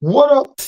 What up?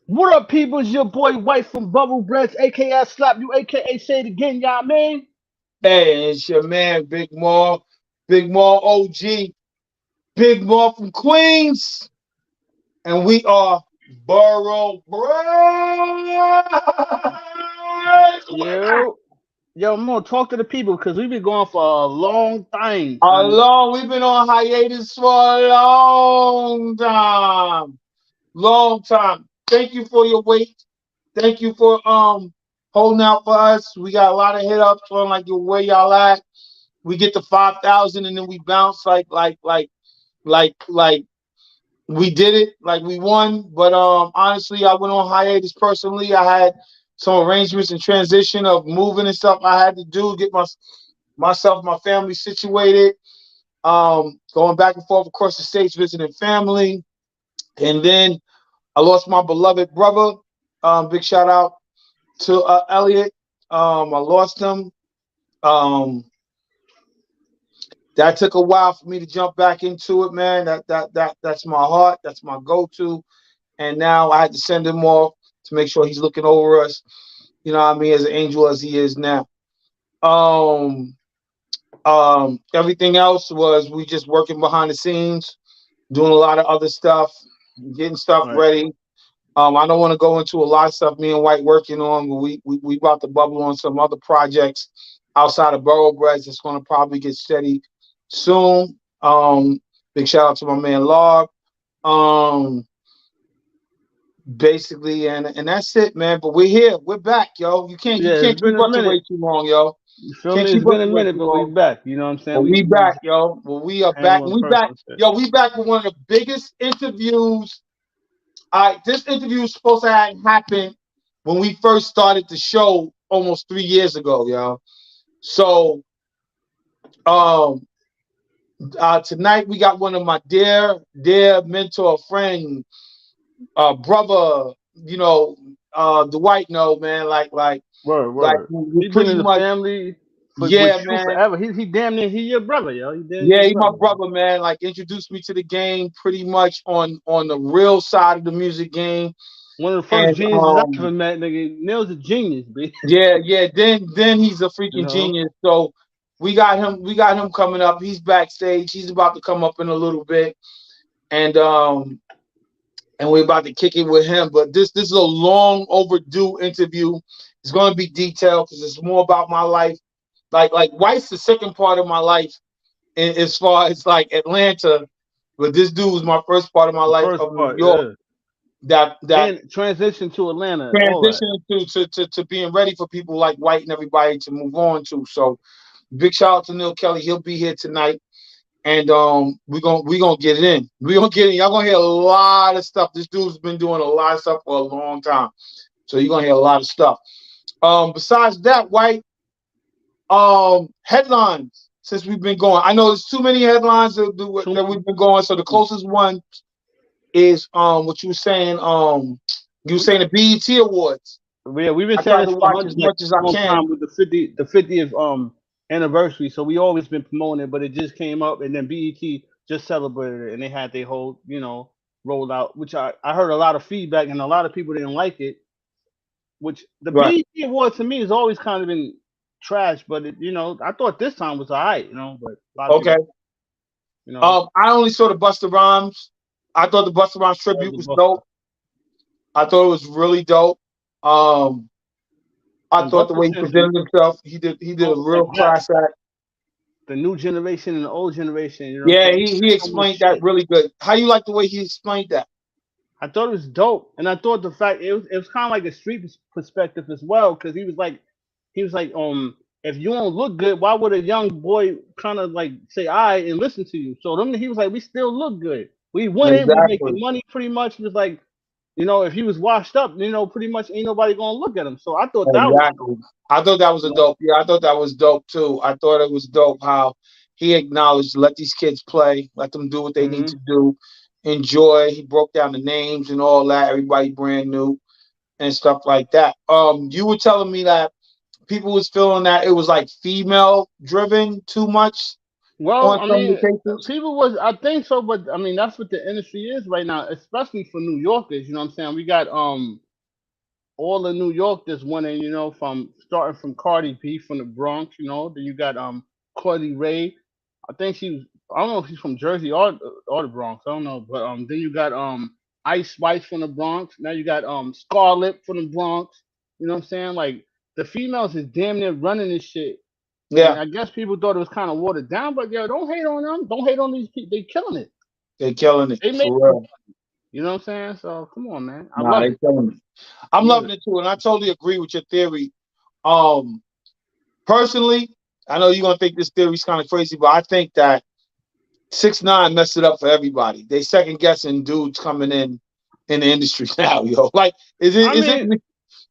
What up, people? It's your boy White from Bubble Breads, aka Slap You, aka Say It Again, y'all mean? Hey, it's your man, Big Maul OG, Big Maul from Queens, and we are Borough Bread. Yo, yo, I'm gonna talk to the people because we've been going for a long time, son. We've been on hiatus for a long time. Long time. Thank you for your wait. Thank you for holding out for us. We got a lot of hit ups on like where y'all at. We get to 5,000 and then we bounce like we did it, like we won. But honestly, I went on hiatus personally. I had some arrangements and transition of moving and stuff I had to do, get myself, my family situated. Going back and forth across the states, visiting family. And then I lost my beloved brother. Big shout out to Elliot. I lost him. Um, that took a while for me to jump back into it, man. That's my heart. That's my go-to. And now I had to send him off to make sure he's looking over us. You know what I mean? As an angel as he is now. Um, Everything else was we just working behind the scenes, doing a lot of other stuff, getting stuff Right. ready. I don't want to go into a lot of stuff me and White working on, but we about to bubble on some other projects outside of Boroughbreds. It's going to probably get steady soon. Big shout out to my man Log. Um, Basically, and that's it, man. But we're here, we're back, yo. You Yeah, can't it's been keep a us away minute. too long, yo. You feel Can't me? keep It's us been a away minute, too but we long. back. You know what I'm saying? But we We back, just yo. Well, we are back. And handling we back, personal shit. yo. We back with one of the biggest interviews. All right, this interview is supposed to have happened when we first started the show almost 3 years ago, yo. So um tonight we got one of my dear mentor, friend, brother, you know, the white no man, Word, like word. we He been pretty in the much, family for with yeah, you man. forever. He damn near your brother, yo. He damn near Yeah, your he my brother, yo. brother, man. Like introduced me to the game pretty much on the real side of the music game. One of the first And geniuses I ever met, nigga. Neil's a genius, B. yeah. Then he's a You freaking know? genius. So we got him coming up. He's backstage. He's about to come up in a little bit, and we're about to kick it with him. But this is a long overdue interview. It's going to be detailed because it's more about my life. Like White's the second part of my life, as far as like Atlanta, but this dude was my first part of my The life first of New part, York. yeah. That And transition to Atlanta, all that. transition to being ready for people like White and everybody to move on to. So big shout out to Neal Kelley. He'll be here tonight. And we're gonna get it in. We're gonna get in. Y'all gonna hear a lot of stuff. This dude's been doing a lot of stuff for a long time. So you're gonna hear a lot of stuff. Besides that, White, headlines since we've been going. I know there's too many headlines that we've been going. So the closest one is what you were saying. You were saying the BET Awards. Yeah, we've been I saying try this to for watch as like much as I a long can. time with the 50th anniversary. So we always been promoting it, but it just came up and then BET just celebrated it and they had their whole, rolled out, which I heard a lot of feedback and a lot of people didn't like it. Which the Right. BET Award to me has always kind of been trash, but I thought this time was alright, but a lot of Okay. people, I only saw the Busta Rhymes. I thought the Busta Rhymes that was tribute a was bust. dope. I thought it was really dope. Um, I And thought the Buster way he Sims is presented himself, he did a like real that. class act. The new generation and the old generation, you know what I'm Yeah, saying? he So much explained that shit. really good. How you like the way he explained that? I thought it was dope, and I thought the fact it was kind of like a street perspective as well, because he was like, if you don't look good, why would a young boy kind of like say I and listen to you? So then he was like, we still look good, we winning, we making Exactly. money, pretty much. He was like, if he was washed up, pretty much ain't nobody gonna look at him. So I thought that was dope. Exactly. I thought that was a You know? dope. Yeah, I thought that was dope too. I thought it was dope how he acknowledged let these kids play, let them do what they need to Hmm. do, enjoy. He broke down the names and all that. Everybody brand new and stuff like that. You were telling me that people was feeling that it was like female driven too much Well, on I some of the mean, cases. I think so, but I mean, that's what the industry is right now, especially for New Yorkers. You know what I'm saying? We got all of New York that's winning, from starting from Cardi B from the Bronx, then you got Cardi Ray. I think I don't know if she's from Jersey or the Bronx, I don't know, but then you got Ice Spice from the Bronx. Now you got Scarlett from the Bronx. You know what I'm saying? Like the females is damn near running this shit. And Yeah, I guess people thought it was kind of watered down, but yo, don't hate on them. Don't hate on these people. They killing it. they killing it They make for it. real. You know what I'm saying? So come on, man. I Nah, love they it. killing it. I'm Love loving it. it too, and I totally agree with your theory. Um, Personally, I know you're gonna think this theory's kind of crazy, but I think that 6ix9ine messed it up for everybody. They second guessing dudes coming in the industry now, yo. Like, is it I is it mean,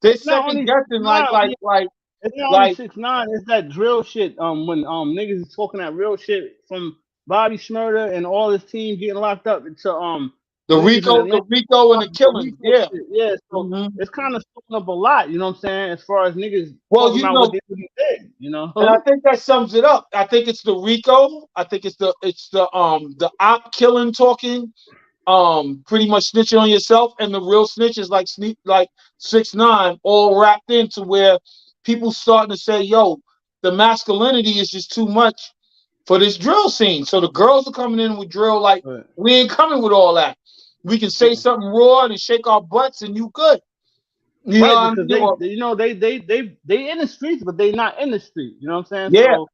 they it's not second only guessing like 6ix9ine. like like It's not only like 6ix9ine. It's that drill shit. When niggas is talking that real shit from Bobby Schmurder and all his team getting locked up to niggas in The Atlanta. Rico and the The killing. Rico Yeah. shit. Yeah. So hmm it's kind of stirring up a lot. You know what I'm saying? As far as niggas Well, talking about what they really did. You and I know. think that sums it up. I think it's the Rico. I think it's the op killing talking. Pretty much snitching on yourself, and the real snitches like sneak like 6ix9ine all wrapped into where people starting to say, "Yo, the masculinity is just too much for this drill scene." So the girls are coming in with drill like But, we ain't coming with all that. We can say something raw and shake our butts, and you good. You know what right, I because mean? Or, they in the streets, but they not in the street. You know what I'm saying? yeah, So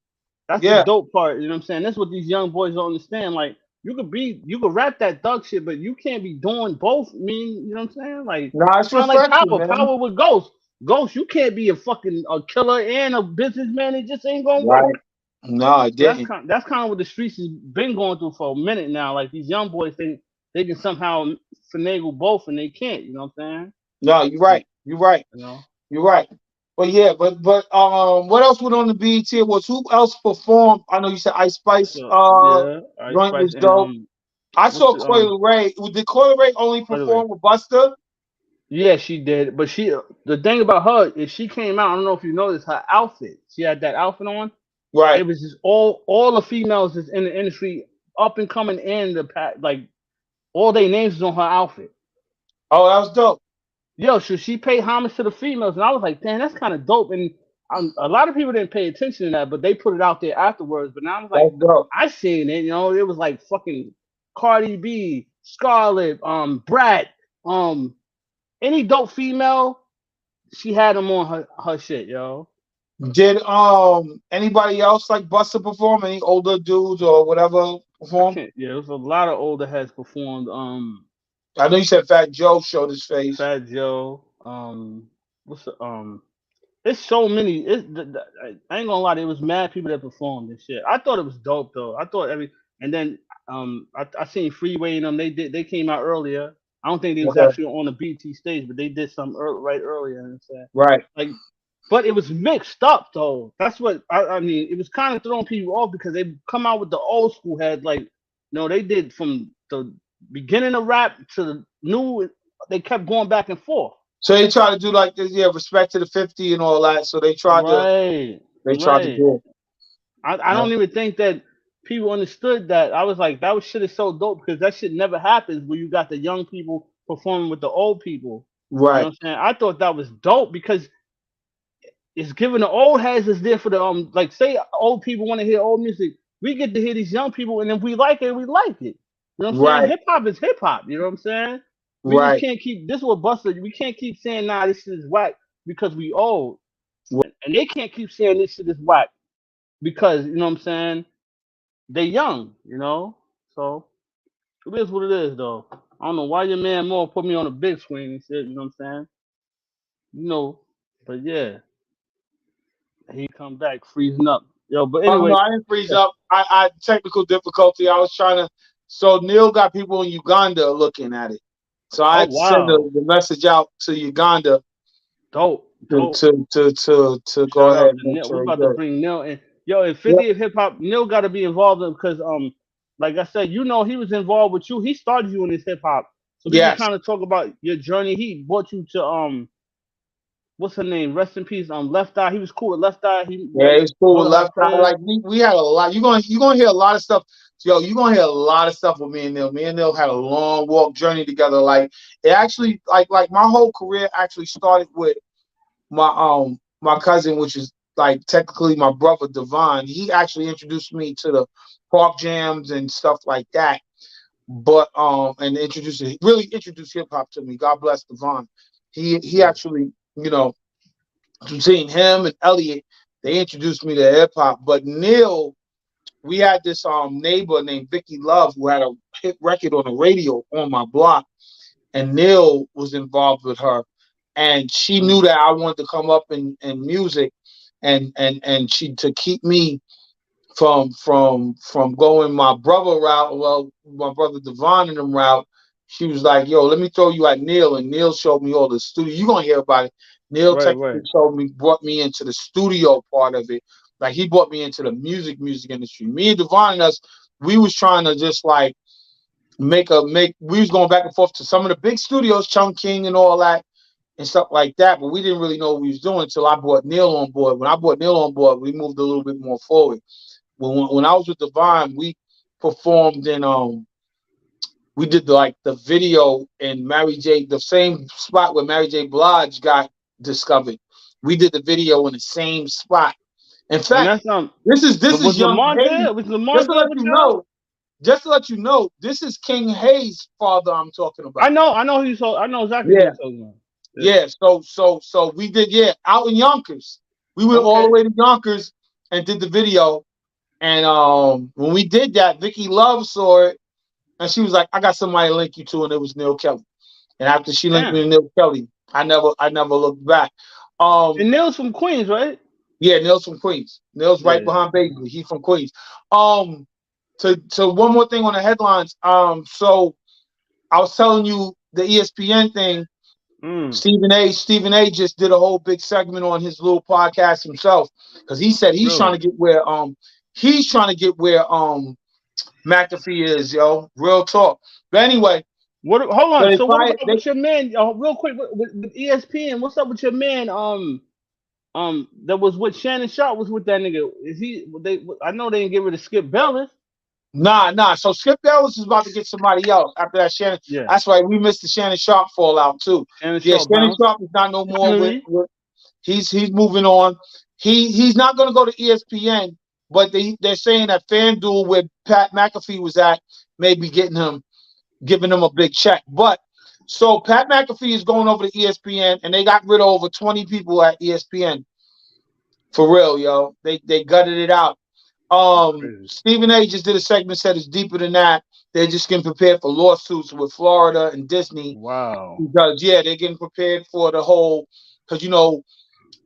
that's the yeah. dope part. You know what I'm saying? That's what these young boys don't understand. Like you could rap that thug shit, but you can't be doing both. I mean, you know what I'm saying? Like Nah, it's kind of like refreshing, Power. man. Power with Ghost. Ghost, you can't be a killer and a businessman. It just ain't gonna work. Right? No, it So that's didn't. kind of what the streets has been going through for a minute now. Like these young boys think they can somehow finagle both, and they can't. You know what I'm No, you're saying? right. You're right. You know. You're right. But yeah, but what else went on the BET Awards? Who else performed? I know you said Ice Spice So yeah, Ice joint Spice was and dope. I what's saw the Coyle Ray. Did Coyle Ray only by the way, perform with Buster? yeah, she did. But the thing about her is she came out. I don't know if you noticed her outfit. She had that outfit on. Right. It was just all the females that's in the industry, up and coming in the like all their names was on her outfit. Oh, that was dope. Yo, so she paid homage to the females, and I was like, damn, that's kind of dope. And a lot of people didn't pay attention to that, but they put it out there afterwards. But now I was like, That's dope. I seen it. It was like fucking Cardi B, Scarlett, Brat, um, any dope female, she had them on her shit, yo. Did anybody else like Buster perform? Any older dudes or whatever I perform? can't. Yeah, there was a lot of older heads performed. I know you said Fat Joe showed his face. Fat Joe. What's it's so many. I ain't gonna lie, there was mad people that performed and shit. I thought it was dope though. I thought and then I seen Freeway and them. They came out earlier. I don't think they was Okay. actually on the BT stage, but they did some right earlier. And said Right. like, but it was mixed up though. That's what I mean. It was kind of throwing people off because they come out with the old school heads. Like, no, they did from the beginning of rap to the new. They kept going back and forth. So they tried to do like this, yeah, respect to the 50 and all that. So Right, they tried to right. do it. I Yeah. don't even think that people understood that. I was like, that was shit is so dope because that shit never happens where you got the young people performing with the old people. You know Right. what I'm saying? I thought that was dope because it's giving the old heads is there for the like say old people want to hear old music. We get to hear these young people and if we like it, we like it. You know what I'm saying? Right. Hip hop is hip hop. You know what I'm saying? We just Right. can't keep this is what Buster. We can't keep saying nah, this shit is whack because we old. And they can't keep saying this shit is whack because you know what I'm saying. They young, you know. So it is what it is, though. I don't know why your man Moore put me on a big screen and shit. You know what I'm saying? You know, but yeah, he come back freezing up, yo. But Oh no, anyway, I didn't freeze up. I technical difficulty. I was trying to. So Neil got people in Uganda looking at it. So I oh had to send wow, the message out to Uganda dope, to dope. go Shout ahead out and to make Neil. We sure he about to good. bring Neil in. Yo, in Yep. 50th hip hop, Neil got to be involved in because like I said, you know, he was involved with you. He started you in this hip hop, so we can Yes. kind of talk about your journey. He brought you to what's her name? Rest in peace. Left Eye. He was cool with Left Eye. He Yeah, it's cool with brought her left eye. crib. Like we had a lot. You gonna hear a lot of stuff. Yo, you gonna hear a lot of stuff with me and Neil. Me and Neil had a long walk journey together. Like it actually, like my whole career actually started with my cousin, which is like technically my brother Devon. He actually introduced me to the park jams and stuff like that. But and really introduced hip hop to me. God bless Devon. He Right, actually, you know, between him and Elliot, they introduced me to hip hop. But Neil, we had this neighbor named Vicky Love who had a hit record on the radio on my block, and Neil was involved with her, and she right, knew that I wanted to come up in music, and she to keep me from going my brother route, well, my brother Devon and them route. She was like, "Yo, let me throw you at Neil," and Neil showed me all the studio. You gonna hear about it. Neil right, technically right. brought me into the studio part of it. Like he brought me into the music industry. Me and Devon and us, we was trying to just like make. We was going back and forth to some of the big studios, Chung King and all that and stuff like that. But we didn't really know what we was doing until I brought Neil on board. When I brought Neil on board, we moved a little bit more forward. When I was with Divine, we performed in we did the video in Mary J, the same spot where Mary J. Blige got discovered. We did the video in the same spot. In And fact, that's this was is Young Lamar Hayes. there? Was Lamar Just to there let with you y'all? know, just to let you know, this is King Hayes' father I'm talking about. I know who you told. I know exactly who Yeah, you talking about. Yeah. yeah. So we did, yeah, out in Yonkers. We went all the Okay. way to Yonkers and did the video. And when we did that, Vicky Love saw it and she was like, "I got somebody to link you to," and it was Neal Kelley. And after she linked me Damn. to Neal Kelley, I never looked back. Um, And Neil's from Queens, right? yeah, Neil's from Queens. Neil's Yeah, right yeah. behind Bailey. He's from Queens. Um, to one more thing on the headlines. So I was telling you the ESPN thing. Mm, Stephen A. just did a whole big segment on his little podcast himself because he said really. he's trying to get where McAfee is, yo. Real talk. But anyway, What? Hold so on. they So what fired. about They with your man? Real quick with ESPN. What's up with your man? That was with Shannon Sharp. Was with that nigga. Is he? They. I know they didn't get rid of Skip Bayless. Nah. So Skip Bayless is about to get somebody else after that Shannon. Yeah. That's right. We missed the Shannon Sharp fallout too. Shannon Yeah, Sharp Shannon bounce. Sharp is not no more Finally. with he's moving on. He's not gonna go to ESPN, but they're saying that FanDuel where Pat McAfee was at may be giving him a big check. But so Pat McAfee is going over to ESPN and they got rid of over 20 people at ESPN. For real, yo. They gutted it out. Crazy. Stephen A. just did a segment said it's deeper than that. They're just getting prepared for lawsuits with Florida and Disney Wow. because yeah, they're getting prepared for the whole because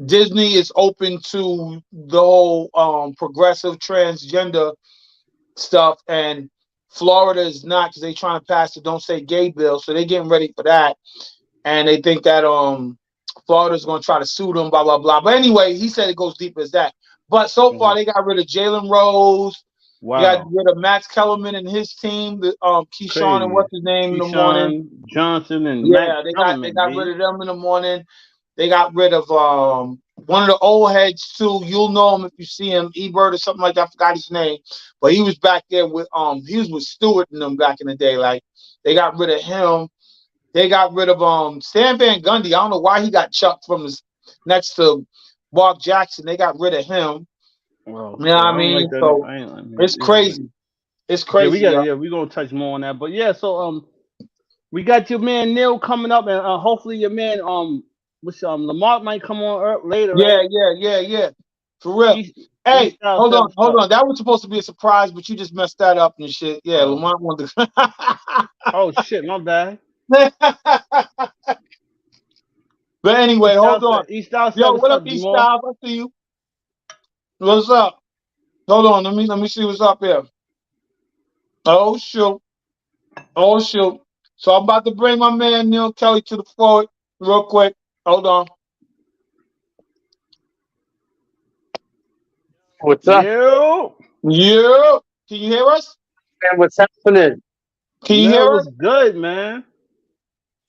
Disney is open to the whole progressive transgender stuff and Florida is not because they're trying to pass the don't say gay bill, so they're getting ready for that. And they think that Florida's gonna try to sue them, blah blah blah. But anyway, he said it goes deeper as that. But so far Mhm. they got rid of Jalen Rose, they got Wow. rid of Max Kellerman and his team, the Keyshawn and Crazy. what's his name in the morning. Keyshawn Johnson and Matt Yeah, they Kellerman, got rid B. of them in the morning. They got rid of one of the old heads too. You'll know him if you see him, Ebert or something like that. I forgot his name, but he was back there with he was with Stewart and them back in the day. Like they got rid of him. They got rid of Stan Van Gundy. I don't know why he got chucked from his next to Mark Jackson. They got rid of him. Well, You know what yeah, I I don't like mean? that. So I mean, it's yeah. crazy. It's Yeah, we crazy, got. yo. Yeah, we gonna touch more on that. But yeah, so we got your man Neil coming up, and hopefully your man which Lamar might come on later, Yeah, right? yeah, yeah, yeah. For real. East Hey, East Style hold set on, us hold up. on. That was supposed to be a surprise, but you just messed that up and shit. Yeah, Oh, Lamont wanted to. oh shit, my bad. But anyway, hold on. East Style Yo, set us what up, up, East Jamal. Styles? I see you. What's up? Hold on, let me see what's up here. Oh shoot. Oh shoot. So I'm about to bring my man Neal Kelley to the floor real quick. Hold on. What's up, Yo, Yeah. Can you hear us? man? What's happening? Can you Mel hear us? was good, man.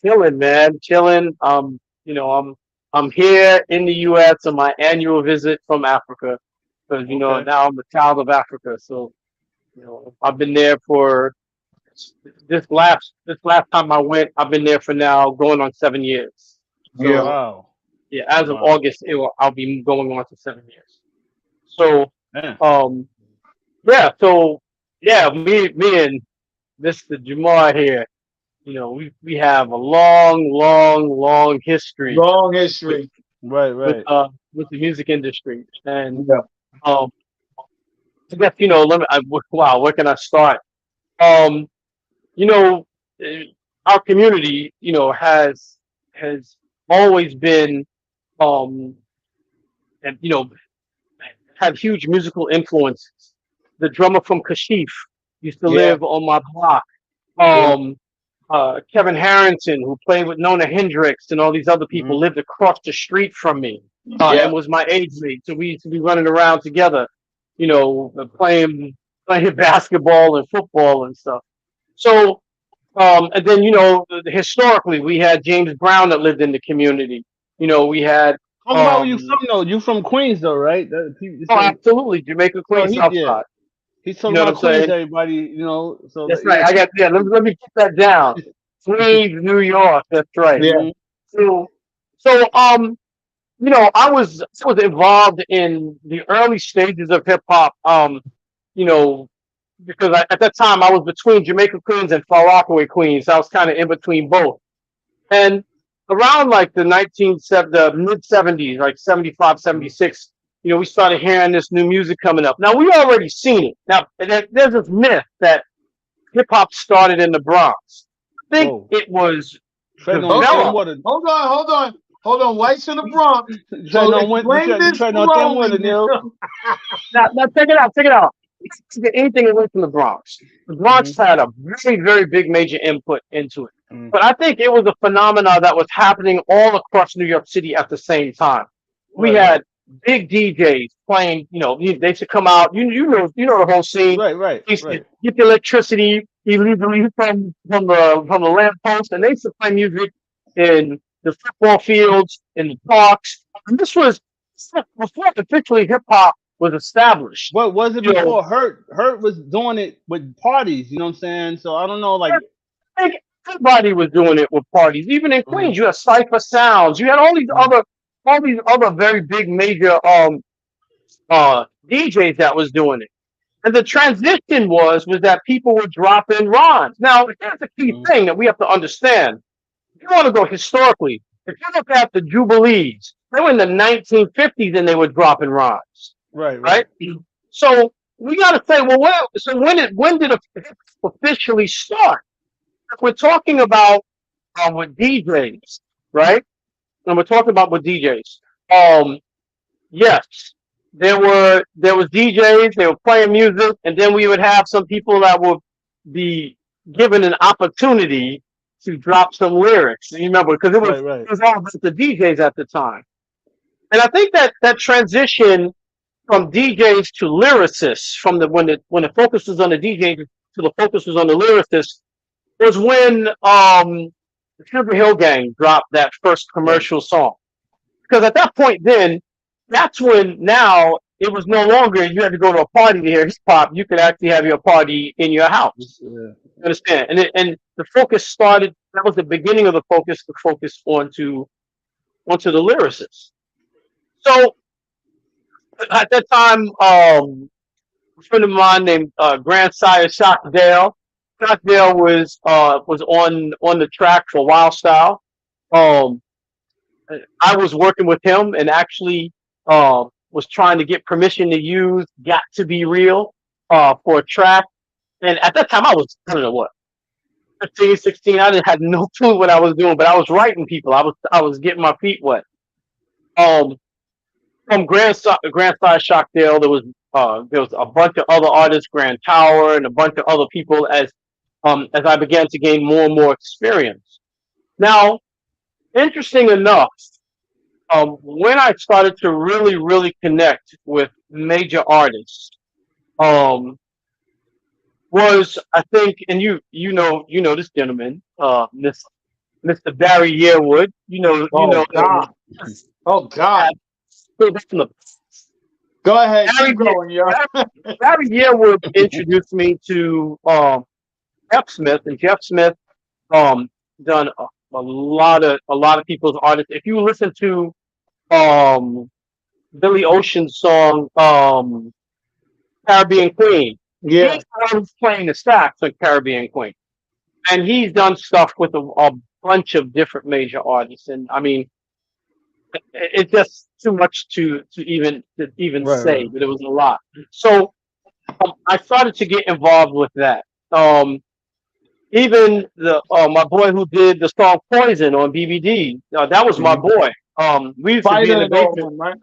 Chilling, man. Chilling. I'm here in the U.S. on my annual visit from Africa because Okay. now I'm a child of Africa. So I've been there for this last time I went. I've been there for now going on 7 years. Yeah. So Wow. yeah, as of Wow. August, I'll be going on to 7 years. So Man. um yeah, so yeah, me and Mr. Jamar here. We have a long, long, long history Long with history. Right, with right. uh with the music industry, and Yeah. um, I guess wow, where can I start? Um, you know, eh, our community, has always been um, and had huge musical influences. The drummer from Kashif used to Yeah. live on my block. Yeah. Um, Kevin Harrington, who played with Nona Hendrix and all these other Hmm. people, lived across the street from me Yeah. and was my age mate. So we used to be running around together, playing basketball and football and stuff. So, and then, historically, we had James Brown that lived in the community. We had, Talk about where you from though. You from Queens though, right? You oh, said absolutely, Jamaica, so. Queens, He South yeah. Side. He's You talking know what about I'm Queens, saying? everybody. So That's that right. Yeah, let me get that down. Queens, New York. That's right. Yeah. hmm So, so I was involved in the early stages of hip hop. You know, because at that time I was between Jamaica Queens and Far Rockaway Queens. So I was kind of in between both. And around like the mid '70s, like 75, hmm 76, we started hearing this new music coming up. Now we already seen it. Now there's this myth that hip hop started in the Bronx. I think Whoa. it was Treading on Hold thin developed. on. water. Hold on. Hold on. Hold on. Whites in the Bronx. Treading So on explain you this treading on thin water, slowly. Neil. Now check it out. Check it out. To get anything away from the Bronx. The Hmm. Bronx had a very, very big major input into it. Hmm. But I think it was a phenomenon that was happening all across New York City at the same time. We Right, right, had big DJs playing, they used to come out, you know the whole scene. right, right, They used to right. get the electricity illegally from the lamp post, and they used to play music in the football fields, in the parks. And this was before officially hip hop was established. What was it You know, before? Hurt was doing it with parties. You know what I'm saying? So I don't know. Like, I think everybody was doing it with parties. Even in hmm Queens, you had Cypher Sounds. You had hmm all these other very big major DJs that was doing it. And the transition was that people would drop in rhymes. Now, here's the key hmm thing that we have to understand. If you want to go historically, if you look at the Jubilees, they were in the 1950s and they were dropping rhymes, right, right? right. So we got to say, well, so when did it officially start? If we're talking about with DJs, right? And we're talking about with DJs. Um, yes, there was DJs. They were playing music, and then we would have some people that would be given an opportunity to drop some lyrics. You remember, because it was Right, right. it was all about the DJs at the time, and I think that transition from DJs to lyricists, from when the focus was on the DJ to the focus was on the lyricist, was when the Sugar Hill Gang dropped that first Right. commercial song. Because at that point, then that's when now it was no longer you had to go to a party to hear hip hop. You could actually have your party in your house. Yeah. You understand? And the focus started. That was the beginning of the focus. The focus onto the lyricists. So at that time, a friend of mine named Grandsire Shockdale. Shockdale was on the track for Wild Style. Um, I was working with him and actually was trying to get permission to use "Got to Be Real" for a track. And at that time, I don't know what 15, 16. I didn't had no clue what I was doing, but I was writing people. I was getting my feet wet. Um, from Grand Size Shockdale, there was a bunch of other artists, Grand Tower, and a bunch of other people as I began to gain more and more experience. Now, interesting enough, when I started to really, really connect with major artists, um, was I think, and you know this gentleman, Mr. Barry Yearwood. Oh God. Oh God. From the Go ahead. Barry, Keep going, yo. Barry Yearwood introduced me to Jeff Smith, and Jeff Smith um done a lot of people's artists. If you listen to um Billy Ocean's song Caribbean Queen, Yeah. he's the one who's playing the sax on Caribbean Queen, and he's done stuff with a bunch of different major artists. And I mean, it's just too much to even Right, say, right. but it was a lot. So I started to get involved with that. Even the my boy who did the song Poison on BBD, that was my Mhm. boy. We used to be in Fighter the and all basement, them, right?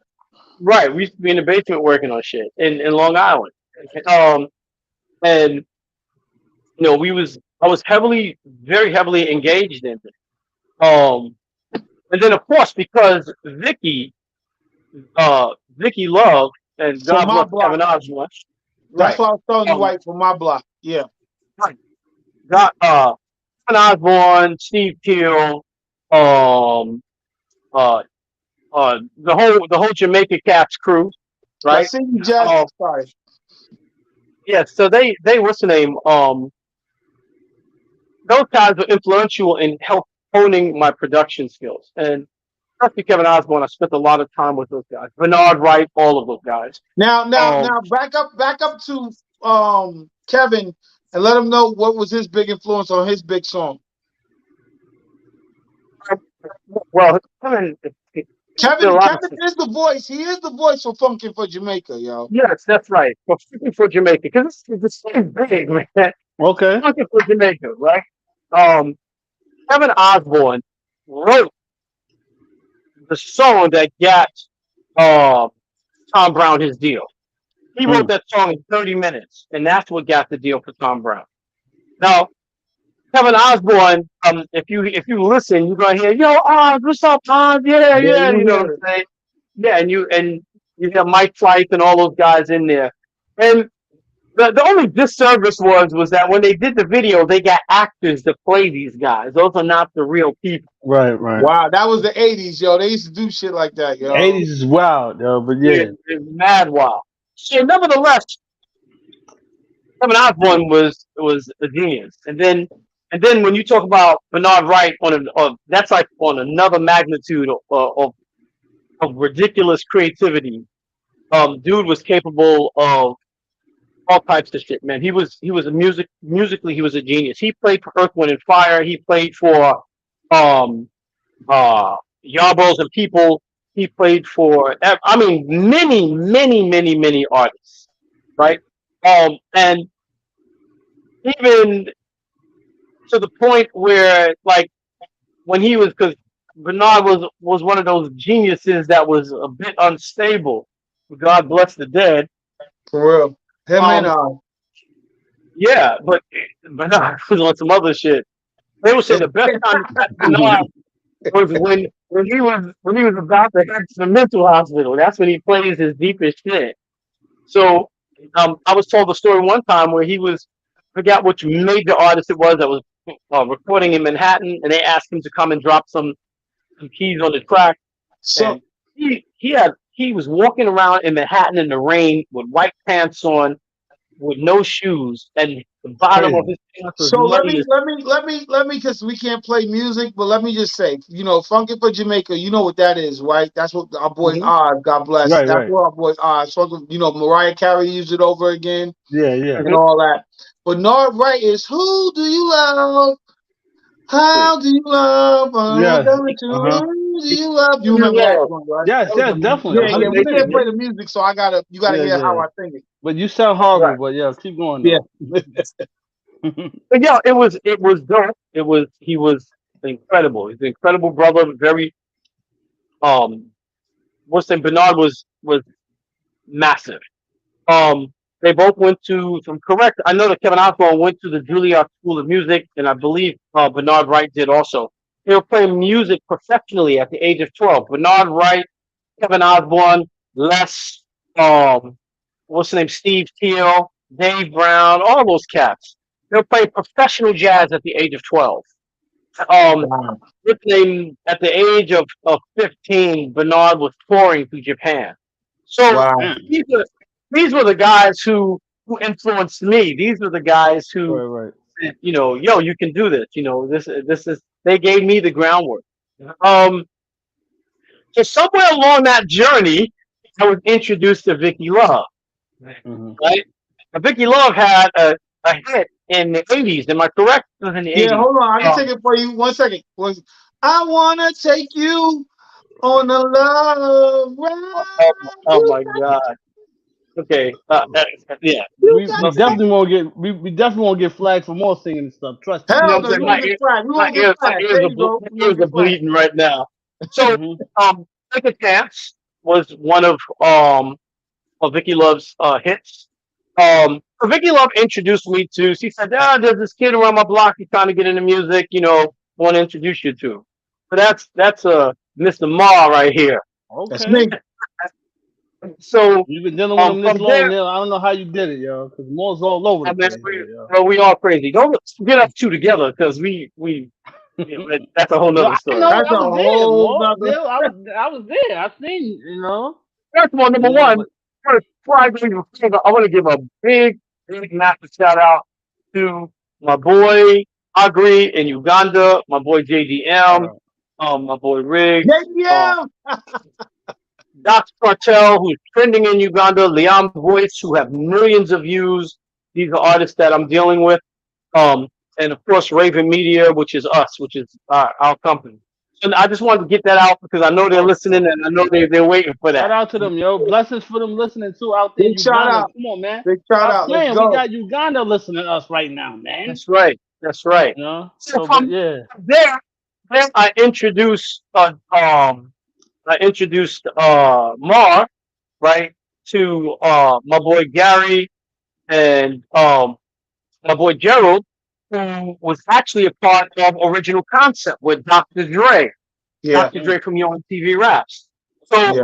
right? We used to be in the basement working on shit in Long Island. Um, and I was very heavily engaged in it. And then of course because Vicky Love, and From God my bless block. Kevin Osborne, That's right? why I was telling you, Um, White, from my block. Yeah. right. Got Kevin Osborne, Steve Keel, um, uh, the whole Jamaica Cats crew, I right? see you, Jess. Um, Sorry. yeah. So they what's the name? Those guys were influential in help honing my production skills. And especially Kevin Osborne, I spent a lot of time with those guys. Bernard Wright, all of those guys. Um, Now, back up to Kevin, and let him know what was his big influence on his big song. well, Kevin did a Kevin, lot of Kevin is the voice. He is the voice for Funkin' for Jamaica, yo. yes, that's right. For Jamaica, because the city's big, man. Okay. Looking for Jamaica, right? Um, Kevin Osborne wrote the song that got uh, Tom Brown his deal. He wrote Mm. that song in 30 minutes, and that's what got the deal for Tom Brown. Now, Kevin Osborne, if you listen, you're gonna hear, "Yo, Oz, what's up, Oz? Yeah, Yeah, yeah," you you know what hear I'm it. saying? Yeah, and you have Mike Flight and all those guys in there. And the only disservice was that when they did the video, they got actors to play these guys. Those are not the real people. Right, right. Wow, that was the '80s, yo. They used to do shit like that, yo. 80s is wild, though, but Yeah, yeah. it's mad wild. So nevertheless, Kevin Osborne was a genius. And then when you talk about Bernard Wright that's like on another magnitude of ridiculous creativity. Dude was capable of all types of shit, man. He was a musically he was a genius. He played for Earth, Wind and Fire. He played for um Yarborough and People. He played for I mean many, many, many, many artists, right? And even to the point where like when he was because Bernard was one of those geniuses that was a bit unstable. God bless the dead. For real. Him and Um, yeah, but Bernard was on some other shit. They would say the best time to catch Bernard was when he was about to head to the mental hospital. That's when he plays his deepest shit. So I was told the story one time where I forgot which major artist it was that was recording in Manhattan, and they asked him to come and drop some keys on the track, so and he was walking around in Manhattan in the rain with white pants on, with no shoes, and the bottom of Crazy. his pants was so let muddy me as let me let me let me because we can't play music, but let me just say, Funkin' for Jamaica, you know what that is, right? That's what our boy mhm, Oz, God bless. Right, That's right. what our boy Oz. Mariah Carey used it over again Yeah, yeah. and mhm. all that. But Nard Wright is who do you love? How do you love? Yeah. Don't Uh huh. you? Do you love? You remember that Yeah, song, right? Yes, that was yes, definitely, Yeah, a yeah. hundred We amazing. can't percent. play the music, so you gotta Yeah, hear how yeah. I sing it. But you sound horrible. Right. But yeah, keep going Yeah. though. But yeah, it was dope. He was incredible. He's an incredible brother. Very um what's name Bernard was massive. Um they both went to, if I'm correct, I know that Kevin Osborne went to the Juilliard School of Music, and I believe Bernard Wright did also. They were playing music professionally at the age of 12. Bernard Wright, Kevin Osborne, Les, um, what's the name, Steve Teal, Dave Brown, all those cats. They were playing professional jazz at the age of 12. Um, Wow. what's the name, at the age of 15, Bernard was touring through Japan. So Wow. Damn. these are these were the guys who influenced me. These were the guys who Right, right. said, yo, you can do this. This is, they gave me the groundwork. Um, so somewhere along that journey, I was introduced to Vicky Love. Mm-hmm. Right? Now, Vicky Love had a hit in the '80s. Am I correct? It was in the Yeah, '80s. hold on. I can take Um, it for you. 1 second. I wanna take you on a love oh, ride. oh my God. Okay. Yeah. You We got No, to take. definitely won't get we definitely won't get flagged for more singing and stuff. Trust me. you know Hell what I'm no, saying? you won't get flagged. We won't get My flagged. There you go. We ears won't are get flagged. bleeding right now. So, Mm-hmm. Take a Chance was one of Vicky Love's hits. Vicky Love introduced me to. She said, "Ah, there's this kid around my block. He's trying to get into music. I want to introduce you to." So that's Mr. Ma right here. That's Okay. me. So You've been dealing with them this from long, there, Neil. I don't know how you did it, yo. Because more's all over I the mean, place here, yo. we all crazy. Don't get us two together because we that's a whole No, nother I story. know. That's I a was there, whole more. nother. Neil, I was there. I seen, you know. First of all, number one, But before I go even further, I want to give a big, massive shout out to my boy Agri in Uganda, my boy JDM, uh, my boy Riggs, JDM. Doc Cartel, who's trending in Uganda, Liam Voice, who have millions of views. These are artists that I'm dealing with. Um, and of course, Raven Media, which is us, which is our company. So I just wanted to get that out because I know they're listening and I know they're waiting for shout that. out to them, yo. Blessings for them listening too out there in Big shout Uganda. out. Come on, man. Big shout Stop out. Let's playing. We go. got Uganda listening to us right now, man. That's right. That's right. You know. So So, but from yeah. there, then I introduced Mar, right, to my boy Gary and my boy Gerald, who was actually a part of Original Concept with Dr. Dre, Yeah. Dr. Dre from Yo TV Raps. So Yeah.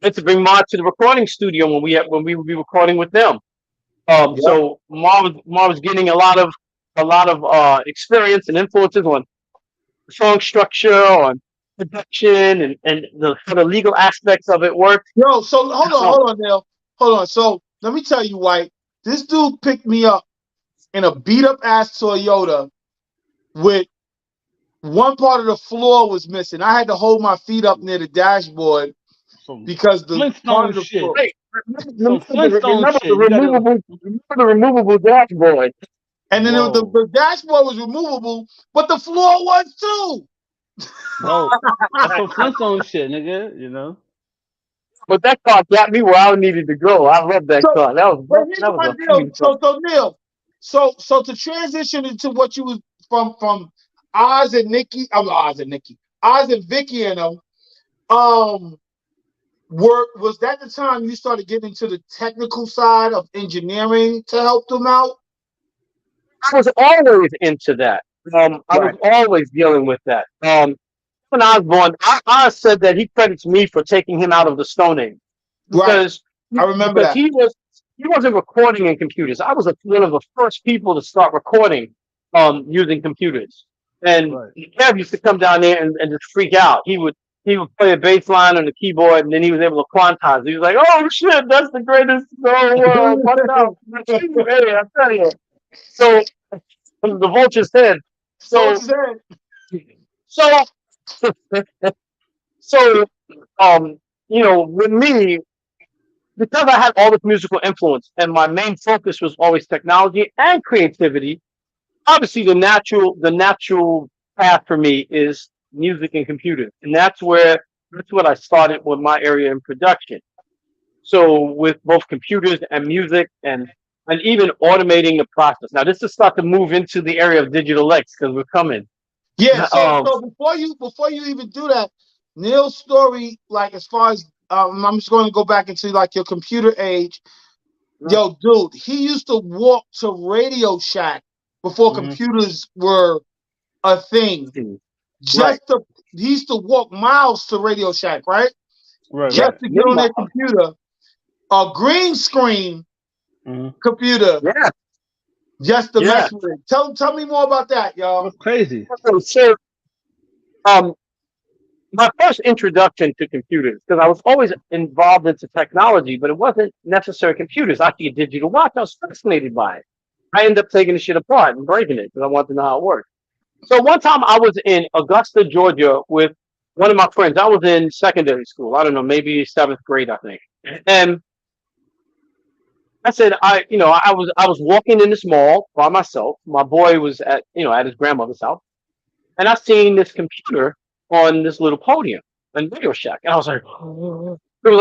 and to bring Mar to the recording studio when we would be recording with them. Yep. So Mar was getting a lot of experience and influences on song structure, on production, and the sort of legal aspects of it worked. Yo, so Um, hold on, Neil. Hold on. So let me tell you, White. This dude picked me up in a beat up ass Toyota with one part of the floor was missing. I had to hold my feet up near the dashboard Some because the part Flintstone of the shit. floor. Right. Some Flintstone shit. You gotta. Remember the removable dashboard. And then Whoa. the dashboard was removable, but the floor was too. Dope. That's some Flintstone shit, nigga. You know. But that car got me where I needed to go. I love that So, car. but here's That was my a deal. feeling car. So Neil, so to transition into what you was from Oz and Nikki, Oz and Nikki, Oz and Vicky and them, um, was that the time you started getting into the technical side of engineering to help them out? I was always into that. I was Right, always dealing with that. When I was born, I said that he credits me for taking him out of the Stone Age right. because I remember because that. he wasn't recording in computers. I was one of the first people to start recording using computers. And Right. Kev used to come down there and just freak out. He would play a bass line on the keyboard and then he was able to quantize. He was like, "Oh shit, that's the greatest song in the world. Watch out." Hey, I tell you. So the vulture's head. So what So you said? so so with me, because I had all this musical influence and my main focus was always technology and creativity, obviously the natural path for me is music and computers, and that's what I started with my area in production. So with both computers and music and even automating the process. Now this is start to move into the area of digital X because we're coming. Yeah. So Um, so before you even do that, Neil's story, like as far as I'm just going to go back into like your computer age. Yo, dude, he used to walk to Radio Shack before Hmm. computers were a thing. right. Just to He used to walk miles to Radio Shack, right? Right, Yeah. Just right. to get on their Meanwhile, computer, a green screen Hmm. computer, yeah, just to yeah. mess with it. Tell me more about that, y'all. That's crazy. So um, my first introduction to computers, because I was always involved into technology, but it wasn't necessarily computers. I see a digital watch. I was fascinated by it. I ended up taking the shit apart and breaking it because I wanted to know how it worked. So one time I was in Augusta, Georgia with one of my friends. I was in secondary school. I don't know, maybe seventh grade, I think. And I said, I was walking in this mall by myself. My boy was at his grandmother's house, and I seen this computer on this little podium in Radio Shack, and I was like, it was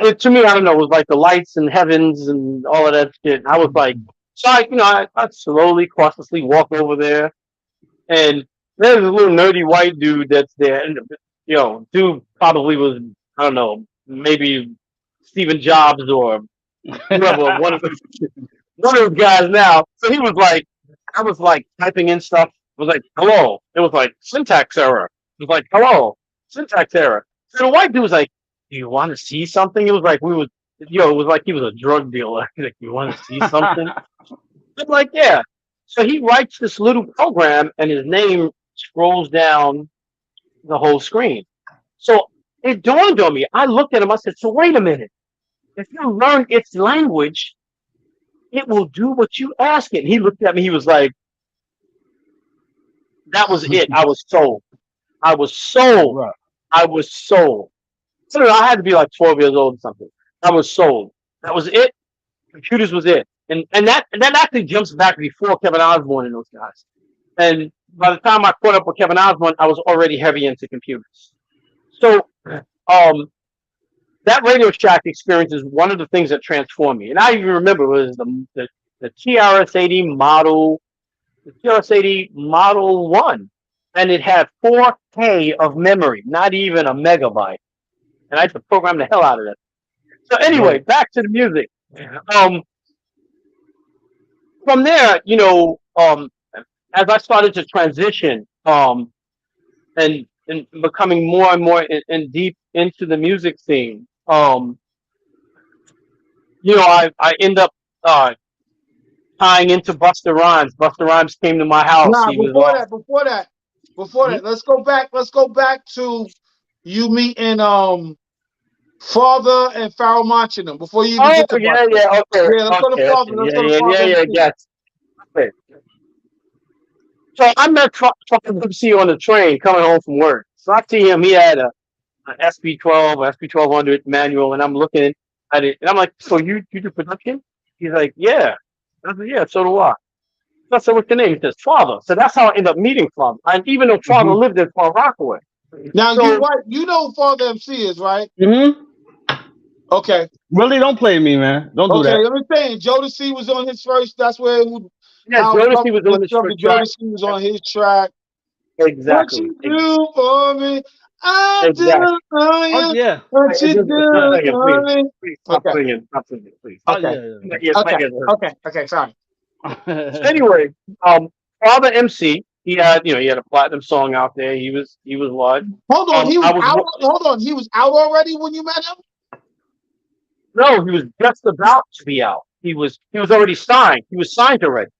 like, to me, I don't know, it was like the lights and heavens and all of that shit. And I was like, so I slowly, cautiously walk over there, and there's a little nerdy white dude that's there, and dude probably was, I don't know, maybe Stephen Jobs or whoever, one of those guys now. So he was like, I was like typing in stuff. It was like, hello. It was like syntax error. It was like, hello, syntax error. So the white dude was like, do you want to see something? It was like it was like he was a drug dealer. He's like, you want to see something? I'm like, yeah. So he writes this little program, and his name scrolls down the whole screen. So it dawned on me. I looked at him. I said, so wait a minute. If you learn its language, it will do what you ask it. And he looked at me. He was like, that was it. I was sold. I was sold. Right. I was sold. So I had to be like 12 years old or something. I was sold. That was it. Computers was it. And that actually jumps back before Kevin Osborne and those guys. And by the time I caught up with Kevin Osborne, I was already heavy into computers. So um, that Radio Shack experience is one of the things that transformed me. And I even remember it was the TRS-80 model, the TRS-80 Model 1. And it had 4K of memory, not even a megabyte. And I had to program the hell out of it. So anyway, Right. back to the music. Um, from there, as I started to transition and becoming more and more and deep into the music scene, I end up uh, tying into Busta Rhymes. Busta Rhymes came to my house. Nah, He was before that, let's go back to you meeting Father and Pharaoh Monchinem before you even oh get to yeah, Buster. yeah, okay, Yeah, let's go to okay, Father. okay, Let's yeah, go to yeah, yeah, Father yeah, MC. yes. Okay. So I met fucking MC on the train coming home from work. So I see him. He had an SP12 or SP1200 manual, and I'm looking at it, and I'm like, "So you do production?" He's like, "Yeah." I said, "Yeah, so do I." So I said, "What's your name?" He says, "Father." So that's how I ended up meeting Father. And even though Father Hmm. lived in Far Rockaway, Now so you know who Father MC is, right? Hmm. Okay. Really, don't play me, man. Don't do Okay, that. let me saying Jodeci was on his first. That's where yeah, how Jodeci was doing this discovered first track. Jodeci was on his track. What Exactly. you do for me, I do Exactly. for Oh you. yeah. What you Stop do singing, please. for me. Please stop Okay, singing. Stop singing, please. Oh okay, yeah. Yeah, my okay, ears hurt. okay. Sorry. Yeah. Anyway, um, Father MC, he had a platinum song out there. He was large. Hold on, he I was was out. Hold on, he was out already when you met him. No, he was just about to be out. He was already signed. He was signed already.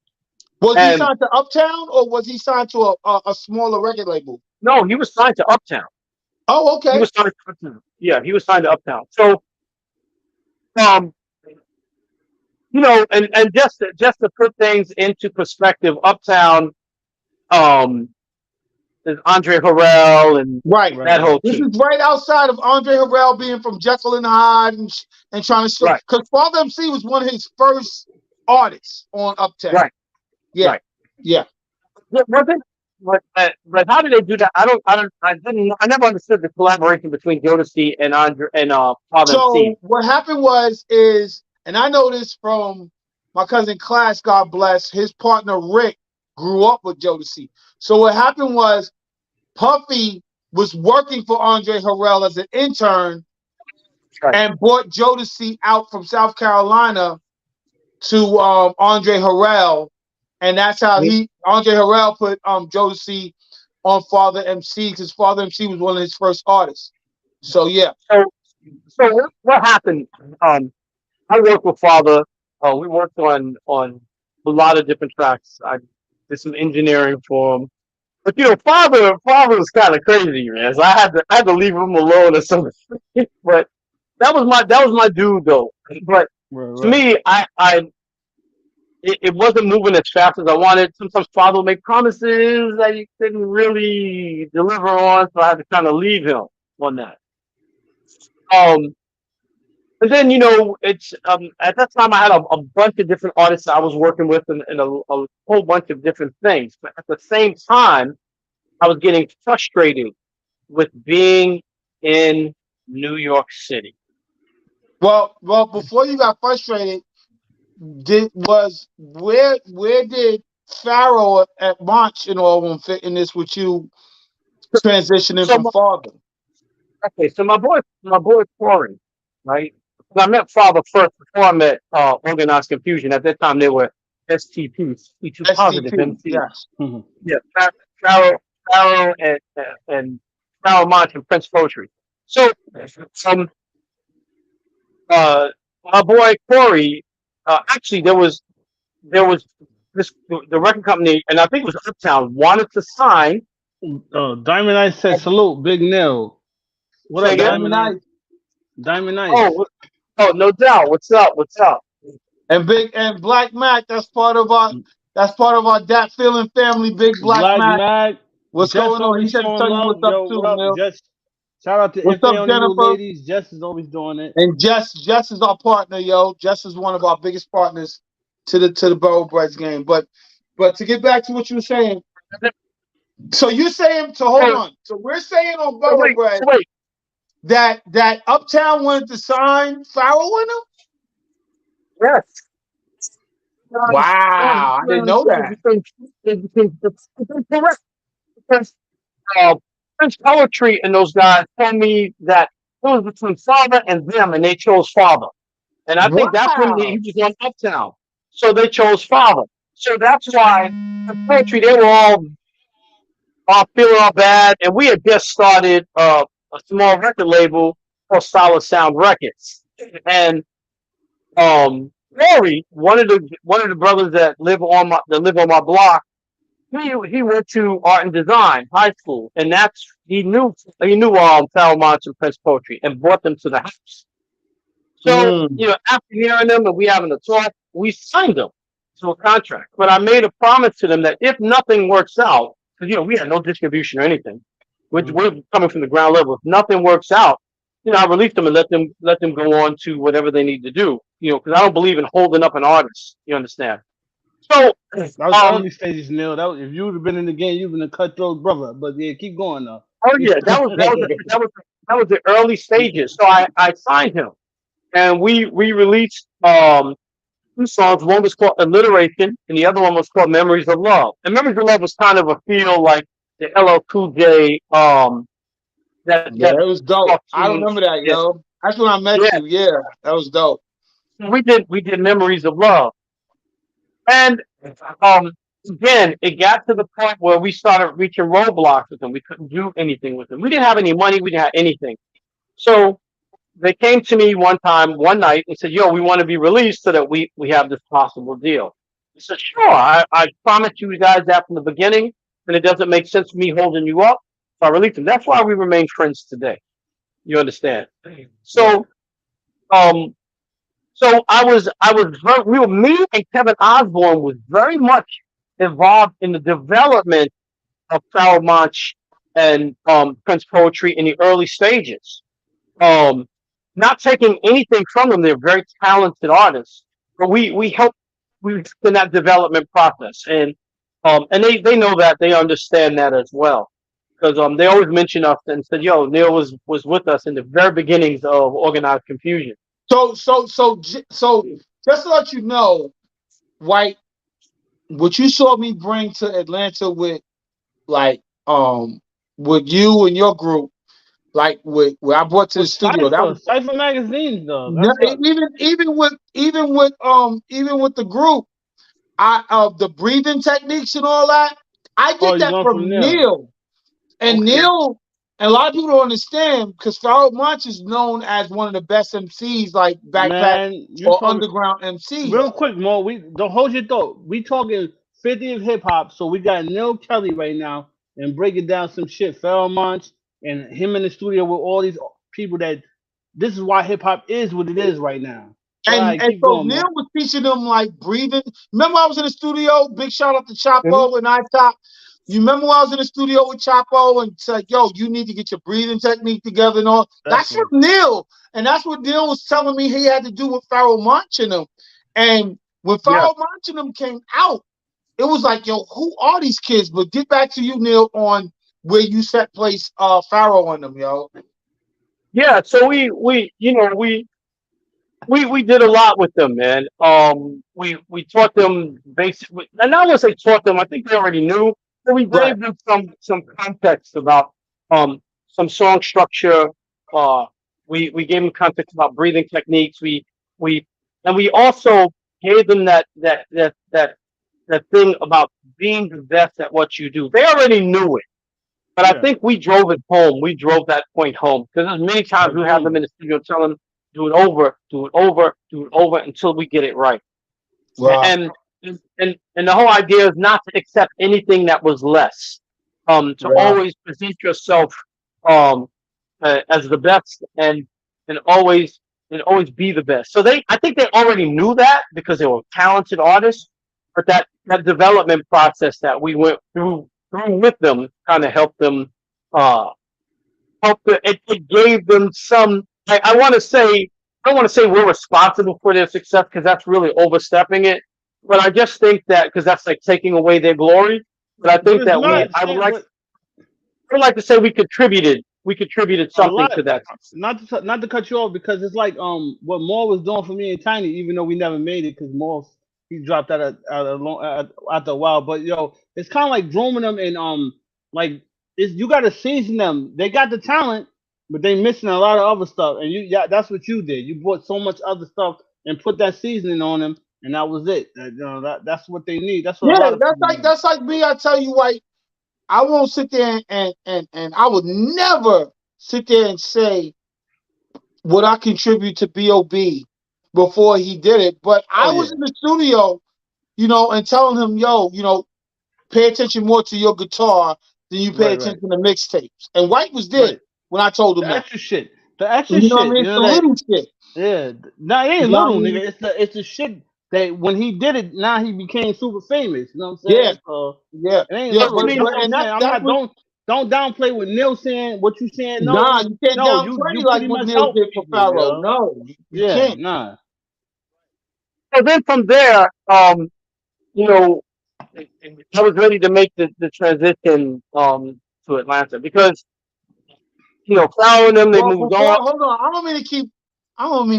Was he And signed to Uptown or was he signed to a smaller record label? no, he was signed to Uptown. Oh, He okay. was signed to Uptown. Yeah, he was signed to Uptown. So um, and just to put things into perspective, Uptown um there's Andre Harrell and Right. Right. that whole Right. This team. is right outside of Andre Harrell being from Jekyll and Hyde and trying to Right, because Father MC was one of his first artists on Uptown. right, Yeah. right. Yeah. Was it? But how did they do that? I never understood the collaboration between Jodeci and Andre and Father So MC. what happened was is, and I know this from my cousin Class, God bless, his partner Rick grew up with Jodeci. So what happened was Puffy was working for Andre Harrell as an intern Right. and brought Jodeci out from South Carolina to Andre Harrell, and that's how Andre Harrell put Jodeci on Father MC because Father MC was one of his first artists. So yeah. So what happened? I worked with Father. We worked on a lot of different tracks. I did some engineering for him. But Father was kind of crazy, man. So I had to leave him alone or something. But that was my dude though. But Right, to right. me, it wasn't moving as fast as I wanted. Sometimes Father would make promises that he couldn't really deliver on, so I had to kind of leave him on that. Um, and then it's at that time I had a bunch of different artists I was working with and a whole bunch of different things. But at the same time, I was getting frustrated with being in New York City. Well, before you got frustrated, where did Pharaoh at March and all them fit in this with you transitioning So from Father? okay, so my boy Corey, right? I met Father first before I met Organized Confusion. At that time, they were STP, Too Positive STP, MC. yes. Mhm. Yeah, Pharaoh, Pharaoh, and Pharaoh Monch and Prince Poetry. So, um, uh, my boy Corey, actually, there was the record company, and I think it was Uptown, wanted to sign. Diamond Ice said salute, Big Neil. What Say up, again? Diamond Diamond Ice? Night Diamond Ice. Oh, oh, no doubt. What's up? What's up? and Big and Black Mac. That's part of our Dat Feeling family. Big Black Black Mac. Mac. What's Jess going on? He always said to showing tell you love. what's up Yo, too, what up, Neil. Jess? Shout out to What's Ife up, on the new Jennifer? ladies. Jess is always doing it. And Jess is our partner, yo. Jess is one of our biggest partners to the Boroughbreds game. But to get back to what you were saying, so you're saying so hold So, on. So we're saying on so wait, Boroughbred so wait. that Uptown wanted to sign Farrell with him? Yes. Wow, I didn't know that. It's correct because uh, Prince Poetry and those guys told me that it was between Father and them, and they chose Father. And I think that's when he Wow. was on Uptown. So they chose Father. So that's why the Poetry, they were all feeling all bad. And we had just started a small record label called Solid Sound Records. And Rory, one of the brothers that live on my block, he went to art and design high school, and he knew Paramount and Prince Poetry, and brought them to the house. So Mm. after hearing them and we having a talk, we signed them to a contract. But I made a promise to them that if nothing works out, because we had no distribution or anything, we're coming from the ground level. If nothing works out, I release them and let them go on to whatever they need to do. Because I don't believe in holding up an artist. You understand? So, That was um, early stages, Neil. If you would have been in the game, you'd been a cutthroat brother. But yeah, keep going though. oh yeah, that was the early stages. So I signed him, and we released two songs. One was called Alliteration, and the other one was called Memories of Love. And Memories of Love was kind of a feel like the LL Cool J Yeah, that it was dope. I cartoon. remember that, Yeah, yo. That's when I met yeah. you. Yeah, that was dope. We did Memories of Love, and um again, it got to the point where we started reaching roadblocks with them. We couldn't do anything with them. We didn't have any money. We didn't have anything. So they came to me one night, and said, "Yo, we want to be released so that we have this possible deal." I said, "Sure, I promised you guys that from the beginning, and it doesn't make sense me holding you up. So I released them. That's why we remain friends today. You understand?" Right. So, um, me and Kevin Osborne was very much involved in the development of Farrell Monch and Prince Poetry in the early stages. Um, Not taking anything from them, they're very talented artists, but we help in that development process. And And they know that, they understand that as well, because they always mention us and said, "Yo, Neil was with us in the very beginnings of Organized Confusion." So just to let you know, White, what you saw me bring to Atlanta with like with you and your group, like with what I brought to the With studio, that was Cypher magazines though. no, That's what. even with the group, I the breathing techniques and all that. I Oh, get you that going from from there? Neil. And Okay, Neil, and a lot of people don't understand because Pharoah Monch is known as one of the best MCs, like backpack man. You or talking underground MCs. real quick, Mo? We don't hold your thought. We talking 50 of hip hop, so we got Neil Kelly right now and breaking down some shit. Pharrell Monch and him in the studio with all these people. That this is why hip hop is what it is right now. All And right, and keep so going, Neil Mo. was teaching them like breathing. Remember, I was in the studio. Big shout out to Mhm. Chapo and I Top. You remember when I was in the studio with Chapo and said, "Yo, you need to get your breathing technique together and all." That's from Definitely. Neil, and that's what Neil was telling me he had to do with Pharoah Monch and them. And when Yeah, Pharoah Monch and them came out, it was like, "Yo, who are these kids?" But get back to you, Neil, on where you set place Pharaoh on them, yo. yeah. So we did a lot with them, man. We taught them basic, and I would say taught them. I think they already knew, but we Right. gave them some context about um some song structure. Uh, we gave them context about breathing techniques. We and we also gave them that thing about being the best at what you do. They already knew it, but I Yeah, think we drove it home. We drove that point home because there's many times we have them in agreed. the studio telling them, do it over, do it over, do it over until we get it right. Wow. And and the whole idea is not to accept anything that was less. To Yeah. always present yourself um as the best, and always always be the best. So I think they already knew that because they were talented artists, but that development process that we went through with them kind of helped them uh it gave them some. I want to say, I don't want to say we're responsible for their success because that's really overstepping it. But I just think that because that's like taking away their glory. But I But think it's that not the same. But I would like to say we contributed a something lot. to that. Not to cut you off because it's like what Moore was doing for me and Tiny, even though we never made it because Moore he dropped out a long after a while. But yo, it's kind of like grooming them and like it's you got to season them. They got the talent, but they missing a lot of other stuff. And that's what you did. You brought so much other stuff and put that seasoning on them, and that was it. That's what they need. That's what a Yeah, lot of people need. that's like me. I tell you, like I won't sit there and I would never sit there and say what I contribute to Bob before he did it. But Oh I was yeah, in the studio, and telling him, "Yo, pay attention more to your guitar than you pay right, right, attention to mixtapes." And White was there right. when I told him The that. extra shit. The extra You know what I shit. mean? You It's know the that. little shit. Yeah, nah, it You ain't know what I little, nigga. mean? It's the shit that when he did it, now he became super famous. You know what I'm Yeah, saying? So yeah, it ain't yeah. I little, But nigga. mean, That's but what I'm and saying. I'm that's not what don't downplay what Neil saying. What you saying? No, nah, you can't no. downplay You like pretty what much Neil help did for people, Pharaoh. yo. No, you Yeah, can't. nah. so then from there, you know, I was ready to make the transition to Atlanta because following them, they Well, moved before on. hold on, I don't mean to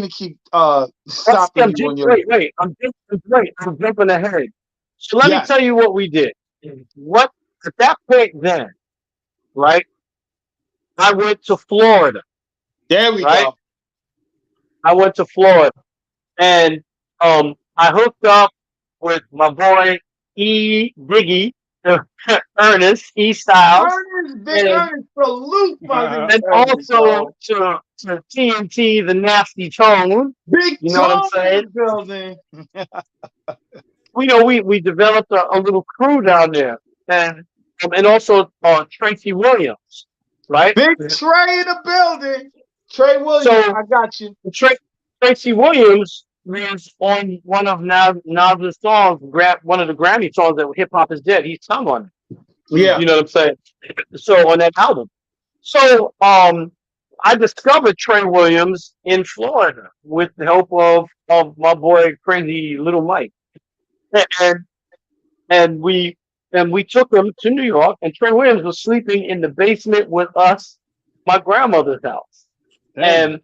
keep Let's see, stopping you on your wait. I'm jumping ahead. So let me yes. tell you what we did. What at that point then, right? I went to Florida, There we right? go. I went to Florida, and I hooked up with my boy Diggy, Ernest E Styles, Ernest, big and Ernest, salute my nigga and Ernest, also yo. to TNT, the Nasty Tone. Big You know what I'm Tom in saying? the building. We developed a little crew down there, and also Tracy Williams, right? Big Trey in the building. Trey Williams, So I got you. Tra- Tracy Williams was on one of Nas's songs, one of the Grammy songs that Hip Hop is Dead. He sung on it. Yeah. You know what I'm saying? So on that album. So I discovered Trey Williams in Florida with the help of my boy Crazy Little Mike, and and we and we took him to New York, and Trey Williams was sleeping in the basement with us, my grandmother's house, Damn.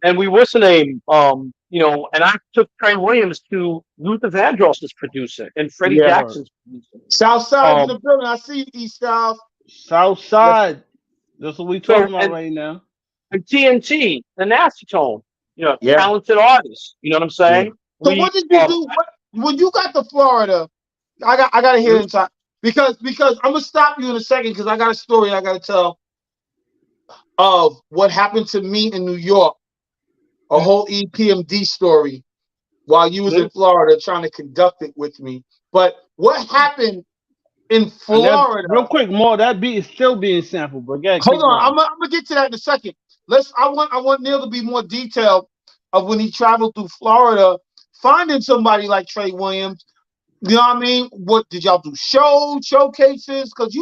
and we what's the name? And I took Trey Williams to Luther Vandross's producer and Freddie Yeah. Word. Jackson's producer. Southside's in Um, the building. I see you, East Styles. South yeah, Side. That's what we so talking about right now. and TNT, the Nasty Tone, Yeah. talented artists. You know what I'm Yeah. saying? So what We did you do? What when you got to Florida? I gotta hear it in time because I'm gonna stop you in a second because I got a story I gotta tell of what happened to me in New York, a whole EPMD story while you was in Mhm. Florida trying to conduct it with me. But what happened in And that Florida? real quick, more that beat is still being sampled, but yeah, Hold keep on, going. I'm gonna get to that in a second. I want Neil to be more detailed of when he traveled through Florida, finding somebody like Trey Williams. You know what I mean? What did y'all do? Showcases? Because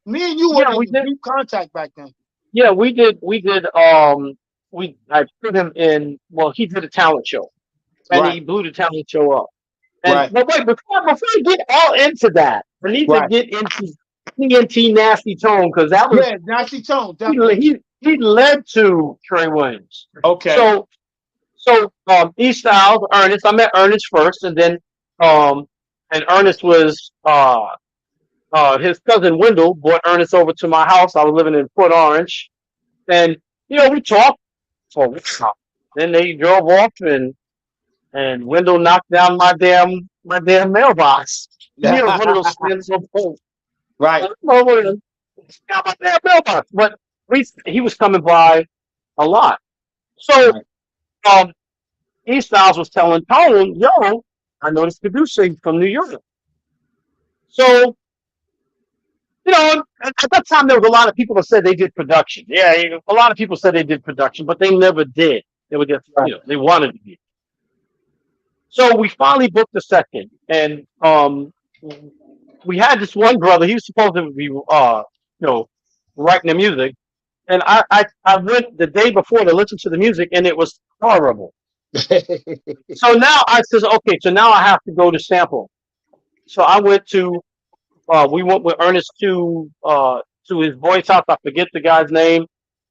me and you were Yeah, we in did. deep contact back then. Yeah, we did. We did. I put him in. Well, he did a talent show, and Right, he blew the talent show up. And right, but wait, before we get all into that, I need to right. get into TNT Nasty Tone because that was Yeah, nasty tone, he definitely. he led to Trey Williams. Okay. So E Styles, Ernest. I met Ernest first, and then um and Ernest was his cousin Wendell brought Ernest over to my house. I was living in Port Orange, and we talked for a while. Then they drove off, and Wendell knocked down my damn mailbox. One of those stand-up poles. Right. One of them, got my damn mailbox. But he was coming by a lot. So Right. um, E Styles was telling Tone, "Yo, I noticed producing from New York." So at that time there was a lot of people that said they did production. Yeah, a lot of people said they did production, but they never did. They were just Right. they wanted to be. So we finally booked the second, and we had this one brother. He was supposed to be writing the music, and I went the day before to listen to the music, and it was horrible. So now I says, okay, so now I have to go to sample. So I went to we went with Ernest to his boy's house. I forget the guy's name.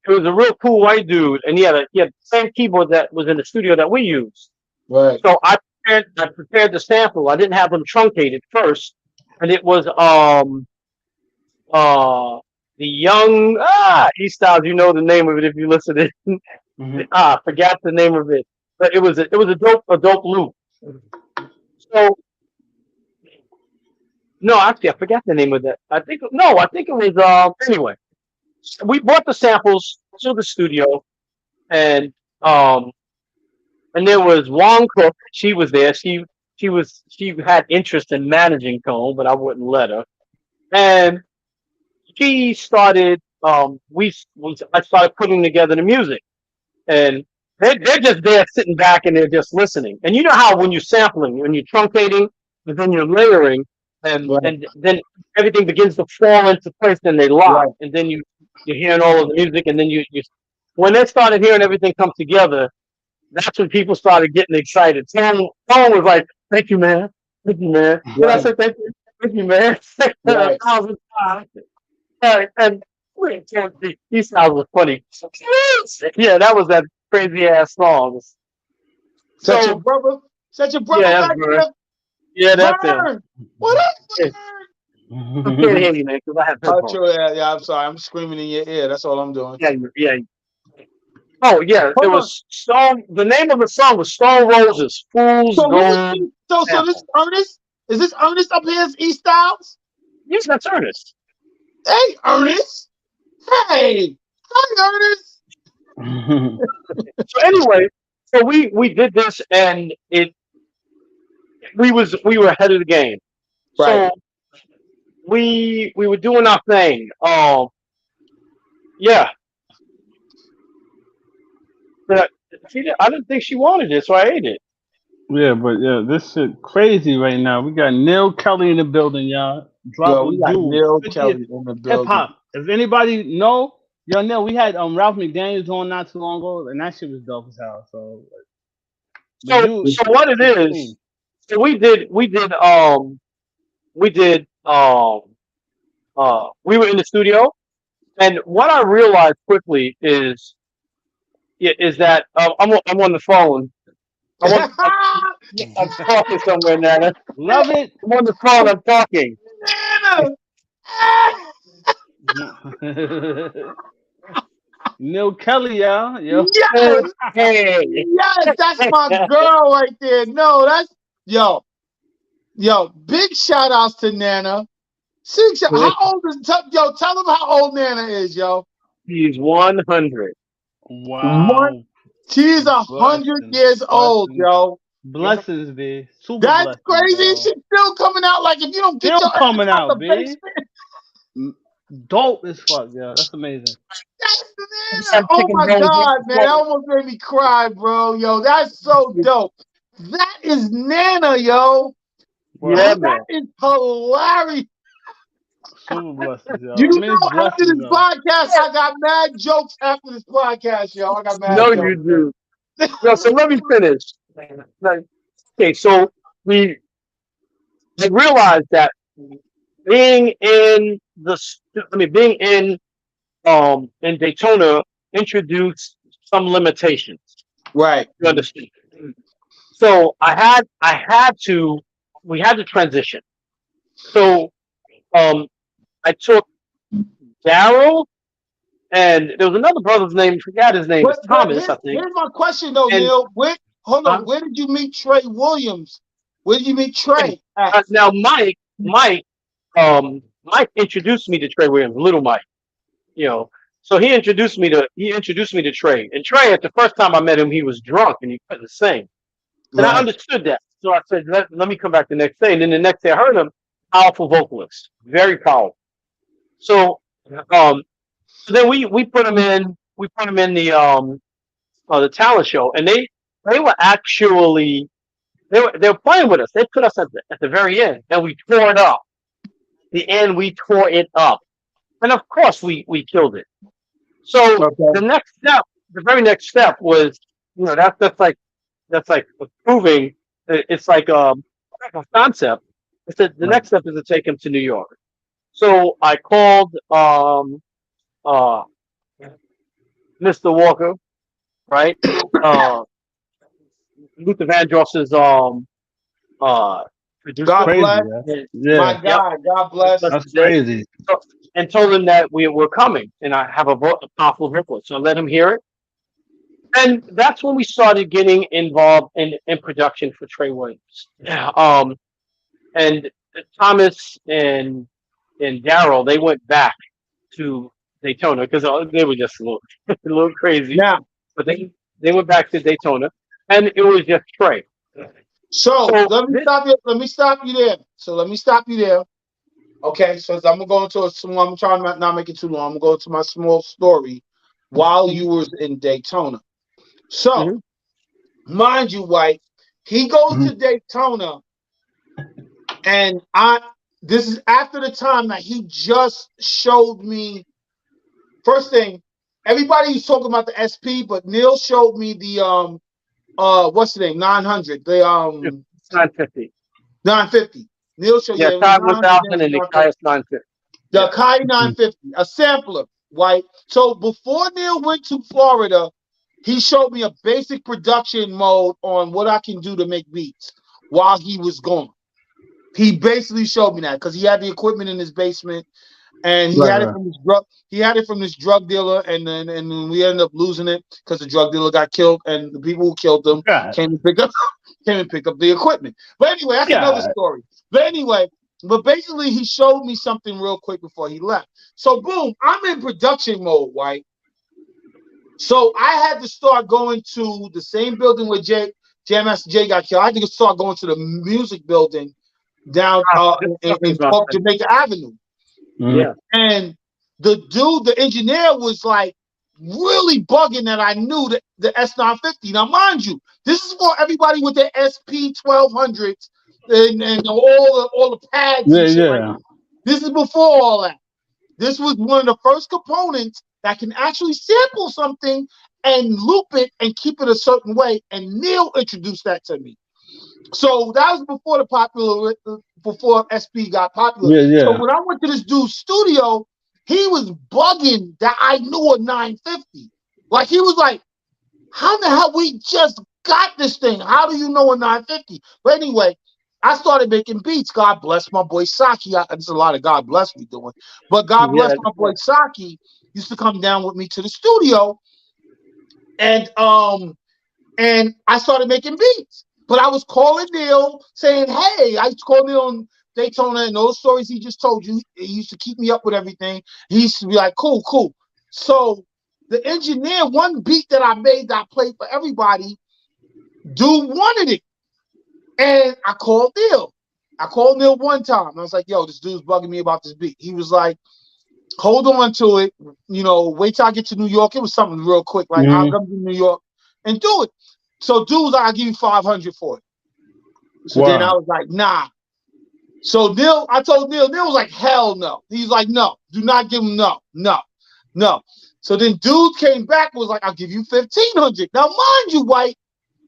It was a real cool white dude, and he had the same keyboard that was in the studio that we used. Right. So I prepared the sample. I didn't have them truncated first, and it was the young E Styles. You know the name of it if you listen to it. Hmm. I forgot the name of it, but it was a dope loop. So no, actually I forgot the name of that. I think it was anyway. We brought the samples to the studio, and um and there was Wong Cook. She was there. She had interest in managing Cone, but I wouldn't let her. And she started. I started putting together the music, and they're just there sitting back and they're just listening. And you know how when you're sampling, when you're truncating, and then you're layering, and Right. and then everything begins to fall into place, and they lock, Right. and then you're hearing all of the music, and then you when they started hearing everything come together, that's when people started getting excited. Tom was like, "Thank you, man. Thank you, man." Then I Right. said, "Thank you, man." A Right. thousand times. And these sounds was funny. Yeah, that was that crazy ass song. Such a So brother. Such a brother yeah, that's back Vern. there. Yeah, that's him. Vern. What up, Yeah, Vern? I can't hear you, man, because I have Oh, headphones. true. Yeah, yeah. I'm sorry. I'm screaming in your ear. That's all I'm doing. Yeah, yeah. Oh yeah, it Hold on. was Stone. The name of the song was Stone Roses, Fool's So who is Gold so this is Sample. Ernest? Is this Ernest up here? Is East Styles? Yes, that's Ernest. Hey, Ernest. Hey. Hi, Ernest. So anyway, so we did this, and we were ahead of the game. Right. So we were doing our thing. Yeah, but I didn't think she wanted it, so I ate it. Yeah, but yeah, this shit crazy right now. We got Neal Kelley in the building, y'all. Yo, we Dropping got jewels. Neal 50th Kelley in the hip building. hop. If anybody know, yo, Neil, we had Ralph McDaniels on not too long ago, and that shit was dope as hell. So, but So you, so what it is? So we did um, we were in the studio, and what I realized quickly is that I'm on the phone. I'm talking somewhere, Nana. Love it. I'm on the phone. I'm talking. Nana. Neal Kelley, y'all. Yo. Yes, Hey. yes, that's my girl right there. No, that's yo. Big shout outs to Nana. How old is yo? Tell them how old Nana is, yo. He's 100. What? Wow. She's 100 years old, Blessings. yo. Blessings, B. Super That's blessings, crazy. yo. She's still coming out. Like if you don't get Still your ass coming out out, the B. basement, Dope as fuck, yo. That's amazing. that's Nana. I'm Oh chicken my bones. god, man, that almost made me cry, bro. Yo, that's so dope. That is Nana, yo. Yeah, Yo, Word. man. that is hilarious. Super blessings, You yo. know, Immense after blessings, this yo. podcast, I got mad jokes after this podcast, yo. I got mad No, jokes. you do. No, so let me finish. Like, okay, so we realized that being in being in Daytona introduced some limitations. Right. You understand? So we had to transition. So um, I took Daryl, and there was another brother's name. Forgot his name. It's But Thomas, I think. here's my question though, And Neil. Hold on. uh, Where did you meet Trey Williams? Where did you meet Trey at? now Mike introduced me to Trey Williams, Little Mike. You know, so he introduced me to Trey. And Trey, at the first time I met him, he was drunk and he couldn't sing. And I Right. understood that. So I said, let me come back the next day. And then the next day I heard him, powerful vocalist, very powerful. So um, so then we put him in the talent show, and they were actually they were playing with us. They put us at the very end, and we tore it up. The end, we tore it up, and of course we killed it. So Okay. the very next step was, that's like proving it's like a concept. It's the Right. next step is to take him to New York. So I called uh Mr. Walker, right? Uh, Luther Vandross's uh producer. God Crazy, bless. yeah. And, My Yeah. yep, God. God bless. That's crazy. so- and told him that we're coming, and I have a powerful vocal. So I let him hear it, and that's when we started getting involved in production for Trey Williams. Yeah. And Thomas and Daryl, they went back to Daytona because they were just a little a little crazy, Now, but they went back to Daytona, and it was just Trey. so So let me this, stop you. Let me stop you there. So let me stop you there. Okay. So I'm gonna go into a small. I'm trying to not make it too long. I'm gonna go into my small story while you was in Daytona. So Mhm. mind you, White, he goes Mhm. to Daytona, and this is after the time that he just showed me. First thing, everybody's talking about the SP, but Neil showed me the what's the name? 900. The It's 950. 950. Neil showed, Yeah, yeah, it was Todd 900, 1000 and the 950. Kai's 950. The Yeah. Kai 950, a sampler, right? So before Neil went to Florida, he showed me a basic production mode on what I can do to make beats while he was gone. He basically showed me that because he had the equipment in his basement, and he Right, had it right. from this drug. He had it from this drug dealer, and then we ended up losing it because the drug dealer got killed, and the people who killed him God. came and picked up the equipment. But anyway, that's another God. story. But anyway, but basically, he showed me something real quick before he left. So boom, I'm in production mode, right? So I had to start going to the same building where Jam Master Jay got killed. I had to start going to the music building down This in is not- Jamaica Avenue. Mhm. Yeah. And the engineer was like really bugging that I knew the S950. Now, mind you, this is for everybody with their SP 1200s and all the pads Yeah, and shit like yeah. that. This is before all that. This was one of the first components that can actually sample something and loop it and keep it a certain way. And Neil introduced that to me. So that was before SP got popular. Yeah, So yeah. when I went to this dude's studio, he was bugging that I knew a 950. Like he was like, how the hell we just got this thing? How do you know a 950? But anyway, I started making beats. God bless my boy Saki. There's a lot of God bless me doing. But God bless Yeah, my boy Saki used to come down with me to the studio and I started making beats. But I was calling Neal saying, hey, I used to call Neal on Daytona and those stories he just told you. He used to keep me up with everything. He used to be like, cool, cool. So the engineer, one beat that I made that I played for everybody, dude wanted it. And I called Neal. I called Neal one time. I was like, yo, this dude's bugging me about this beat. He was like, hold on to it. Wait till I get to New York. It was something real quick. Like, I'll Mm-hmm. come to New York and do it. So dude was like, I'll give you 500 for it. So then I Wow. was like, nah. So I told Neal was like, hell no. He's like, no, do not give him no. So then dude came back and was like, I'll give you 1,500. Now mind you, White,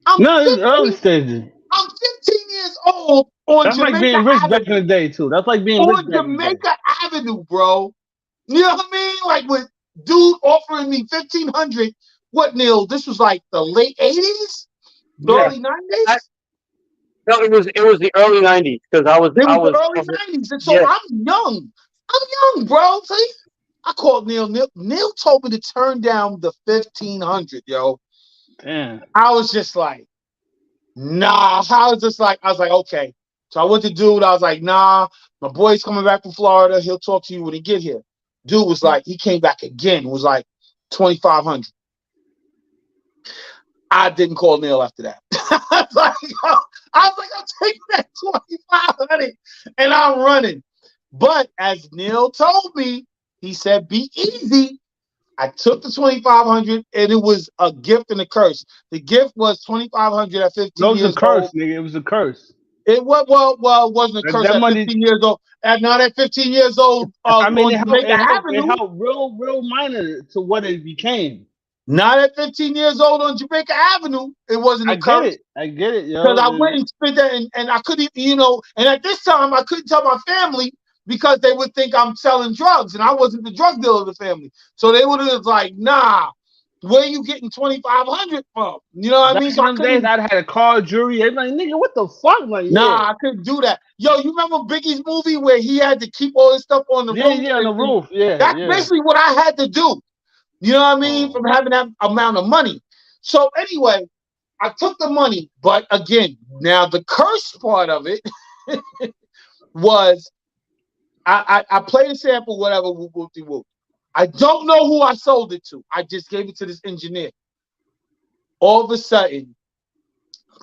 I'm No, it's early 15, stages. I'm 15 years old on That's like Jamaica being rich back in Avenue. the day too. That's like being rich On back in the day. Jamaica Avenue, bro. You know what I mean? Like with dude offering me 1,500. What, Neal? This was like the late 80s, the yeah. early I, 90s. no, it was the early '90s because I was It I was the was early 90s. And so yeah. I'm young. I'm young, bro. See? I called Neal. Neal told me to turn down the 1,500, yo. Damn. I was just like, nah. I was like, okay. So I went to dude. I was like, nah, my boy's coming back from Florida. He'll talk to you when he get here. Dude was like, he came back again. Was like 2,500. I didn't call Neal after that. I was like, I'm taking that 2,500 and I'm running. But as Neal told me, he said, be easy. I took the 2,500 and it was a gift and a curse. The gift was 2,500 at No, 15 it was a years curse, old. nigga. It was a curse. It was it wasn't a curse That at money. 15 years old. At not at 15 years old I mean, on Jamaica it Avenue. helped real minor to what it became. Not at 15 years old on Jamaica Avenue. It wasn't a curse. I get it, Because yo. I went and spent that, and I couldn't, and at this time I couldn't tell my family because they would think I'm selling drugs, and I wasn't the drug dealer of the family. So they would have like, nah, where you getting 2,500 from? You know what I mean? Back So in I them days, couldn't. I'd had a car, jewelry. Everybody, nigga, what the fuck? I'm like, yeah, Nah, I couldn't do that. Yo, you remember Biggie's movie where he had to keep all his stuff on the yeah, roof? yeah, on the And roof, yeah, that's yeah. basically what I had to do. You know what I mean? Oh, From having that amount of money. So anyway, I took the money, but again, now the curse part of it was I played a sample, whatever, whoop, whoop, de whoop. I don't know who I sold it to. I just gave it to this engineer. All of a sudden,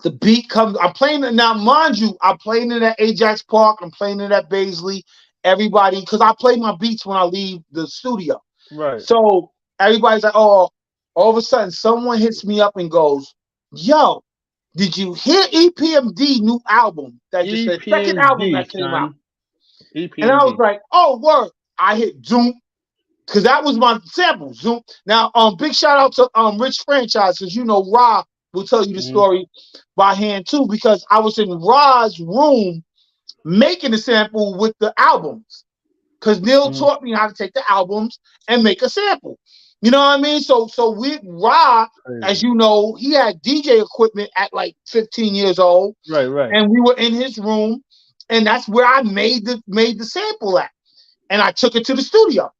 the beat comes. I'm playing it now, mind you. I'm playing it at Ajax Park. I'm playing it at Baisley. Everybody, because I play my beats when I leave the studio. right. So everybody's like, oh, all of a sudden, someone hits me up and goes, yo, did you hear EPMD new album? That just the second album EPMD, that came out. son. And I was EPMD. like, oh, word. I hit Zoom because that was my sample. Zoom. Now, big shout out to Rich Franchise, because Ra will tell you the Mm-hmm. story by hand too, because I was in Ra's room making the sample with the albums. Because Neal Mm-hmm. taught me how to take the albums and make a sample. You know what I mean? So with Ra, as Crazy. you know, he had DJ equipment at like 15 years old, Right, right. and we were in his room, and that's where I made the sample at, and I took it to the studio,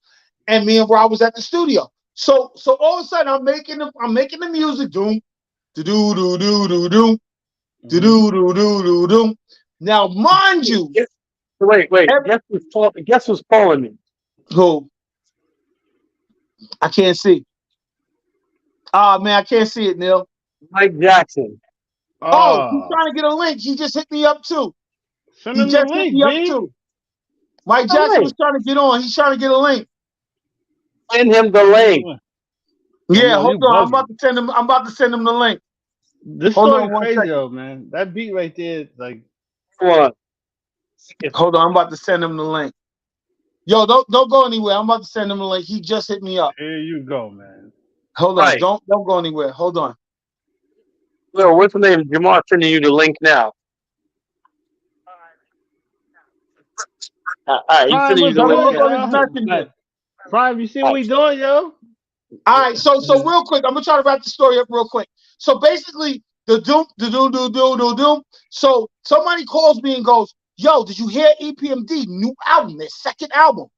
and me and Ra was at the studio. So all of a sudden I'm making the music, doom, do do do do do do do Mm-hmm. do do do do. Now, mind you, Wait. every, Guess who's calling me? who I can't see. Ah, man, I can't see it, Neal. Mike Jackson. Oh, he's Oh, trying to get a link. He just hit me up too. send He him the just hit link, me up B. too. Mike The Jackson was link. trying to get on. He's trying to get a link. Send him the Send him the link. link. Oh Yeah, no, hold you on. I'm bugging. about to send him. I'm about to send him the link. This Hold on story one crazy second. though, man. That beat right there, like, Come on. Hold on. I'm about to send him the link. Yo, don't go anywhere. I'm about to send him the link. He just hit me up. here you go, man. Hold on. Right. Don't go anywhere. Hold on. Well, what's the name? Jamal sending you the link now. All right, you Prime, finish what's the Brother, way. look good, Yeah. on his yo? messenger. Like, Prime, you see All what right. we doing, yo? All right, so real quick, I'm gonna try to wrap the story up real quick. So basically, the doom. So somebody calls me and goes, "Yo, did you hear EPMD new album, their second album?"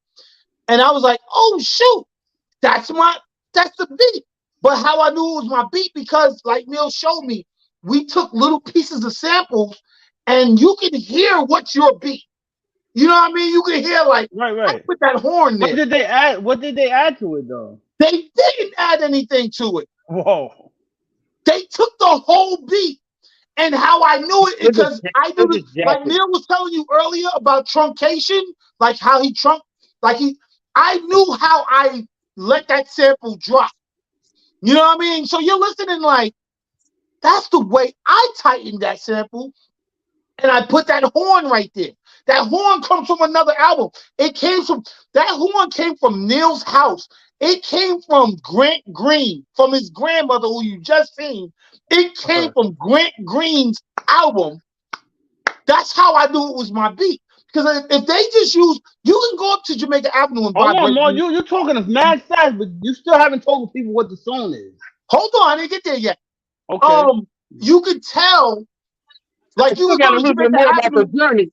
And I was like, "Oh shoot, that's my that's the beat." But how I knew it was my beat because, like Neil showed me, we took little pieces of samples, and you can hear what's your beat. You know what I mean? You can hear like Right, I right. put that horn What there. did they add? What did they add to it though? They didn't add anything to it. Whoa. They took the whole beat. And how I knew it They're just, because I they're knew this, just like jacking. Neil was telling you earlier about truncation, like how he trunk, like I knew how I let that sample drop. You know what I mean? So you're listening like, that's the way I tightened that sample. And I put that horn right there. That horn comes from another album. That horn came from Neil's house. It came from Grant Green, from his grandmother who you just seen. It came from Grant Green's album. That's how I knew it was my beat. Because if they just use, you can go up to Jamaica Avenue and buy Hold on, break Mo. beats. You're talking mad fast, but you still haven't told people what the song is. Hold on, I didn't get there yet. Okay. You could tell, I like you still could got go a to little bit Jamaica more about the Avenue. journey.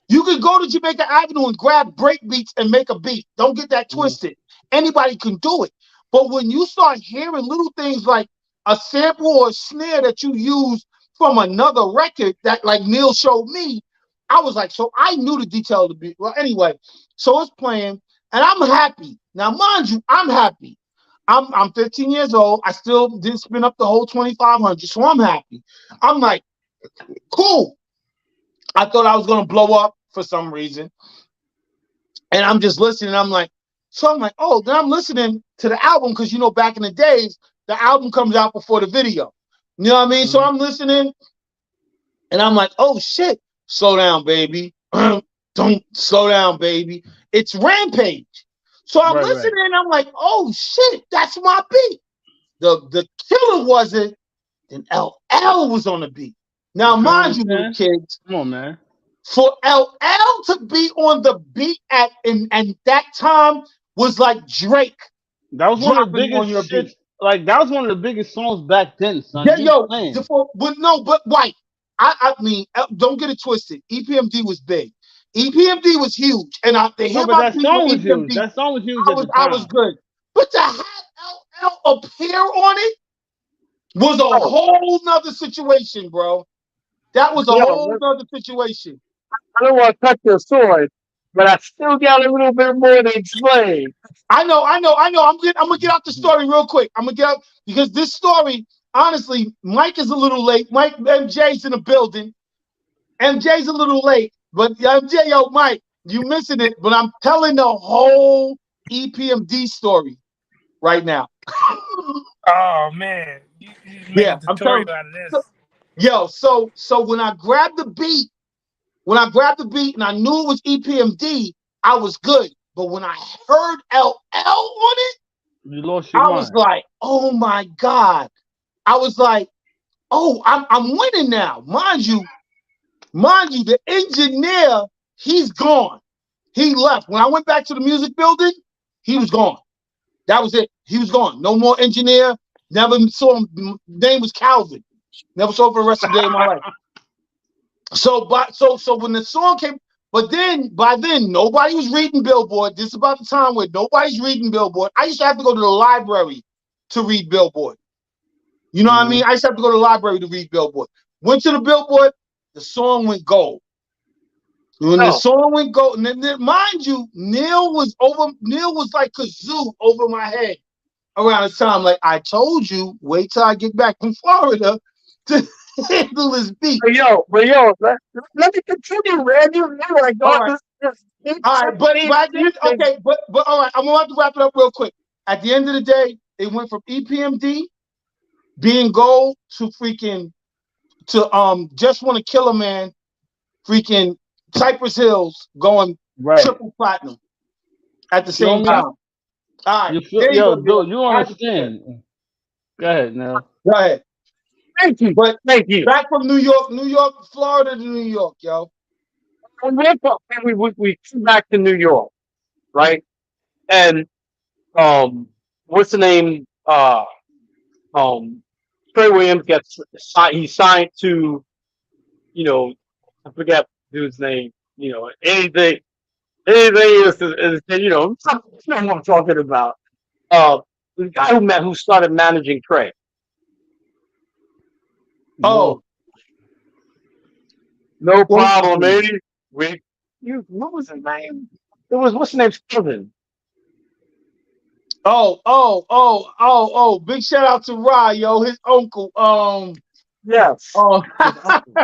You could go to Jamaica Avenue and grab break beats and make a beat. Don't get that Mm. twisted. Anybody can do it. But when you start hearing little things like a sample or a snare that you use from another record that like Neil showed me, I was like, so I knew the detail of the beat. Well, anyway, so it's playing and I'm happy. Now, mind you, I'm happy. I'm 15 years old. I still didn't spin up the whole 2,500, so I'm happy. I'm like, cool. I thought I was gonna blow up for some reason. And I'm just listening. I'm like, so I'm like, oh, then I'm listening to the album because back in the days, the album comes out before the video. You know what I mean? So I'm listening and I'm like, oh shit, slow down, baby. Don't slow down, baby. It's Rampage. So I'm Right, right. listening and I'm like, oh shit, that's my beat. The killer wasn't, then LL was on the beat. Now, You feel what mind I'm you, little saying? kids, Come on, man. for LL to be on the beat and that time was like Drake That was one of the dropping on biggest your shits. beat. Like that was one of the biggest songs back then, son. Yeah, You yo, playing? but no, but white. I mean, don't get it twisted. EPMD was big. EPMD was huge, and to No, hear but my that beat with song was huge. EPMD, That song was huge at the I was time. good. But to have LL appear on it was a Oh, whole nother situation, bro. That was a whole yo, nother situation. I don't want to cut your sword, but I still got a little bit more to explain. I know. I'm gonna get out the story real quick. I'm gonna get out because this story, honestly, Mike is a little late. Mike MJ's in the building. MJ's a little late, but MJ, yo, Mike, you missing it. But I'm telling the whole EPMD story right now. Oh man, you made Yeah, a I'm tutorial telling. out of So, this. yo, so when I grabbed the beat and I knew it was EPMD, I was good. But when I heard LL on it, You lost your I was mind. like, oh my God. I was like, oh, I'm winning now. Mind you, the engineer, he's gone. He left. When I went back to the music building, he was gone. That was it. He was gone. No more engineer. Never saw him. Name was Calvin. Never saw him for the rest of the day of my life. So when the song came, but then by then nobody was reading Billboard. This is about the time where nobody's reading Billboard. I used to have to go to the library to read Billboard. You know what I mean? I used to have to go to the library to read Billboard. Went to the Billboard, the song went gold. When the No, song went gold, and then, mind you, Neil was like kazoo over my head around the time. Like I told you, wait till I get back from Florida to handle this beat. but yo, let me continue, man. You like All all right. this All right, but at the end, music. okay, but all right, I'm about to wrap it up real quick. At the end of the day, it went from EPMD being gold to just want to kill a man, freaking Cypress Hills going Right. triple platinum at the Feel same me? time. All right, You feel? there you Yo, go, dude, Neil. you understand? Go ahead, now. Go ahead. Thank you, But thank you. back from New York, Florida to New York, yo. we came back to New York, right? And what's the name? Um, Trey Williams gets signed. He signed to, you know, I forget dude's name. You know, anything is you know what I'm talking about. The guy who started managing Trey. Oh, No what was his problem, name? lady. What was his name? It was what's the name's cousin? Big shout out to Rod, yo, his uncle. Yes. Oh, His uncle.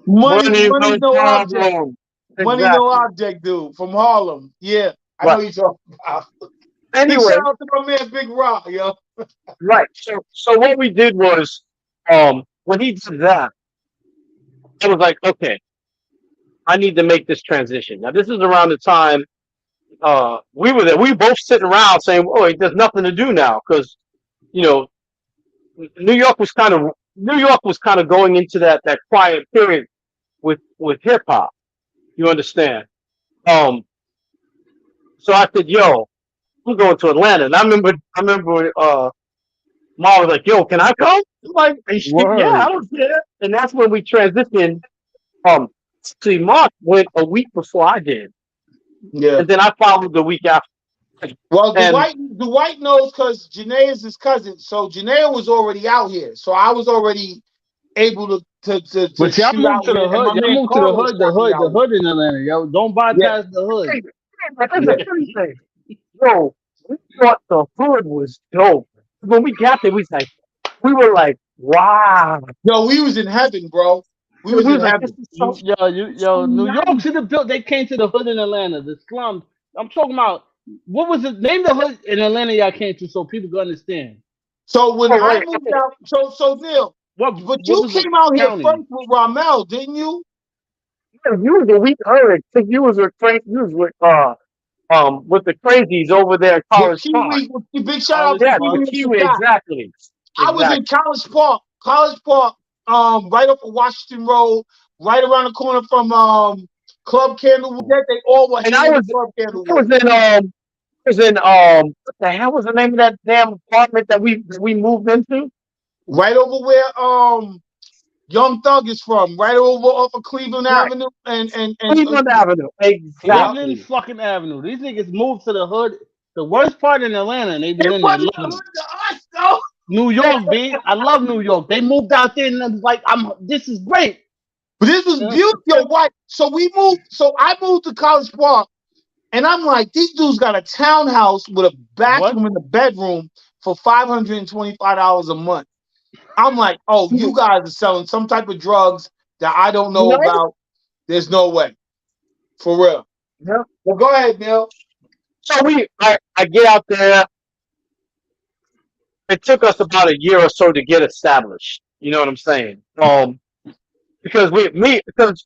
money, No no object. problem. Money, no Exactly. object, dude, from Harlem. Yeah, I know Right. you talking about. Big Anyway, shout out to my man, Big Rock, yo. right. So what we did was, when he did that, I was like, okay, I need to make this transition. Now this is around the time we were there. We were both sitting around saying, "Oh, there's nothing to do now," because you know New York was kind of going into that quiet period with hip hop. You understand? Um, so I said, "Yo, I'm going to Atlanta." And I remember Ma was like, "Yo, can I come?" I'm like, "Yeah, I Word. don't care." And that's when we transitioned. Um, see, Mark went a week before I did, Yeah. and then I followed the week after. Well, And Dwight knows because Janae is his cousin. So Janae was already out here. So I was already able to But y'all shoot moved out to here, the and hood. my Y'all man moved to the Carlos hood, the shot me hood, the out here. hood in Atlanta, yo. Don't Yeah, bypass the hood. hey, but that's yeah. the funny thing. Yo, we thought the hood was dope. When we got there, we were like, wow. Yo, we was in heaven, bro. We We was in was like, this heaven. is so New York nice. should have built. They came to the hood in Atlanta, the slums. I'm talking about. What was it? Name the hood in Atlanta y'all came to, so people can understand. So when Oh, I right. moved out, so Neil, but What you was the came out here county? first with Ramel, didn't you? Yeah, you was a week early. You was with you was with the crazies over there at With College Park. Kiwi, with big shout out College to Yeah, Kiwi Park. with and Kiwi, Sadat. exactly. I was in Exactly. College Park, right off of Washington Road, right around the corner from Club Candlewood. They all were And hanging in Club I was Candlewood. in what the hell was the name of that damn apartment that we moved into? Right over where Young Thug is from, right over off of Cleveland Right. Avenue and Cleveland Avenue. yep. Cleveland Exactly. fucking Avenue. These niggas moved to the hood. The worst part in Atlanta, and they It be in there wasn't the loving it. hood to us though. New York, B. I love New York. They moved out there and it was like, this is great. But this was Yeah. beautiful, yo, white. So we moved. So I moved to College Park, and I'm like, these dudes got a townhouse with a What? bathroom in the bedroom for $525 a month. I'm like, oh, you guys are selling some type of drugs that I don't know Right? about. There's no way, for real. Yeah. Well, go ahead, Neil. So I get out there. It took us about a year or so to get established. You know what I'm saying? Because because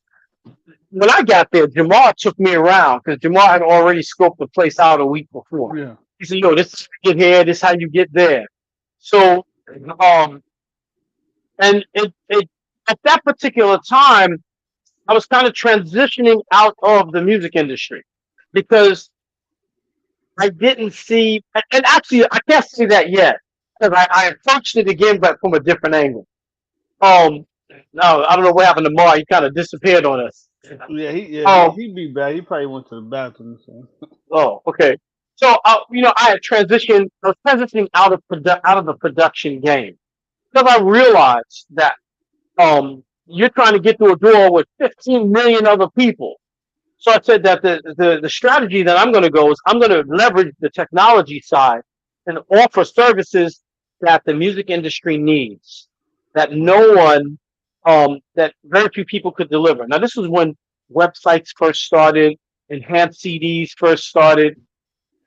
when I got there, Jamar took me around because Jamar had already scoped the place out a week before. Yeah. He said, "Yo, this is how you get here. This is how you get there." So, and it at that particular time, I was kind of transitioning out of the music industry because I didn't see, and actually, I can't say that yet because I approached it again, but from a different angle. Um, no, I don't know what happened to Mar. He kind of disappeared on us. Yeah, Um, he be bad. He probably went to the bathroom. So. oh, okay. So, I had transitioned. I was transitioning out of the production game because I realized that you're trying to get through a door with 15 million other people. So I said that the strategy that I'm going to go is I'm going to leverage the technology side and offer services that the music industry needs that that very few people could deliver. Now, this was when websites first started, enhanced CDs first started.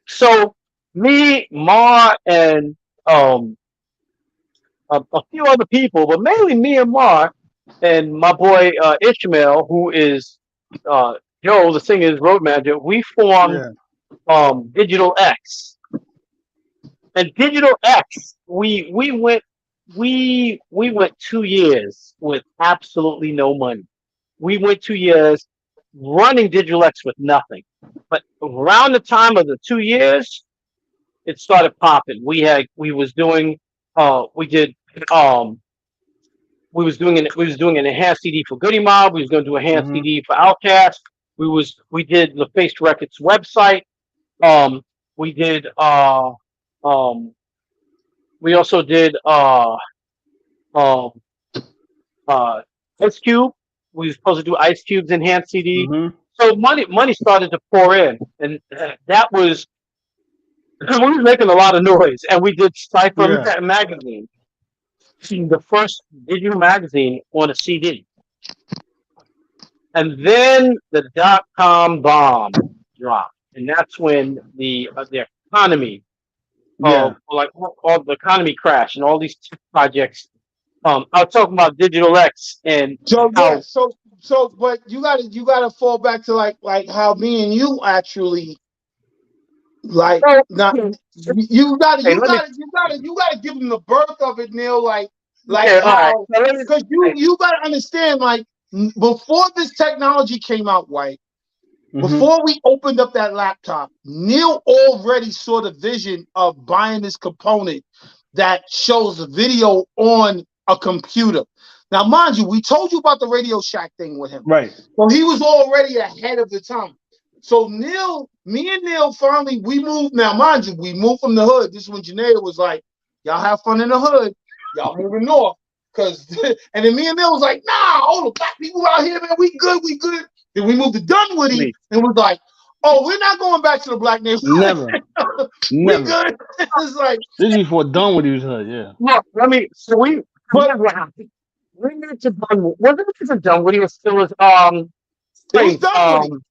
So me, Ma, and um, a few other people, but mainly me and Ma and my boy Ishmael, who is uh, Joe, the singer's road manager, we formed Yeah. Digital X. And Digital X, we went 2 years with absolutely no money. we went 2 years running Digital X with nothing. But around the time of the 2 years, it started popping. We was doing we did we was doing an enhanced CD for Goody Mob. We was going to do a enhanced Mm-hmm. CD for Outkast. We did the Faced Records website. Um, we did um, we also did um, uh, Ice Cube. We were supposed to do Ice Cube's enhanced CD. Mm-hmm. So money started to pour in, and that was we was making a lot of noise. And we did Cypher Yeah. magazine, the first digital magazine on a CD. And then the .com bomb dropped, and that's when the economy, Yeah. like all the economy crashed, and all these tech projects. I was talking about Digital X and So yeah, how but you gotta fall back to like how me and you actually like so, not okay, you gotta let me give them the birth of it, Neil. Like okay, all right. how So let me because you gotta understand like before this technology came out, right? Mm-hmm. Before we opened up that laptop, Neil already saw the vision of buying this component that shows a video on a computer. Now, mind you, we told you about the Radio Shack thing with him. Right. So he was already ahead of the time. So me and Neil finally, we moved. Now, mind you, we moved from the hood. This is when Janaea was like, y'all have fun in the hood. Y'all moving north. And then me and Neil was like, nah, all the black people out here, man, we good. Then we moved to Dunwoody and was like, oh, we're not going back to the black neighborhood. Never. We Never. good. It's like, This is before Dunwoody was hood. Yeah. look. So here's what happened. We moved to Dunwoody. Wasn't it to Dunwoody? It was it was Springs. Dunwoody.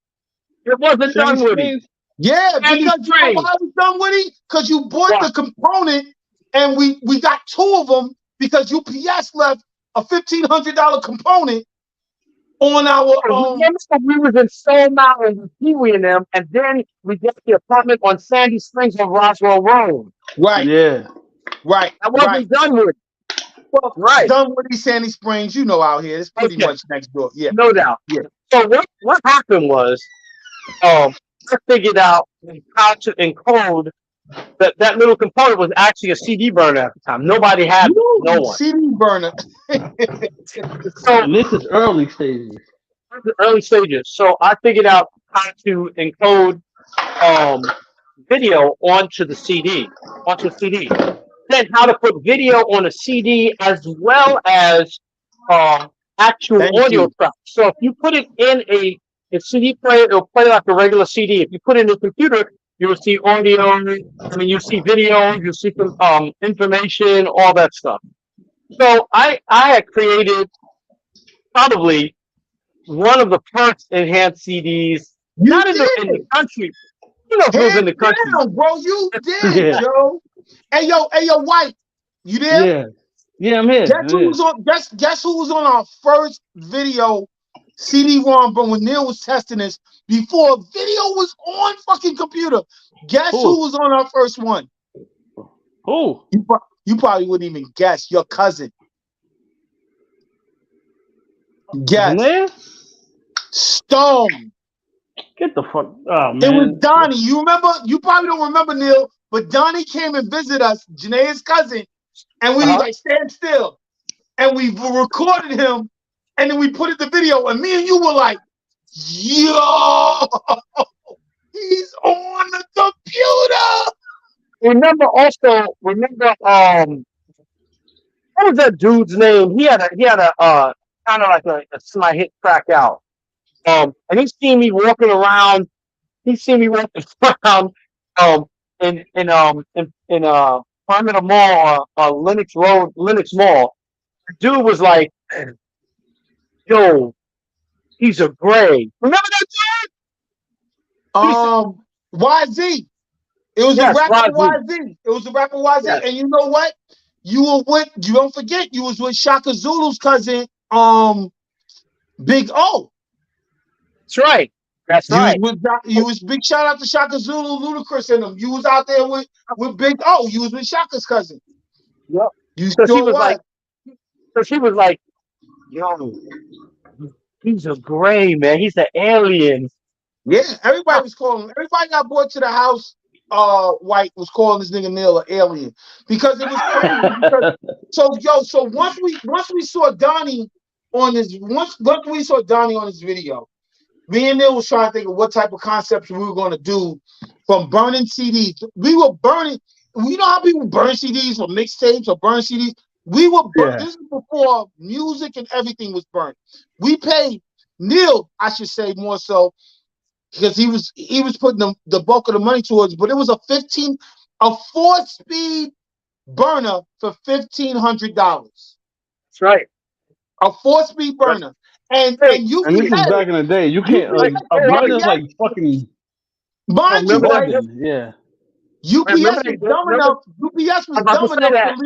It wasn't Sandy Dunwoody. Springs? Yeah, Sandy because you know Springs. why it was Dunwoody? Because you bought Right. the component and we got two of them because UPS left a $1,500 component on our Remember we was in Stone Mountain with Pee Wee and them, and then we got the apartment on Sandy Springs on Roswell Road. right. Yeah. That wasn't Dunwoody. Well, Right. Dunwoody, Sandy Springs, you know out here. It's pretty Okay. much next door. Yeah. No doubt. Yeah. So what happened was, I figured out how to encode that little component was actually a CD burner at the time. Nobody had no one. CD burner. So And this is early stages. the early stages. So I figured out how to encode video onto a CD. Then how to put video on a CD as well as actual Thank audio you. tracks. So if you put it in a CD player, it'll play like a regular CD. If you put it in a computer, you will see audio. I mean, you see video, you see information, all that stuff. So I had created probably one of the first enhanced CDs, not in the country. You know who's in the country? Down, bro, you did, Yeah. Joe. Hey yo, White, you there? Yeah. Yeah, I'm here. Guess who was on? Guess who was on our first video CD-ROM? But when Neil was testing this, before video was on fucking computer, guess who was on our first one? Who? You probably wouldn't even guess. Your cousin. Guess. Man? Stone. Get the fuck. Oh man. It was Donnie. You remember? You probably don't remember, Neil, but Donnie came and visited us, Janae's cousin, and we was like, stand still. And we recorded him, and then we put it the video, and me and you were like, yo, he's on the computer. Remember what was that dude's name? He had a kind of like a semi-hit track out. And he seen me walking around. In Perimeter Mall, Lenox Mall. The dude was like, "Yo, he's a gray." Remember that dude? YZ. It was Yes, a rapper YZ. YZ. It was a rapper YZ. Yes. And you know what? You don't forget, you was with Shaka Zulu's cousin, Big O. That's right. That's right. You was big shout out to Shaka Zulu, Ludacris and them. You was out there with Big O. You was with Shaka's cousin. Yep. You So sure she was like, yo, He's a gray man. He's an alien. Yeah, everybody was calling. Everybody got brought to the house. White was calling this nigga Neal an alien because it was crazy. Because so once we saw Donnie on this once we saw Donnie on this video, me and Neal was trying to think of what type of concepts we were going to do from burning CDs. We were burning. You know how people burn CDs or mixtapes or burn CDs. We were burn. This is before music and everything was burned. We paid Neal, I should say more so, because he was putting the bulk of the money towards, but it was a 4-speed burner for $1,500. That's right. A 4-speed burner. And Hey, UPS, And this is back in the day. You can't like a burner's like fucking mind you, remember right? that? yeah. UPS was dumb enough. UPS was dumb enough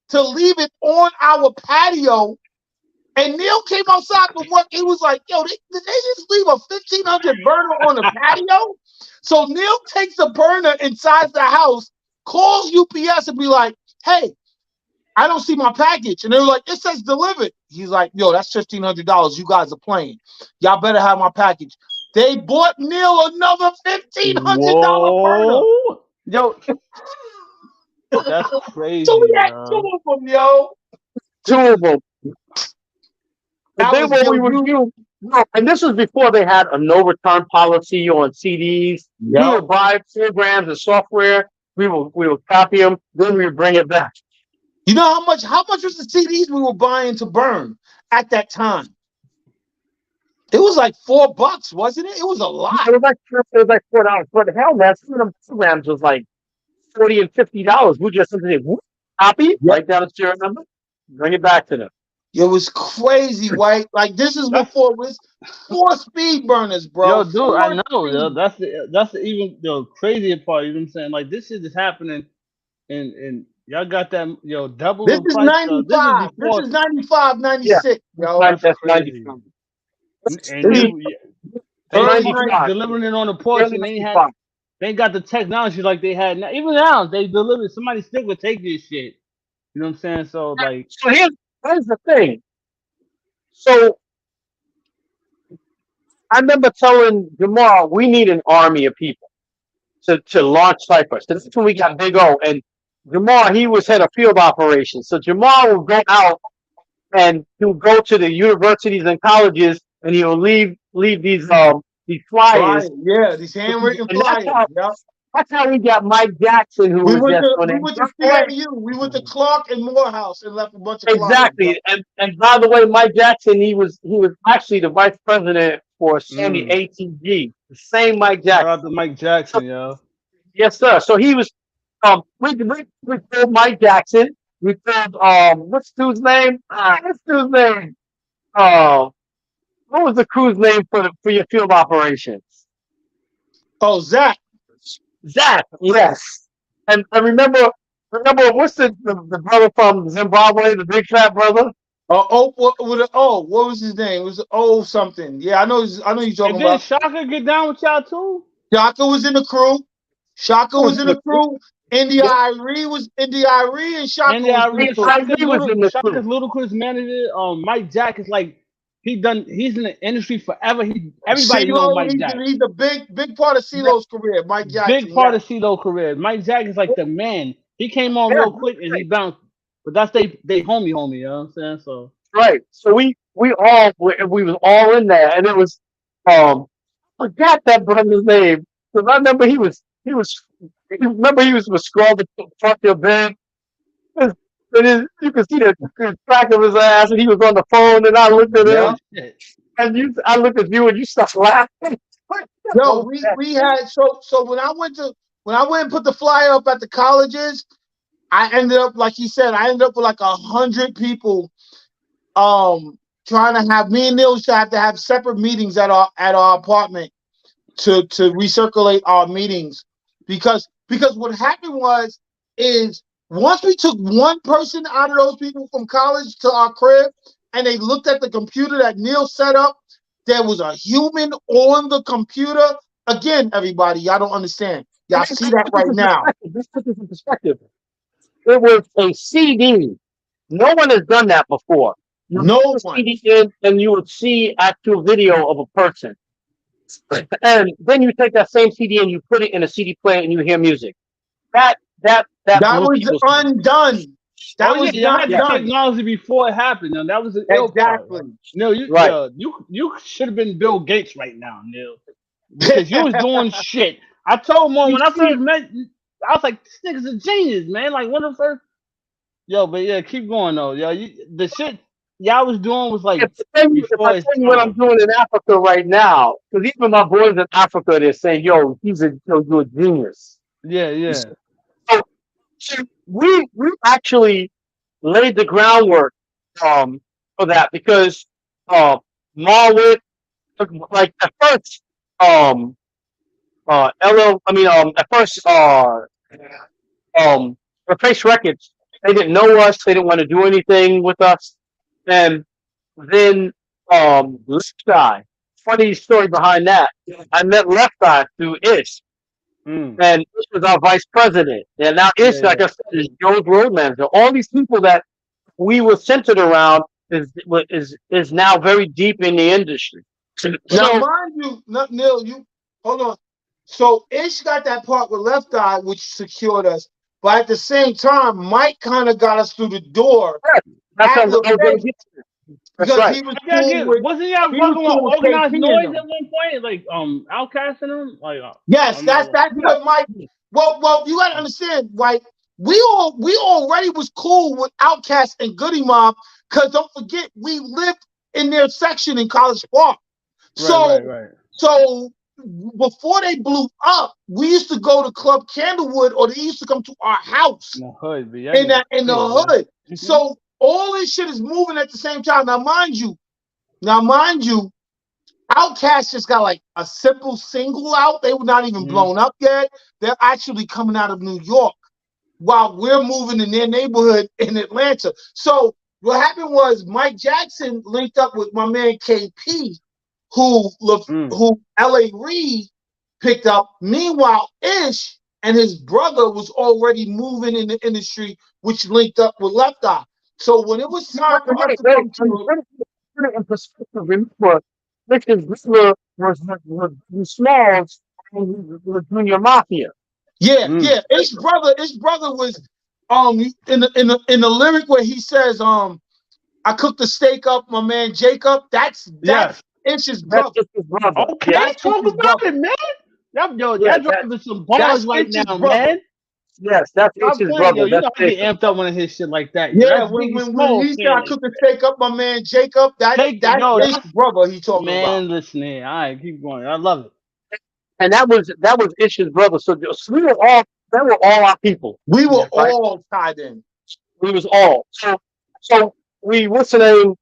to leave it on our patio. And Neal came outside from work. He was like, "Yo, did they just leave a 1,500 burner on the patio?" So Neal takes a burner inside the house, calls UPS, and be like, "Hey, I don't see my package." And they were like, "It says delivered." He's like, "Yo, that's $1,500. You guys are playing. Y'all better have my package." They bought Neal another $1,500 burner. Yo, that's crazy. So we had 2 of them, yo. 2 of them. And then what we would do, and this was before they had a no return policy on CDs. Yep. We would buy programs and software. We would copy them. Then we would bring it back. You know how much was the CDs we were buying to burn at that time? It was like $4, wasn't it? It was a lot. It was like $4. But the hell, man, some of them programs was like $40 and $50. We just simply copy, write down a serial number, bring it back to them. It was crazy, White. Like this is before it was 4-speed burners, bro. Yo, dude, I know. Yo, that's the even crazier part. You know what I'm saying? Like this shit is happening, and y'all got that double. This is price, 95. This is 95, 96, yo. That's crazy. 95. And delivering it on the porch, and they ain't got the technology like they had now. Even now, they deliver. Somebody still would take this shit. You know what I'm saying? So like, so here's the thing. So I remember telling Jamal we need an army of people to launch Cypress. That's when we got Big O. And Jamal, he was head of field operations. So Jamal would go out and he'll go to the universities and colleges and he'll leave these flyers. Yeah, these handwritten flyers. That's how we got Mike Jackson, who we was went to CMU. We went to Clark and Morehouse and left a bunch of exactly. And by the way, Mike Jackson, he was actually the vice president for Sandy ATG. The same Mike Jackson. Shout out to Mike Jackson, yo. Yes, sir. So he was. We called Mike Jackson. We called what's dude's name? What was the crew's name for your field operations? Oh, Zach. Zach, yes. And remember what's the brother from Zimbabwe, the big fat brother? What was his name? It was something. Yeah, I know you're talking and about. Did Shaka get down with y'all too? Shaka was in the crew. India Irie and Shaka was in the crew. Shaka's Ludacris manager. Mike Jack is like he's in the industry forever. Everybody knows Mike Jack. He's a big part of CeeLo's career. Mike Jackson. Big part of CeeLo's career. Mike Jack is like the man. He came on real quick and he bounced. But that's they homie, you know what I'm saying? So right. So we was all in there, and it was I forgot that brother's name because I remember he was scrawled front your bed. And you could see the crack of his ass, and he was on the phone, and I looked at him, and I looked at you, and you started laughing. Yo, we had so when I went and put the flyer up at the colleges, I ended up, like he said, with like 100 people trying to have me and Neal have to have separate meetings at our apartment to recirculate our meetings because what happened is once we took one person out of those people from college to our crib and they looked at the computer that Neal set up, there was a human on the computer. Again, everybody, y'all don't understand. Y'all see that right now. Let's put this in perspective. It was a CD. No one has done that before. You No put a one. CD in, and you would see actual video of a person, and then you take that same CD and you put it in a CD player, and you hear music. That That blew was people's minds. undone. Oh That yeah, was y'all not had the Yeah, done. technology before it happened, and that was the ill part. Exactly. Neil, right. you should have been Bill Gates right now, Neil, because you was doing shit. I told Mom You when I see, first met you, I was like, this nigga's a genius, man. Like one of the first. Yo, but yeah, keep going though. Yo, the shit y'all was doing was like If I before its tell you what I'm time. doing in Africa right now, because even my boys in Africa, they're saying, "Yo, you're a genius." Yeah, yeah. So, so we actually laid the groundwork for that because uh, Marwood, like at first, at first, Replace Records, they didn't know us, they didn't want to do anything with us, and then Left Eye. Funny story behind that. I met Left Eye through Ish, Mm. and Ish was our vice president. And now Yeah, Ish, like yeah. I said, is Joe's road manager. All these people that we were centered around is now very deep in the industry. now, So mind you, Neil, you hold on. So Ish got that part with Left Eye, which secured us. But at the same time, Mike kind of got us through the door that's at how I was going LaFace to get to it. That's because right. he was I gotta cool get. with Wasn't y'all he was fucking with cool with organized KP and noise at them. one point? Like Outcast and them? Like Yes, I'm not. that's Yeah. what Mike. Well, you gotta understand, right? We already was cool with Outkast and Goody Mob because don't forget we lived in their section in College Park. Right, So right, right. so before they blew up, we used to go to Club Candlewood, or they used to come to our house In the hood, but y'all niggas in the crazy, hood. man. So all this shit is moving at the same time. Now mind you, Outkast just got like a simple single out. They were not even Mhm. blown up yet. They're actually coming out of New York while we're moving in their neighborhood in Atlanta. So what happened was Mike Jackson linked up with my man KP, who Mm. L.A. Reid picked up. Meanwhile, Ish and his brother was already moving in the industry, which linked up with Left Eye. So when it was time for us to come to Put it in perspective. Remember, Richard Whistler was Smalls and was Junior Mafia. Mm. yeah. His brother was in the lyric where he says, I cooked the steak up, my man Jacob. That's Yes. Ish's That's brother. just his brother. Okay, Yeah, That's talk Ish's about brother. it, man. yeah, Y'all dropping some bars That's right Ish's now, brother. man. yes, that's Stop his playing, yo. brother. You That's know I get Jacob. amped up when I hear shit like that. Yo, Yeah, that's Biggie when Smalls he said I saying that cooked the shit. steak up, my man Jacob, Take that's yo, Ish's brother he talking about. man. Listen here. All right, keep going. I love it. And that was Ish's brother. So they were all our people, We were Yeah. right? all tied in. We was all. So we what's the name?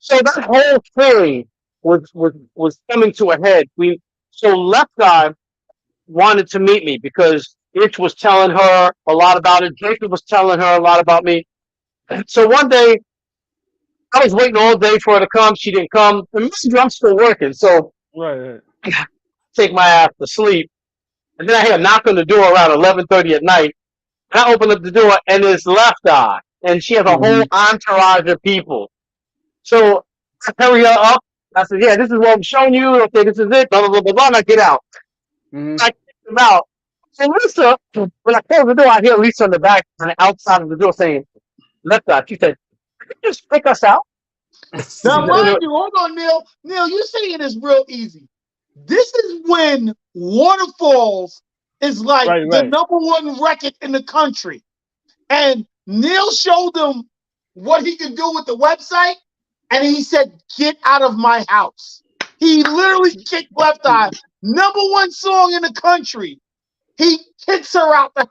So that whole thing was coming to a head. So Left Eye wanted to meet me because Itch was telling her a lot about it. Jacob was telling her a lot about me. So one day I was waiting all day for her to come. She didn't come. And mind you, I'm still working, so Right. take my ass to sleep. And then I hear a knock on the door around 11:30 at night. And I open up the door, and it's Left Eye, and she has a whole Mhm. entourage of people. So I hurry her up. I said, "Yeah, this is what I'm showing you. Okay, this is it." Blah blah blah blah blah. And I get out. Mm-hmm. I kicked him out. So Lisa, when I close the door, I hear Lisa on the back, on the outside of the door saying, "Left Eye." She said, "Can you just pick us out?" Now, mind you, hold on, Neil. Neil, you saying it's real easy. This is when Waterfalls is like Right. the Right. #1 record in the country. And Neil showed them what he could do with the website, and he said, "Get out of my house." He literally kicked Left Eye, #1 song in the country. He kicks her out the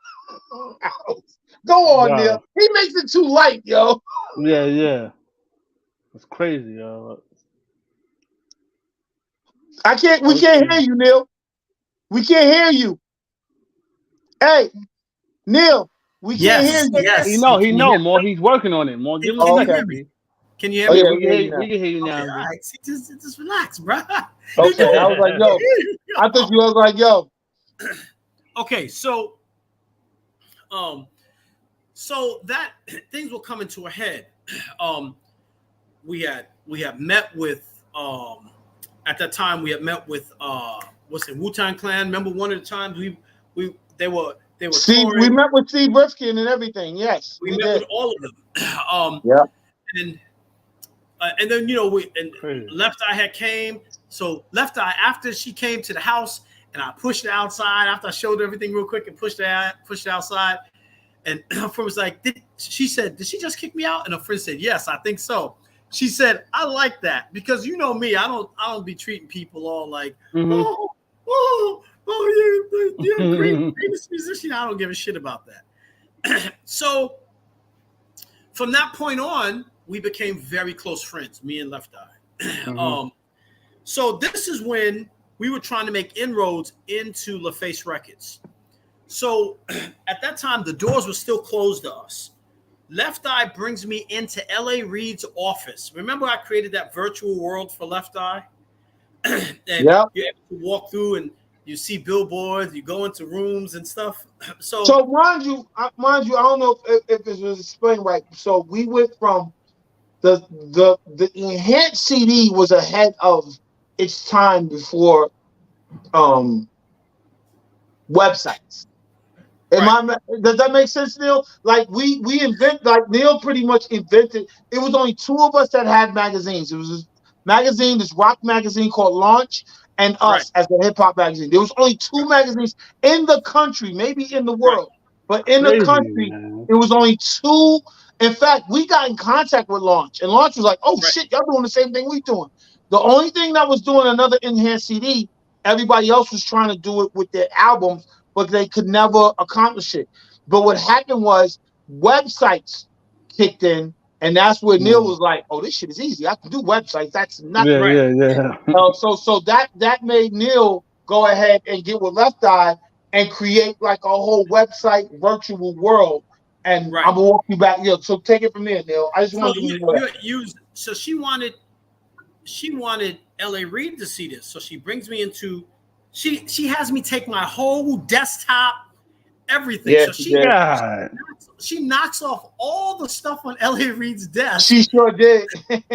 house. Go on, Neil. Wow. He makes it too light, yo. Yeah. Yeah. It's crazy, yo. We It's can't hear crazy. you, Neil. We can't hear you. Hey, Neil, we can't hear Yes, you. He yes. know. He Can you know hear more. He's working on it. More. Give him a can Oh, you okay. hear second, me? B. Can you hear Oh, me? yeah, Yeah, we we can hear hear. you now. We can hear you Okay, now, all B. right. See, just relax, bro. Okay, I was like, yo, I thought you was like, yo. Okay, um, So that things were coming to a head. We had met with at that time we had met with what's it, Wu-Tang Clan. Remember one of the times they were Steve, we touring. met with Steve Rifkin and everything. Yes, We we met did. with all of them. Yeah. And then Crazy. Left Eye had came. So Left Eye, after she came to the house and I pushed her outside, after I showed her everything real quick and pushed her outside, and her friend was like, she said, did she just kick me out? And her friend said, yes, I think so. She said, I like that because you know me, I don't be treating people all like, you're a greatest musician. I don't give a shit about that. So from that point on, we became very close friends, me and Left Eye. So this is when we were trying to make inroads into LaFace Records. So at that time, the doors were still closed to us. Left Eye brings me into L.A. Reid's office. Remember I created that virtual world for Left Eye? And you're able to walk through and you see billboards, you go into rooms and stuff. So mind you, I don't know if this was explained right. So we went from the enhanced CD was ahead of its time before websites. Does that make sense, Neil? Like we Neil pretty much invented. It was only two of us that had magazines. It was this magazine, this rock magazine called Launch, and us as a hip hop magazine. There was only two magazines in the country, maybe in the world, but in the country, it was only two. In fact, we got in contact with Launch, and Launch was like, "Oh shit, y'all doing the same thing we doing." The only thing that was doing another enhanced CD, everybody else was trying to do it with their albums, but they could never accomplish it. But what happened was websites kicked in, and that's where Neil was like, "Oh, this shit is easy. I can do websites. That's nothing." Yeah. So that made Neil go ahead and get with Left Eye and create like a whole website virtual world. And I'm gonna walk you back. So take it from there, Neil. I just want to So she wanted L.A. Reid to see this. So she brings me into. She has me take my whole desktop, everything. Yeah, so she knocks off all the stuff on L.A. Reid's desk. She sure did. and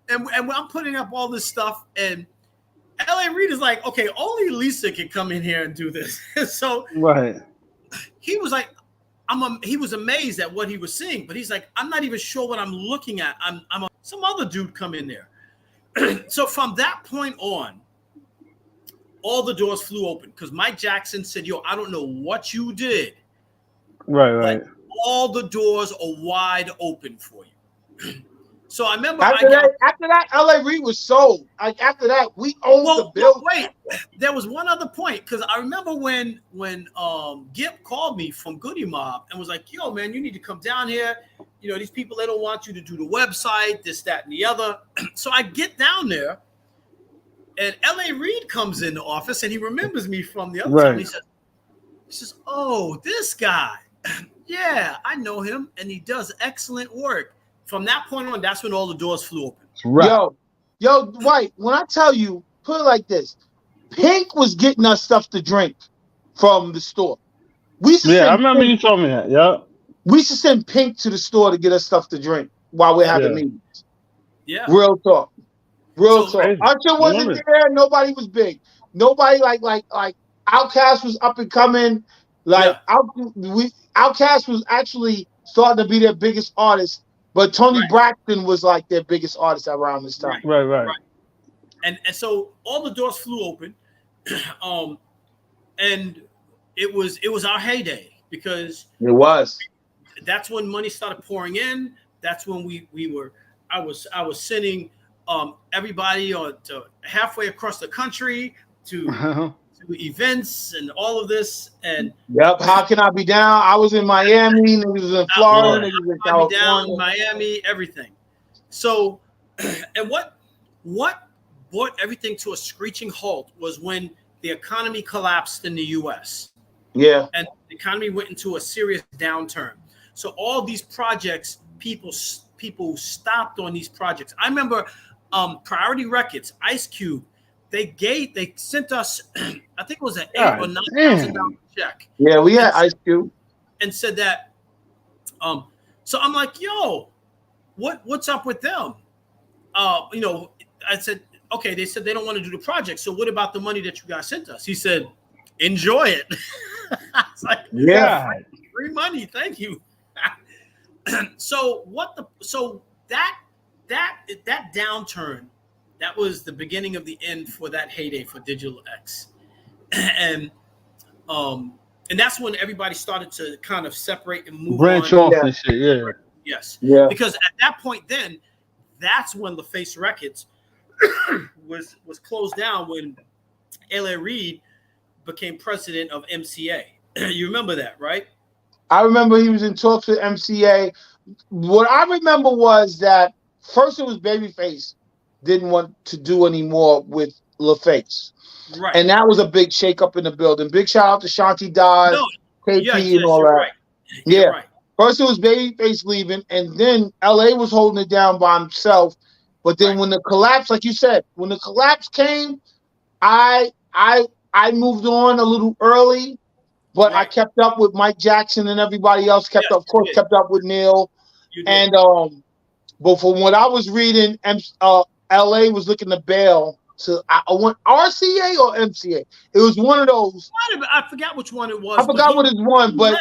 I'm putting up all this stuff, and L.A. Reid is like, okay, only Lisa can come in here and do this. So he was like, he was amazed at what he was seeing, but he's like, I'm not even sure what I'm looking at. Some other dude come in there. So from that point on, all the doors flew open because Mike Jackson said, yo, I don't know what you did. Right. But all the doors are wide open for you. So I remember after that, L.A. Reid was sold. Like after that, we owned the building. Wait, there was one other point because I remember when Gip called me from Goody Mob and was like, yo, man, you need to come down here. You know, these people, they don't want you to do the website, this, that, and the other. So I get down there. And L.A. Reid comes in the office and he remembers me from the other time. He says, oh, this guy. Yeah, I know him. And he does excellent work. From that point on, that's when all the doors flew open. Right. Yo, White, when I tell you, put it like this. Pink was getting us stuff to drink from the store. I remember you told me that. Yeah. We used to send Pink to the store to get us stuff to while we're having meetings. Yeah. Real talk. Usher wasn't there. Nobody was big. Nobody like Outkast was up and coming. Outkast was actually starting to be their biggest artist, but Tony Braxton was like their biggest artist around this time. Right. And so all the doors flew open, and it was our heyday because it was. That's when money started pouring in. That's when I was sending everybody to halfway across the country to events and all of this. And how can I be down? I was in Miami, niggas was in Florida, niggas was in California. Down, Miami, everything. So, and what brought everything to a screeching halt was when the economy collapsed in the U.S. Yeah, and the economy went into a serious downturn. So all these projects, people stopped on these projects. I remember Priority Records, Ice Cube, they sent us, I think it was an $8,000 or $9,000 check. Yeah, we had Ice Cube. And said that So I'm like, yo, what's up with them? You know, I said, okay. They said they don't want to do the project. So what about the money that you guys sent us? He said, enjoy it. I was like, Yeah. free money, thank you. So that downturn, that was the beginning of the end for that heyday for Digital X, and that's when everybody started to kind of separate and move Branch on. off Yeah. and shit. Yeah. Yes, Yeah. because at that point, then that's when LaFace Records was closed down when L.A. Reid became president of MCA. You remember that, right? I remember he was in talks with MCA. What I remember was that first it was Babyface didn't want to do any more with LaFace. Right. And that was a big shakeup in the building. Big shout out to Shanti Dodge, No. KP, Yeah, and yes, all you're that. right. Yeah. You're right. First it was Babyface leaving, and then LA was holding it down by himself. But then Right. when the collapse, like you said, when the collapse came, I moved on a little early, but I Right. kept up with Mike Jackson and everybody else. Yes, Of course, you did. kept up with Neal. You did. And but from what I was reading, LA was looking to bail to I want RCA or MCA. It was one of those. I forgot which one it was. I forgot what it's one, but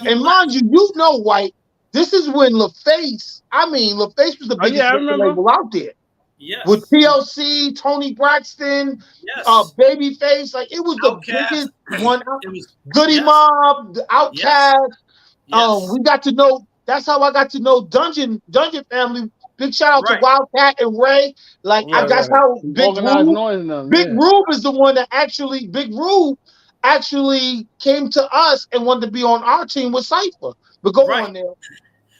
He and left. mind you, you know, White. This is when LaFace. I mean, LaFace was the Oh, yeah, biggest I record remember. label out there Yes. with TLC, Tony Braxton, Yes. Babyface. Like it was the Outkast. biggest one. It was Goody yes. Mob, the Outkast. Yes. We got to know. That's how I got to know Dungeon Family. Big shout out to Right. Wildcat and Ray. Like Right, that's right. how Big Organized Rube. noise in them. Big Yeah. Rube is the one that actually Big Rube actually came to us and wanted to be on our team with Cypher. But go Right. on there.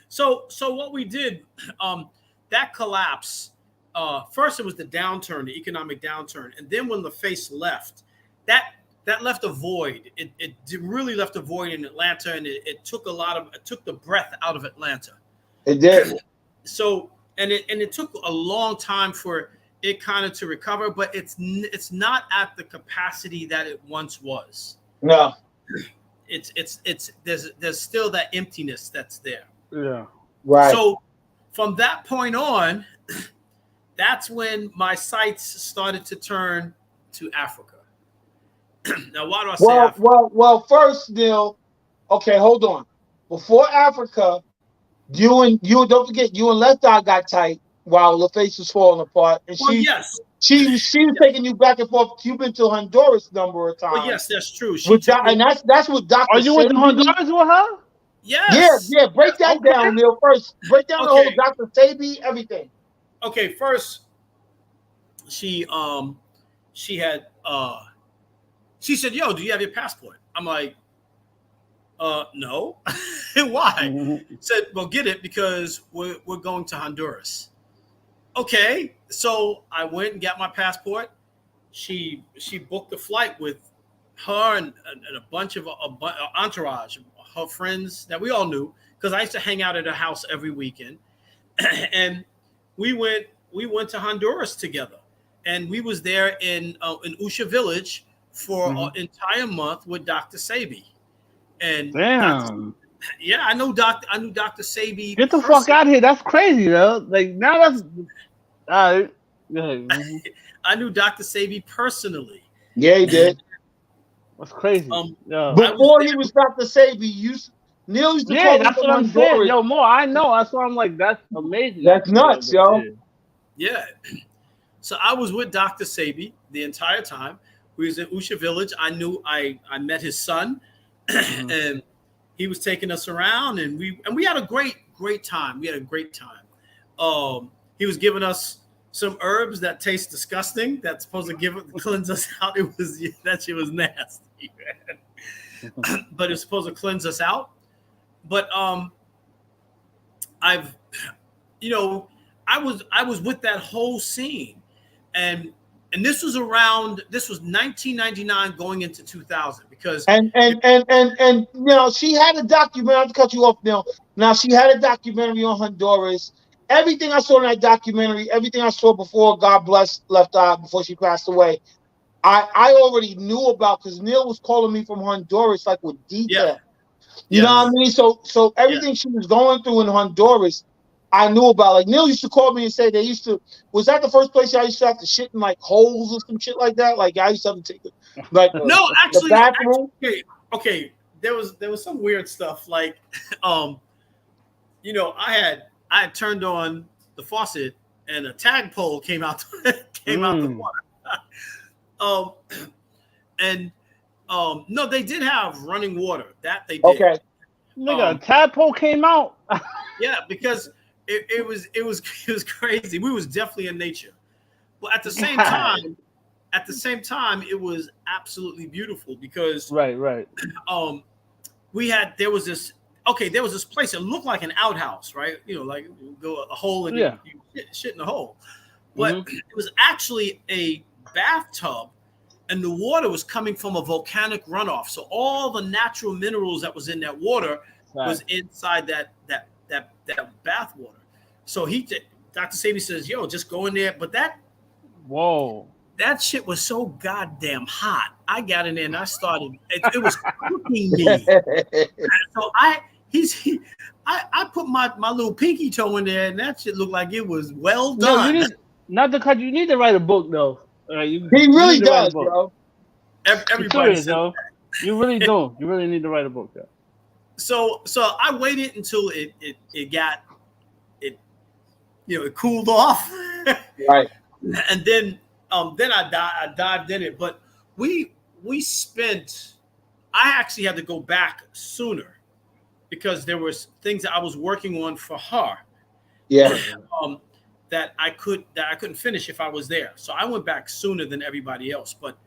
So what we did, that collapse. First, it was the downturn, the economic downturn, and then when LaFace left, that left a void. It really left a void in Atlanta, and it took the breath out of Atlanta. It did. So it took a long time for it kind of to recover, but it's not at the capacity that it once was. No. There's still that emptiness that's there. Yeah. Right. So from that point on, that's when my sights started to turn to Africa. Now, why do I say Africa? Well. First, Neal. Okay, hold on. Before Africa, you don't forget you and Left Eye got tight while LaFace was falling apart, and Well, yes. she was taking you back and forth. You've been to Honduras a number of times. Well, yes, that's true. And that's what Dr. Are you with the Sabi- Honduras with her? Yes. Yeah. Break that Okay. down, Neal. First, break down the whole Dr. Sabi, everything. Okay, first, she had she said, "Yo, do you have your passport?" I'm like, no. Why? Mm-hmm. Said, well, get it because we're going to Honduras. Okay, so I went and got my passport. She booked a flight with her and a bunch of entourage, her friends that we all knew, because I used to hang out at her house every weekend, and we went to Honduras together, and we was there in Usha Village for an entire month with Dr. Sabi. And Damn. yeah, I knew Dr. Sabi. Get the fuck out of here. That's crazy, though. Like, now that's... All right. I knew Dr. Sabi personally. Yeah, he did. That's crazy. Yeah. Before he was Dr. Sabi, Neal used to call him that's what I'm Honduras. saying. Yo, more. I know. That's why I'm like, that's amazing. That's nuts, yo. Yeah. So I was with Dr. Sabi the entire time. We was in Usha Village. I met his son, and he was taking us around, and we had a great time. We had a great time. He was giving us some herbs that taste disgusting. That's supposed to cleanse us out. That shit was nasty, but it's supposed to cleanse us out. But I was with that whole scene, and this was 1999 going into 2000, because and she had a documentary. Not to cut you off now she had a documentary on Honduras. Everything I saw in that documentary, everything I saw before God bless Left Eye, before she passed away, I already knew about, because Neal was calling me from Honduras like with detail. You know what I Yes. mean? So everything she was going through in Honduras, I knew about. Like Neil used to call me and say they used to. Was that the first place I used to have to shit in like holes or some shit like that? Like I used to have to take like No, the bathroom. okay. There was some weird stuff like, I had turned on the faucet and a tadpole came out out the water. Um, and no, they did have running water. That they did. Okay. Nigga, a tadpole came out. Yeah, because it was crazy. We was definitely in nature, but at the same time, it was absolutely beautiful because right. There was this place. It looked like an outhouse, right? Like you go a hole and you shit in the hole, but it was actually a bathtub, and the water was coming from a volcanic runoff. So all the natural minerals that was in that water was inside that bath water. So Dr. Sabi says, "Yo, just go in there." But that that shit was so goddamn hot. I got in there and I started. It was cooking me. So I put my little pinky toe in there, and that shit looked like it was well done. You need to write a book though. He really does, bro. Everybody says that. You really do. You really need to write a book though. So I waited until it cooled off, right? And then I dived in it. But we spent. I actually had to go back sooner because there was things that I was working on for her. Yeah. That I couldn't finish if I was there. So I went back sooner than everybody else. But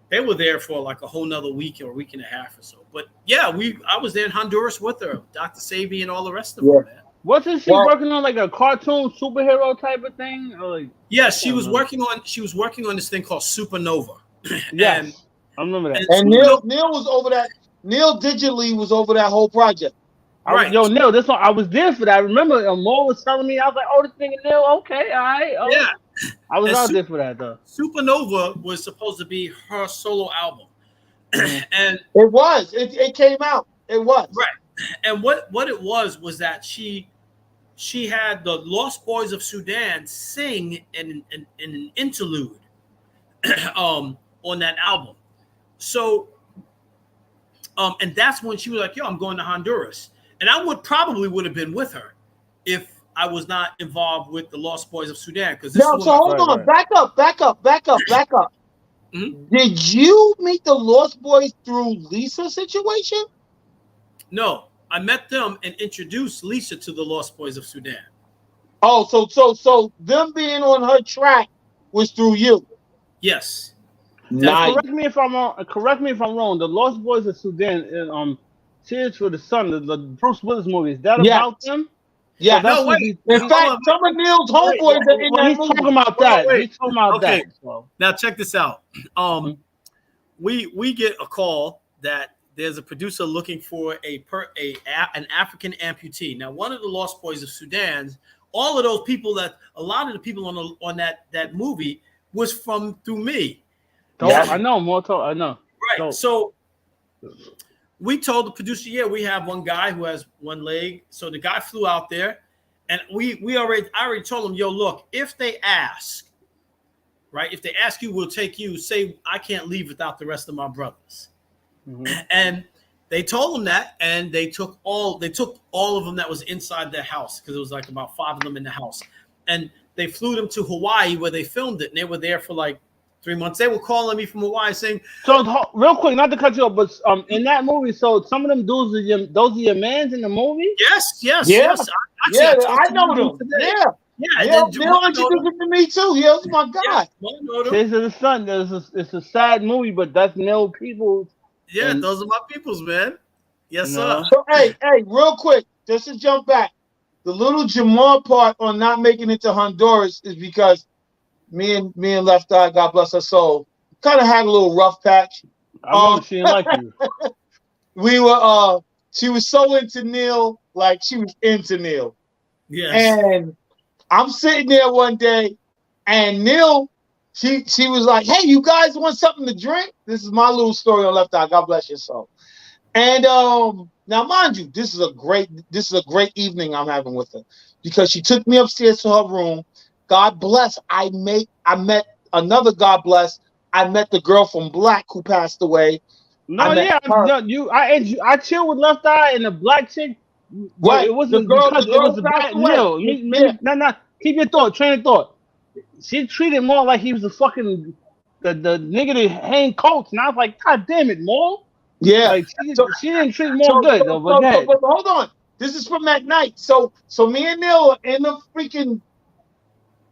they were there for like a whole nother week or a week and a half or so. But yeah, I was there in Honduras with her, Dr. Sabi and all the rest of them, man. Wasn't she working on like a cartoon superhero type of thing? Or like, yeah, she was working on this thing called Supernova. Yes, I remember that. And Neil was over that. Neil digitally was over that whole project. Right. Neil, this one I was there for that. I remember Mo was telling me, I was like, "Oh, this thing is Neil. Okay, all right." Oh. Yeah, I was out there for that though. Supernova was supposed to be her solo album, and it was. It came out. It was right. And what it was that she had the Lost Boys of Sudan sing in an interlude on that album. So and that's when she was like, "Yo, I'm going to Honduras." And I would have been with her if I was not involved with the Lost Boys of Sudan. Because hold on, back up. Mm-hmm. Did you meet the Lost Boys through Lisa's situation? No, I met them and introduced Lisa to the Lost Boys of Sudan. Oh, so them being on her track was through you. Yes. Nice. Correct me if I'm wrong. The Lost Boys of Sudan, Tears for the Sun, the Bruce Willis movie, is that about them? Yeah. No, wait. In fact, some of Neil's homeboys are in that movie. He's talking about that. He's talking about that. So. Now check this out. We get a call that there's a producer looking for an African amputee. Now, one of the Lost Boys of Sudan, all of those people a lot of the people on that movie was through me. Yeah. I know, Morto. I know. Right. So we told the producer, yeah, we have one guy who has one leg. So the guy flew out there, and I already told him, yo, look, if they ask, right? If they ask you, we'll take you. Say I can't leave without the rest of my brothers. Mm-hmm. And they told him that, and they took all of them that was inside their house, because it was like about 5 of them in the house, and they flew them to Hawaii where they filmed it, and they were there for like 3 months. They were calling me from Hawaii saying, so real quick, not to cut you off, but in that movie, so some of them dudes those are your mans in the movie? Yes. I know them. Yeah. Neil introduced him to me too. He was my guy. Tears of the Sun. It's a sad movie, but that's Neil Peoples. Yeah, those are my peoples, man. Yes, sir. So hey, real quick, just to jump back, the little Jamal part on not making it to Honduras is because me and Left Eye, God bless her soul, kind of had a little rough patch. I know she didn't like you. We were she was so into Neil, like she was into Neil. Yes. And I'm sitting there one day, and Neil, she was like, "Hey, you guys want something to drink?" This is my little story on Left Eye. God bless your soul. And now, mind you, this is a great evening I'm having with her because she took me upstairs to her room. God bless. I met another God bless. I met the girl from Black who passed away. I No, met yeah, her. no, I chill with Left Eye and the black chick, but Right. it wasn't because The it girl was who a passed bad away. Neil. Yeah. No, keep your thought, train of thought. She treated more like he was a fucking the nigga that hang coats, and I was like, God damn it, Maul. Yeah. Like So she didn't treat more good though. But go ahead. but hold on. This is from that night. So me and Neil are in the freaking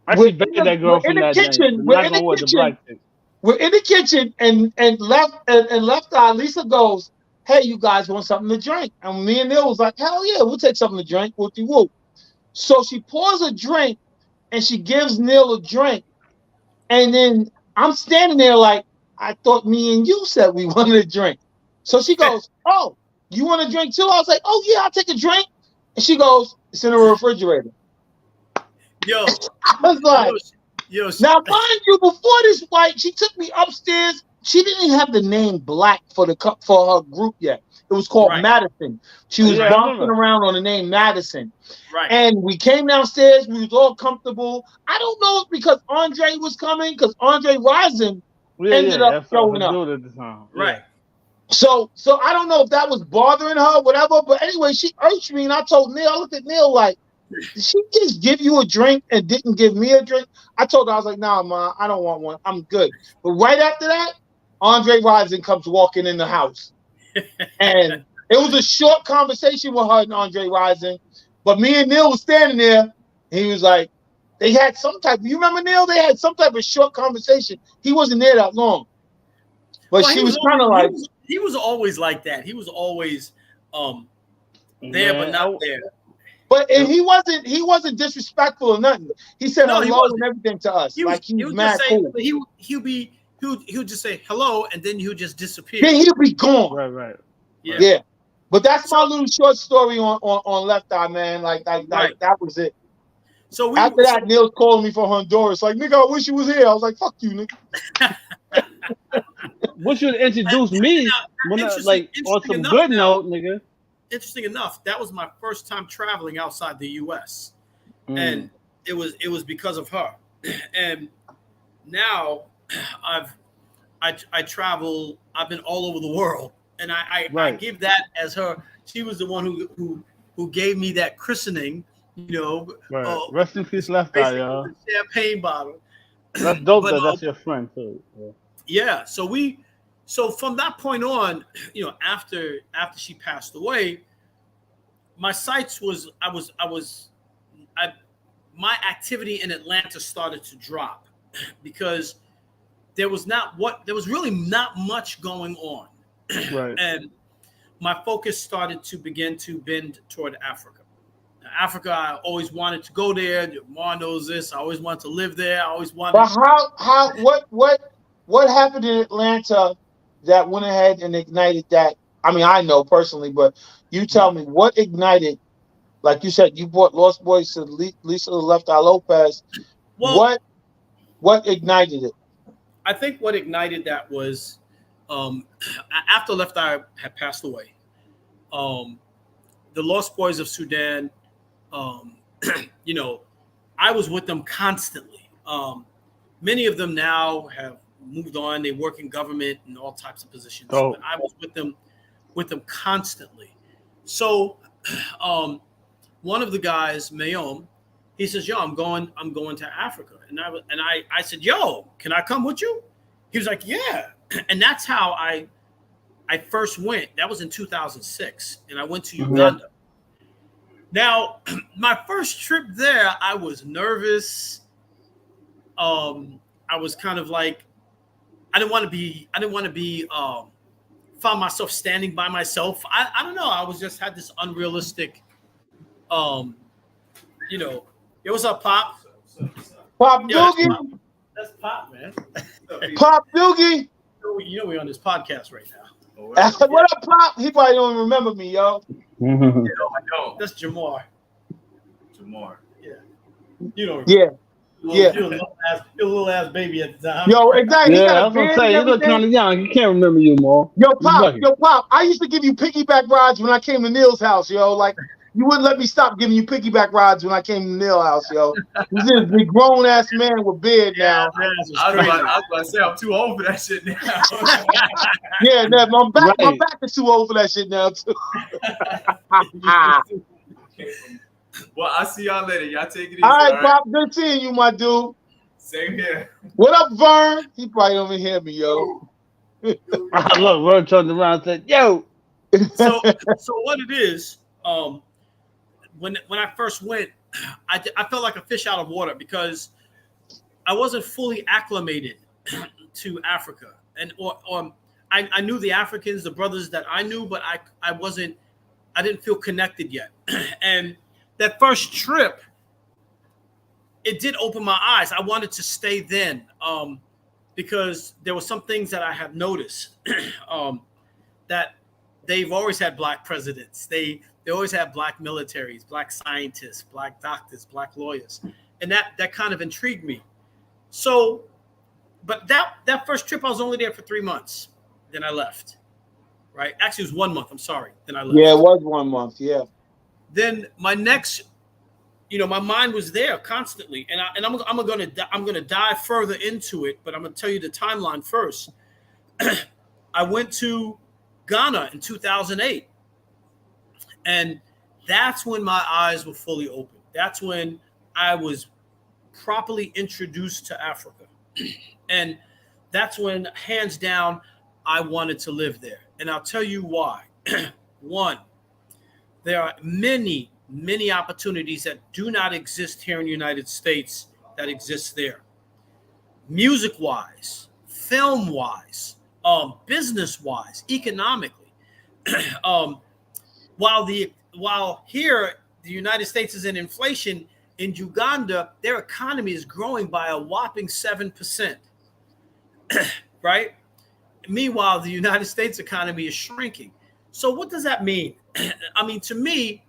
I actually buried that we're girl in from the that night. kitchen. I'm We're not in the gonna what the kitchen. black chick. We're in the kitchen and left eye, Lisa goes, "Hey, you guys want something to drink?" And me and Neil was like, "Hell yeah, we'll take something to drink." Whoopty whoop. So she pours a drink and she gives Neil a drink. And then I'm standing there like, I thought me and you said we wanted a drink. So she goes, "Oh, you want a drink too?" I was like, "Oh yeah, I'll take a drink." And she goes, "It's in the refrigerator." Yo, I was yo, like, yo. now, mind you, before this fight, she took me upstairs. She didn't have the name Black for for her group yet. It was called Right, Madison. She was Yeah, I bouncing remember. around on the name Madison. right. And we came downstairs. We was all comfortable. I don't know if because Andre was coming, because Andre Rison ended up That's showing her up. dude at the time. Right. Yeah. So I don't know if that was bothering her, whatever. But anyway, she urged me, and I told Neil. I looked at Neil like, did she just give you a drink and didn't give me a drink? I told her, I was like, nah, ma, I don't want one. I'm good. But right after that, Andre Rison comes walking in the house. And it was a short conversation with her and Andre Rison. But me and Neil was standing there. And he was like, they had some type, you remember Neil? They had some type of short conversation. He wasn't there that long. But Well, she was kind of like, he was always like that. He was always there but Man, not there. but he wasn't disrespectful or nothing. He said No, he hello wasn't. and everything to us. Like He he's would just mad say cool. he would just say hello and then he would just disappear. Then he'll be gone. right. Yeah. Yeah. But that's So my little short story on Left Eye, man. Like right. that was it. So After that, Neil's calling me from Honduras. Like, nigga, I wish you was here. I was like, fuck you, nigga. Wish you'd introduce me when like on interesting some enough good now, note, nigga. interesting enough, that was my first time traveling outside the US. Mm. And it was because of her. And now I travel, I've been all over the world. And I give that as her. She was the one who gave me that christening, you know. Right. Rest in peace, Left Eye, y'all. Champagne bottle. That's dope But, that that's your friend too. Yeah. So from that point on, you know, after she passed away, my sights was my activity in Atlanta started to drop because there was really not much going on. Right. And my focus started to begin to bend toward Africa. Now, Africa, I always wanted to go there. Mar knows this. I always wanted to live there. I always wanted. But what happened in Atlanta that went ahead and ignited that? I mean, I know personally, but you tell me what ignited. Like you said, you brought Lost Boys to Lisa Left Eye Lopez. Well, what ignited it? I think what ignited that was after Left Eye had passed away. The Lost Boys of Sudan, you know, I was with them constantly. Many of them now have moved on. They work in government and all types of positions. Oh. But I was with them constantly. So one of the guys, Mayom, he says, "Yo, I'm going to Africa." And I said, "Yo, can I come with you?" He was like, "Yeah." And that's how I first went. That was in 2006, and I went to Uganda. Now, my first trip there, I was nervous. I was kind of like, I didn't want to be found myself standing by myself. I don't know. I was just had this unrealistic, you know. Yo, what's up, Pop? Pop Yo, Doogie. that's Pop, man. Pop Doogie. You know we're on this podcast right now. What up, Pop? He probably don't remember me, yo. I don't. That's Jamar. Jamar. Yeah. You know. Yeah. Yeah. You're a little ass baby at the time. Yo, exactly. He Yeah, got I a was gonna beard say and you look everything. kind of young. You can't remember you, Mo. Yo, You Pop, lucky. I used to give you piggyback rides when I came to Neil's house, yo. Like, you wouldn't let me stop giving you piggyback rides when I came to Neil's house, yo. He's this big grown ass man with beard now. Man, this is I was, crazy. about, I was about to say I'm too old for that shit now. Yeah, man, my Right. back is too old for that shit now too. Well, I'll see y'all later. Y'all take it easy. All right, all right? Pop, good seeing you, my dude. Same here. What up, Vern? He probably don't even hear me, yo. Look, Word turned around and said, "Yo." So what it is, when I first went, I felt like a fish out of water because I wasn't fully acclimated to Africa, and I knew the Africans, the brothers that I knew, but I didn't feel connected yet. And that first trip, it did open my eyes. I wanted to stay then, because there were some things that I have noticed, that they've always had black presidents. They always had black militaries, black scientists, black doctors, black lawyers, and that kind of intrigued me. So, but that first trip, I was only there for 3 months. Then I left. Right? Actually, it was 1 month. I'm sorry. Then I left. Yeah, it was 1 month. Yeah. Then my next, my mind was there constantly, and I'm gonna dive further into it, but I'm gonna tell you the timeline first. I went to Ghana in 2008, and that's when my eyes were fully open. That's when I was properly introduced to Africa, and that's when, hands down, I wanted to live there. And I'll tell you why. One, there are many opportunities that do not exist here in the United States that exist there. Music-wise, film-wise, business-wise, economically. While here the United States is in inflation, in Uganda their economy is growing by a whopping 7%. Right? Meanwhile, the United States economy is shrinking. So what does that mean? I mean, to me,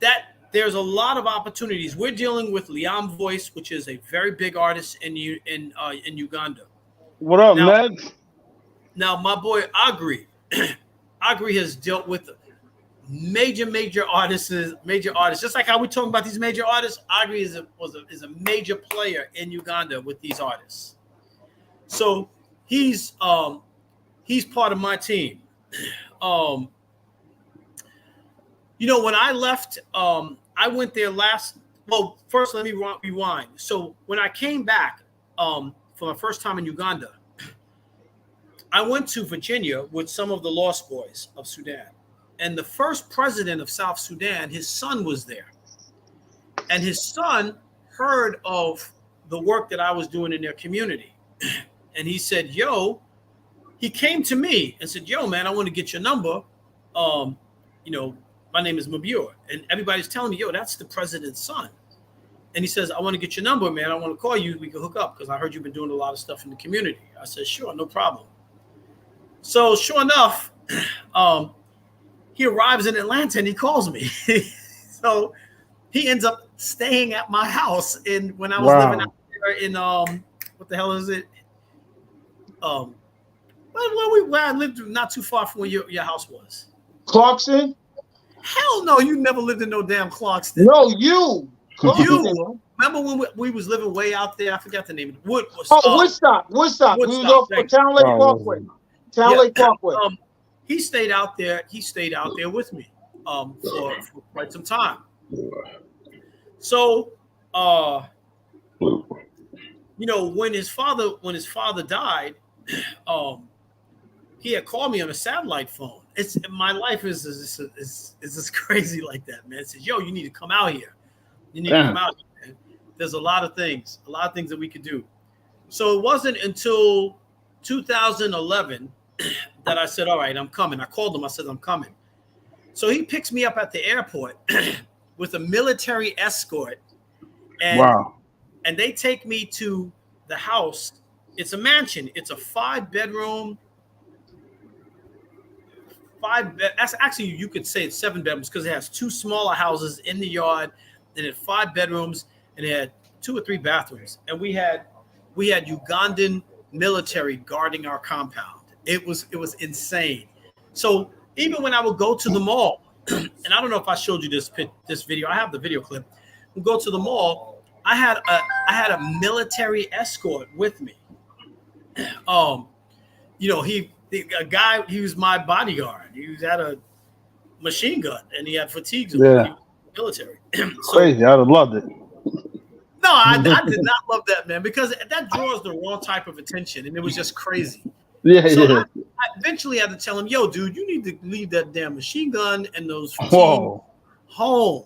that there's a lot of opportunities. We're dealing with Liam Voice, which is a very big artist in Uganda. What up, Ned? Now, my boy Agri, Agri has dealt with major artists, just like how we talk about these major artists. Agri is a major player in Uganda with these artists. So he's part of my team. When I left, I went there first let me rewind. So when I came back for my first time in Uganda, I went to Virginia with some of the Lost Boys of Sudan. And the first president of South Sudan, his son was there. And his son heard of the work that I was doing in their community. And he said, he came to me and said, yo, man, I want to get your number. My name is Mabur. And everybody's telling me, that's the president's son. And he says, I want to get your number, man. I want to call you. We can hook up because I heard you've been doing a lot of stuff in the community. I said, sure, no problem. So sure enough, he arrives in Atlanta and he calls me. So he ends up staying at my house when I was living out there in what the hell is it? Where I lived not too far from where your house was. Clarkson? Hell no, you never lived in no damn Clarkston. No, you. Clarkson. You. Remember when we was living way out there? I forgot the name of it. Woodstock. We was off of Town Lake Parkway. Lake Parkway. He stayed out there. He stayed out there with me for quite some time. So, when his father died, he had called me on a satellite phone. My life is just crazy like that, man. It says, yo, you need to come out here. You need to come out here, man. There's a lot of things that we could do. So it wasn't until 2011 that I said, all right, I'm coming. I called him. I said, I'm coming. So he picks me up at the airport with a military escort. And they take me to the house. It's a mansion. It's a 5-bedroom. Actually, you could say it's 7 bedrooms because it has 2 smaller houses in the yard. And it's 5 bedrooms. and it had 2 or 3 bathrooms, and we had Ugandan military guarding our compound. It was insane. So even when I would go to the mall, and I don't know if I showed you this video. I have the video clip. We go to the mall. I had a military escort with me. You know, a guy. He was my bodyguard. He had a machine gun and he had fatigues. Yeah. He was military. Crazy. I'd have loved it. No, I did not love that, man, because that draws the wrong type of attention, and it was just crazy. Yeah, So yeah. I eventually had to tell him, "Yo, dude, you need to leave that damn machine gun and those fatigues Whoa. home.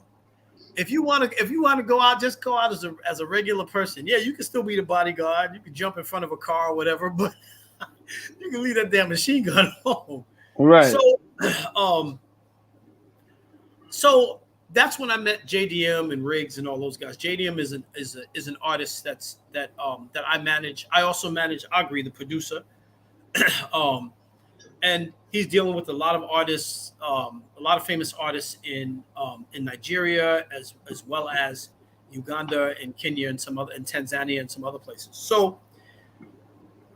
If you want to go out, just go out as a regular person. Yeah, you can still be the bodyguard. You can jump in front of a car or whatever, but you can leave that damn machine gun home." Right. So that's when I met JDM and Riggs and all those guys. JDM is an artist that I manage. I also manage Agri, the producer, and he's dealing with a lot of artists, a lot of famous artists in Nigeria as well as Uganda and Kenya and Tanzania and some other places. So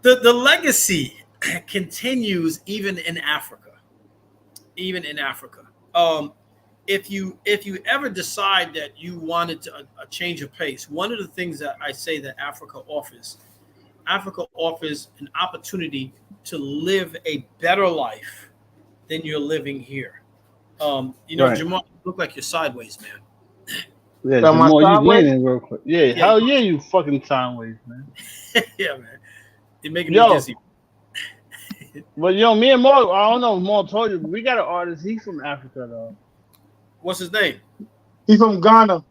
the legacy continues even in Africa. If you ever decide that you wanted a change of pace, one of the things that I say that Africa offers an opportunity to live a better life than you're living here. Right. Jamal, you look like you're sideways, man. Yeah, Jamal, you leaning real quick. Yeah, hell yeah, you fucking sideways, man. Yeah, man. You're making me dizzy. But me and Maul, I don't know if Maul told you, but we got an artist. He's from Africa, though. What's his name? He's from Ghana.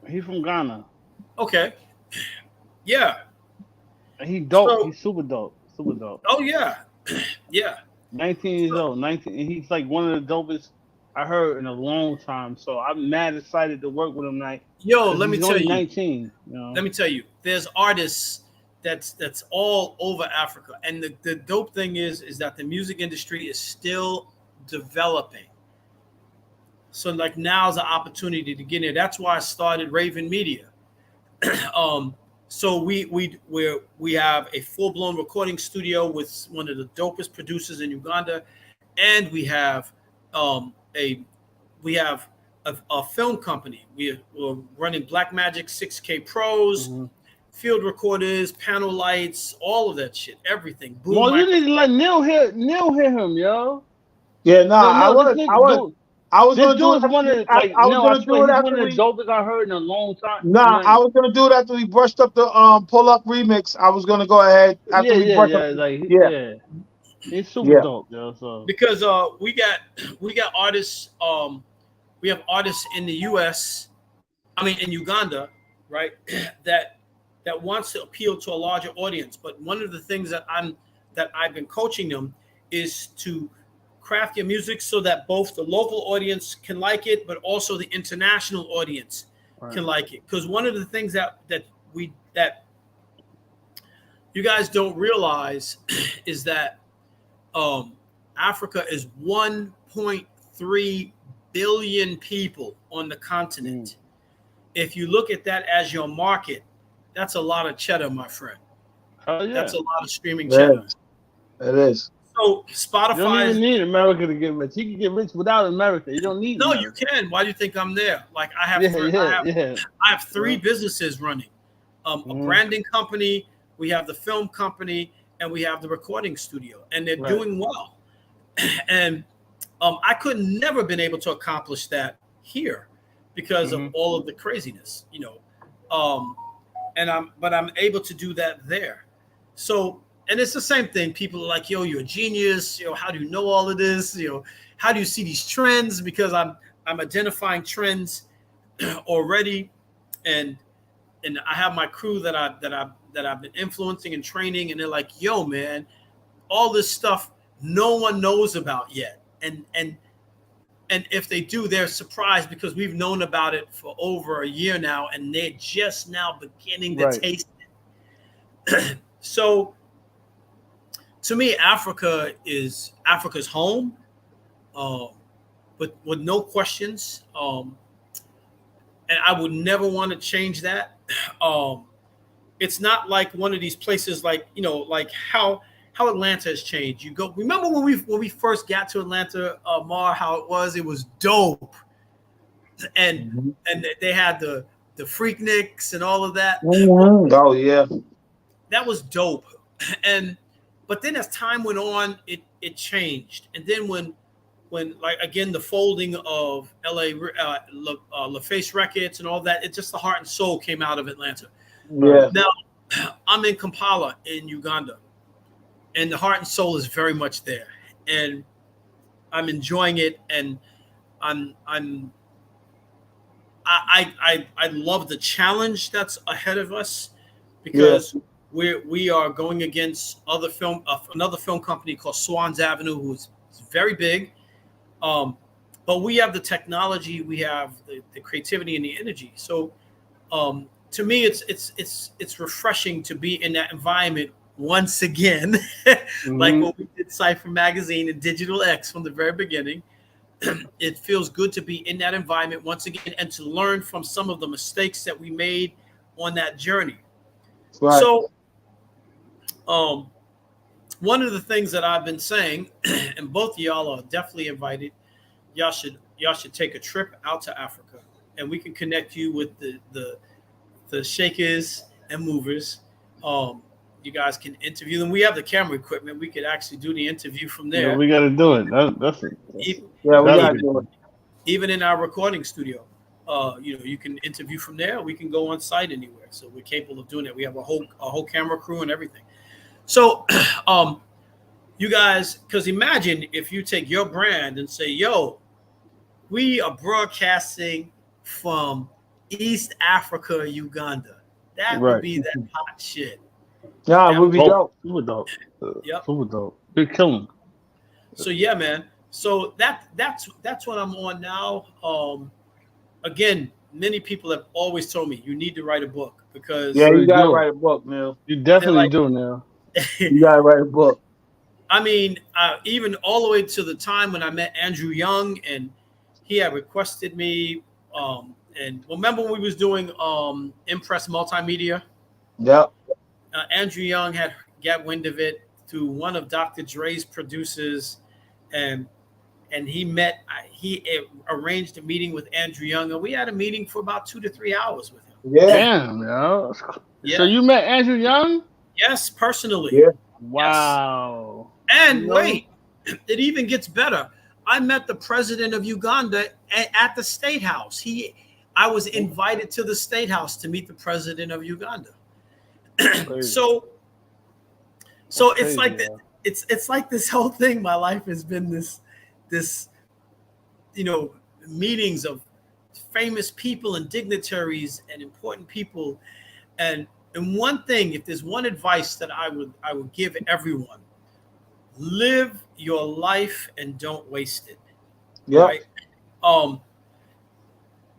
He's from Ghana. Okay. Yeah. He's dope. He's super dope. Super dope. Oh yeah. Yeah. 19 years old. 19. And he's like one of the dopest I heard in a long time. So I'm mad excited to work with him. Like, let me tell you. 19. Let me tell you. There's artists that's all over Africa, and the dope thing is that the music industry is still developing. So like now's the opportunity to get in. That's why I started Raven Media. So we have a full-blown recording studio with one of the dopest producers in Uganda, and we have a film company. We're running Blackmagic 6K Pros, field recorders, panel lights, all of that shit, everything. Well, you need to let Neal hear him, yo. Yeah, I was gonna do it. One of the dopest I heard in a long time. I was gonna do it after we brushed up the pull up remix. I was gonna go ahead after we brushed up. It's super dope, yo. So because we got artists, we have artists in the US, in Uganda, right? that wants to appeal to a larger audience. But one of the things that I've been coaching them is to craft your music so that both the local audience can like it, but also the international audience can like it. Because one of the things that you guys don't realize is that Africa is 1.3 billion people on the continent. If you look at that as your market, that's a lot of cheddar, my friend. Oh yeah, that's a lot of streaming cheddar. It is. So Spotify. You don't even need America to get rich. You can get rich without America. You don't need. No, America. You can. Why do you think I'm there? Like I have three businesses running. A branding company. We have the film company, and we have the recording studio, and they're doing well. And I could never been able to accomplish that here because of all of the craziness, but I'm able to do that there. So, and it's the same thing. People are like, "Yo, you're a genius. How do you know all of this? How do you see these trends?" Because I'm identifying trends already, and I have my crew that I've been influencing and training, and they're like, "Yo, man, all this stuff no one knows about yet." And if they do, they're surprised because we've known about it for over a year now, and they're just now beginning to taste it. So, to me, Africa's home, but with no questions. and I would never want to change that. It's not like one of these places like, like how Atlanta has changed. You go, remember when we first got to Atlanta, Mar, how it was dope, and Mhm. they had the Freakniks and all of that. Well, Mhm. Oh yeah. that was dope, and but then as time went on, it changed, and then when like again the folding of LA LaFace Records and all that, it just the heart and soul came out of Atlanta. Yeah. Now I'm in Kampala in Uganda, and the heart and soul is very much there, and I'm enjoying it, and I'm I love the challenge that's ahead of us Yeah. because we are going against another film company called Swans Avenue, who's very big. But we have the technology, we have the creativity and the energy. So to me, it's refreshing to be in that environment once again, like Mhm. when we did Cypher Magazine and Digital X from the very beginning. It feels good to be in that environment once again and to learn from some of the mistakes that we made on that journey. Right. So, um, one of the things that I've been saying, and both of y'all are definitely invited. Y'all should take a trip out to Africa, and we can connect you with the shakers and movers. Um, you guys can interview them. We have the camera equipment. We could actually do the interview from Yeah, there. we got to do it. E- Yeah, we That'll gotta be Even do it. fun. even in our recording studio. You can interview from there. We can go on site anywhere. So we're capable of doing it. We have a whole camera crew and everything. So, you guys, because imagine if you take your brand and say, "Yo, we are broadcasting from East Africa, Uganda." That would Right. be that hot shit. Yeah, That we'll would, be Dope. dope. Super dope. yep. Super dope. Good killing. So yeah, man. So that's what I'm on now. Again, many people have always told me you need to write a book Yeah, because you We gotta do. write a book, man. You they're definitely like, do now. You gotta write a book. I mean, even all the way to the time when I met Andrew Young and he had requested me. And remember when we was doing Impress Multimedia? Yep. Andrew Young had got wind of it through one of Dr. Dre's producers, and he arranged a meeting with Andrew Young, and we had a meeting for about 2 to 3 hours with him. Yeah. Damn, yo. So Yeah, you met Andrew Young? yes, personally, Yeah. yes. Wow. You And know? wait, it even gets better. I met the president of Uganda at the State House. I was invited to the State House to meet the president of Uganda. That's crazy. So, That's it's crazy, like yo. it's like this whole thing. My life has been this you know meetings of famous people and dignitaries and important people. And one thing, if there's one advice that I would give everyone, live your life and don't waste it. Yep. Right? Um,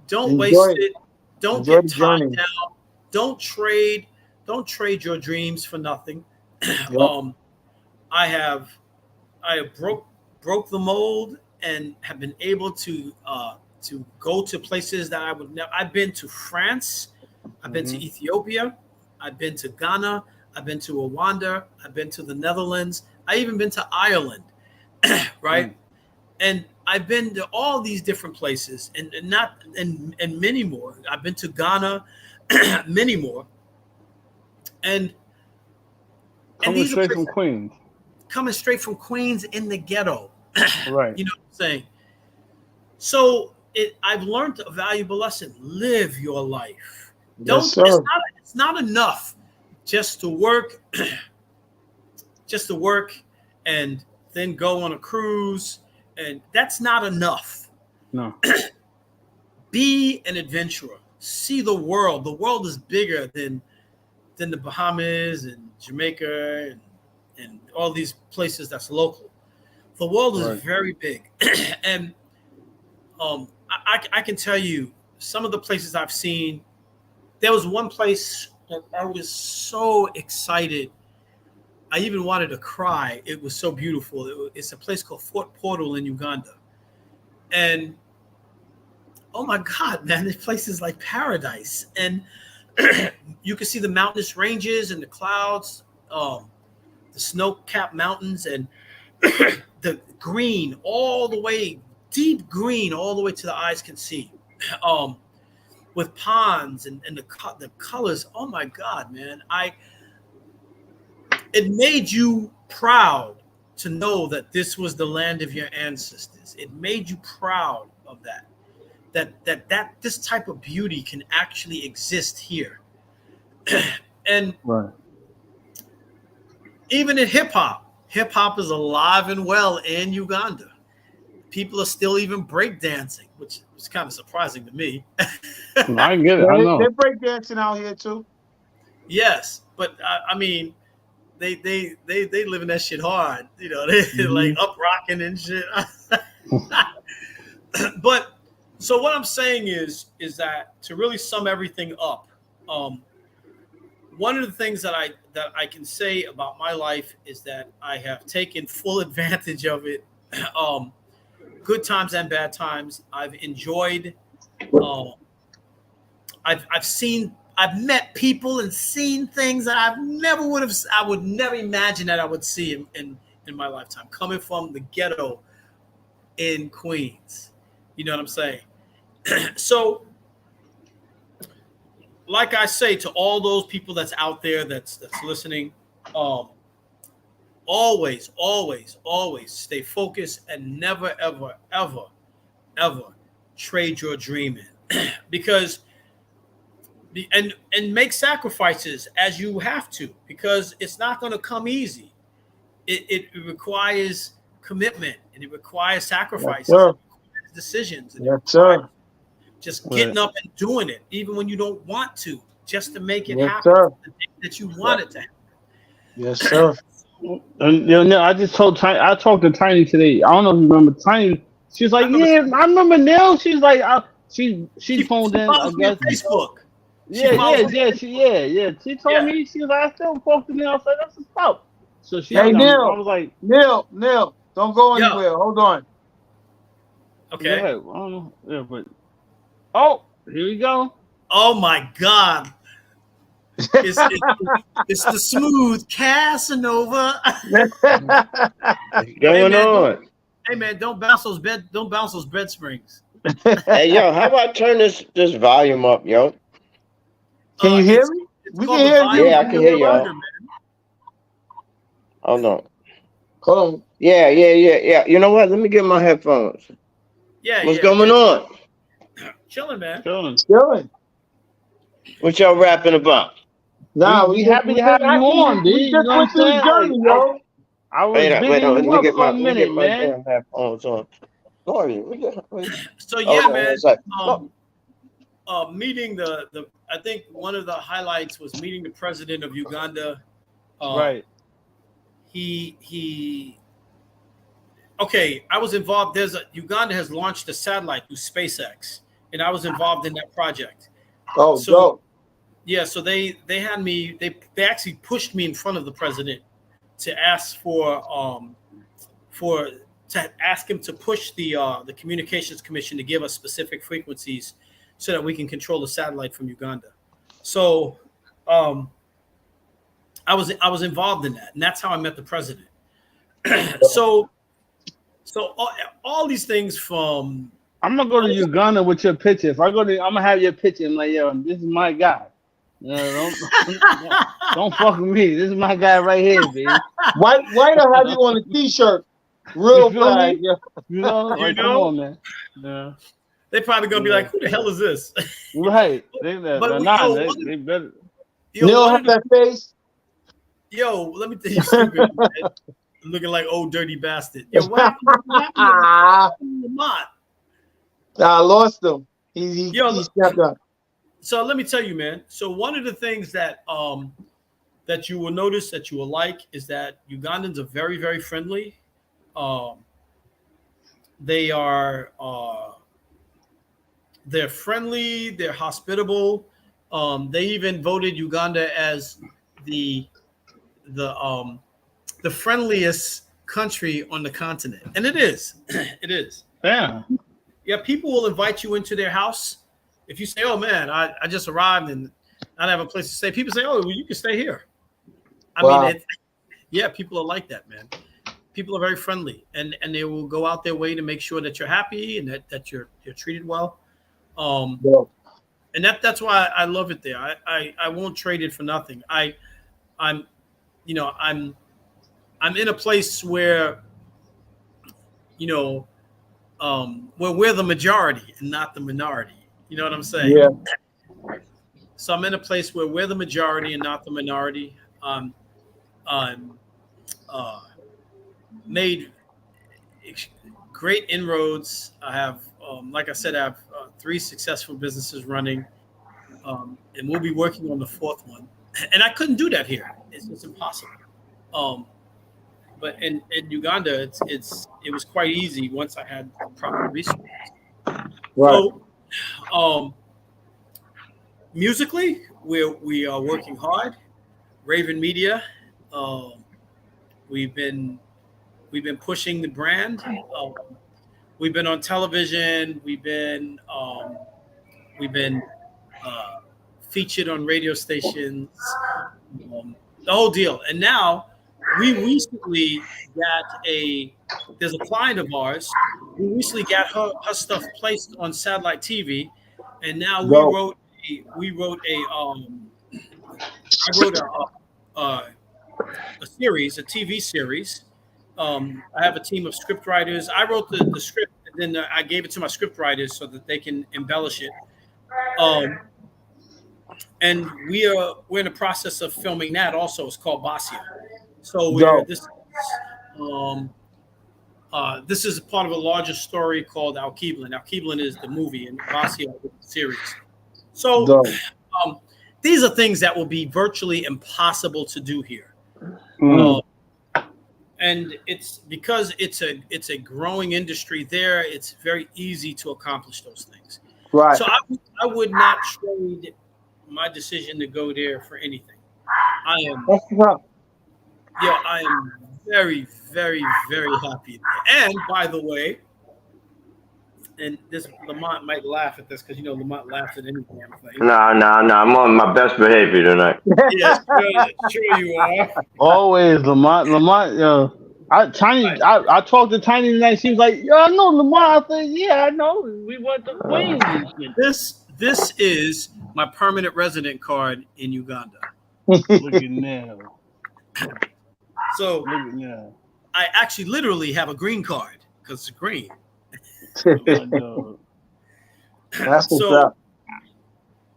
don't Enjoy waste it. it. Don't Enjoy get the tied journey. down. Don't trade. Don't trade your dreams for nothing. Yep. um, I have I have broke the mold and have been able to go to places that I would never. I've been to France. I've been to Hmm. Ethiopia. I've been to Ghana. I've been to Rwanda. I've been to the Netherlands. I even been to Ireland. Right? Mm. And I've been to all these different places, and not and many more. I've been to Ghana, many more, and Coming these are straight from places Queens. coming straight from Queens in the ghetto. Right. You know what I'm saying? So I've learned a valuable lesson. Live your life. Yes, Don't. sir. It's not enough just to work, just to work, and then go on a cruise, and that's not enough. No. Be an adventurer. See the world. The world is bigger than the Bahamas and Jamaica and all these places that's local. The world is Right. very big, and I can tell you some of the places I've seen. There was one place that I was so excited. I even wanted to cry. It was so beautiful. It's a place called Fort Portal in Uganda, and oh my God, man, this place is like paradise. And you can see the mountainous ranges and the clouds, the snow-capped mountains, and the green all the way, deep green all the way to the eyes can see. With ponds and the colors. Oh my God, man. It made you proud to know that this was the land of your ancestors. It made you proud of that. That this type of beauty can actually exist here. And Right. even in hip hop is alive and well in Uganda. People are still even breakdancing, which is kind of surprising to me. I get it. I know. They're breakdancing out here too. Yes, but I mean, they living that shit hard, you know. They like up rocking and shit. But so what I'm saying is that to really sum everything up, one of the things that I can say about my life is that I have taken full advantage of it. Good times and bad times. I've enjoyed. I've met people and seen things that I would never imagine that I would see in my lifetime. Coming from the ghetto in Queens, you know what I'm saying? So, like I say to all those people that's out there that's listening, always stay focused and never, ever, ever, ever trade your dream in. Because and make sacrifices as you have to, because it's not going to come easy. It requires commitment, and it requires sacrifices, Yes, it requires decisions, and Yes, sir. just getting up and doing it, even when you don't want to, just to make it Yes, happen sir. that you want it to happen. Yes, sir. And I just told Tiny. I talked to Tiny today. I don't know if you remember Tiny. She's like, I I remember Neil. She's like, she phoned in. I follows me on guess. Facebook. Yeah. She told Yeah. me, she was like, I still talk to Neil. I said, that's what's up. So she, Hey, I Neil. was like, Neil, don't go Yo. anywhere. Hold on. go Okay. ahead. I don't know. Yeah, but here we go. Oh my God. It's the smooth Casanova. What's going on? Hey man, don't bounce those bed springs. Hey, yo, how about turn this volume up, yo? Can you hear It's me? it's We called can the hear volume you. Yeah, I of can hear Neil y'all. Wonder, man. Hold on. Hold on. Yeah. You know what? Let me get my headphones. Yeah, What's going on? chilling, man. Chilling. What y'all rapping about? Nah, We happy to have you on, we dude. You just know what I'm went through the saying? Like, journey, yo. I was Wait up. bidding Let you me up get for a my minute, man. damn headphones on. Glory. So Oh, yeah, man. it's like, Meeting the I think one of the highlights was meeting the president of Uganda. Right. He okay, I was involved. Uganda has launched a satellite through SpaceX, and I was involved in that project. Oh, So dope. yeah, so they had me. They actually pushed me in front of the president to ask to ask him to push the Communications Commission to give us specific frequencies so that we can control the satellite from Uganda. So I was involved in that, and that's how I met the president. so all these things from I'm gonna go to Uganda with your picture. If I go to, I'm gonna have your picture and like, yo, this is my guy. Don't fuck with me. This is my guy right here, baby. White will have you on a t-shirt. You Real feel flag, me? yeah. You know, like, come on, man. Yeah. they probably gonna be like, who the hell is this? Right. They better. Neil have that face. Let me tell you, stupid, man. Looking like old dirty bastard. Yo, what happened I to Lamont? lost him. He stepped up. So let me tell you, man. So one of the things that that you will notice, that you will like, is that Ugandans are very, very friendly. They are they're friendly. They're hospitable. They even voted Uganda as the friendliest country on the continent, and it is. It is. Yeah. Yeah, people will invite you into their house. If you say, "Oh man, I just arrived and I don't have a place to stay," people say, "Oh, well, you can stay here." I Wow. mean, yeah, people are like that, man. People are very friendly, and they will go out their way to make sure that you're happy and that you're treated well. Yeah. And that's why I love it there. I won't trade it for nothing. I'm you know I'm in a place where you know where we're the majority and not the minority. You know what I'm saying? Yeah. So I'm in a place where we're the majority and not the minority. I'm uh, made great inroads. I have, like I said, I have 3 successful businesses running, and we'll be working on the 4th one. And I couldn't do that here. It's impossible. Um, but in Uganda, it was quite easy once I had the proper resources. Right. So, musically, we are working hard. Raven Media, um, we've been pushing the brand. We've been on television. We've been uh, featured on radio stations. The whole deal. And now we recently got there's a client of ours who recently got her stuff placed on satellite TV, and now Dope. I wrote a series, a TV series. I have a team of script writers. I wrote the script, and then I gave it to my script writers so that they can embellish it. And we're in the process of filming that also. It's called Basia. So Dope. this is part of a larger story called Al Keeblan. Al Keeblan is the movie, and Basia is the series. So Dope. these are things that will be virtually impossible to do here. Mm. And it's because it's a growing industry there. It's very easy to accomplish those things. Right. So I would not trade my decision to go there for anything. I am very, very, very happy there. And by the way, and this Lamont might laugh at this because Lamont laughs at any damn thing. No. I'm on my best behavior tonight. Yeah, sure you are. Always Lamont. I talked to Tiny tonight. She was like, "Yo, I know Lamont." I said, "Yeah, I know. We went to Queens and shit." This is my permanent resident card in Uganda. Look at now. So Look at now. I actually literally have a green card because it's green. That's what's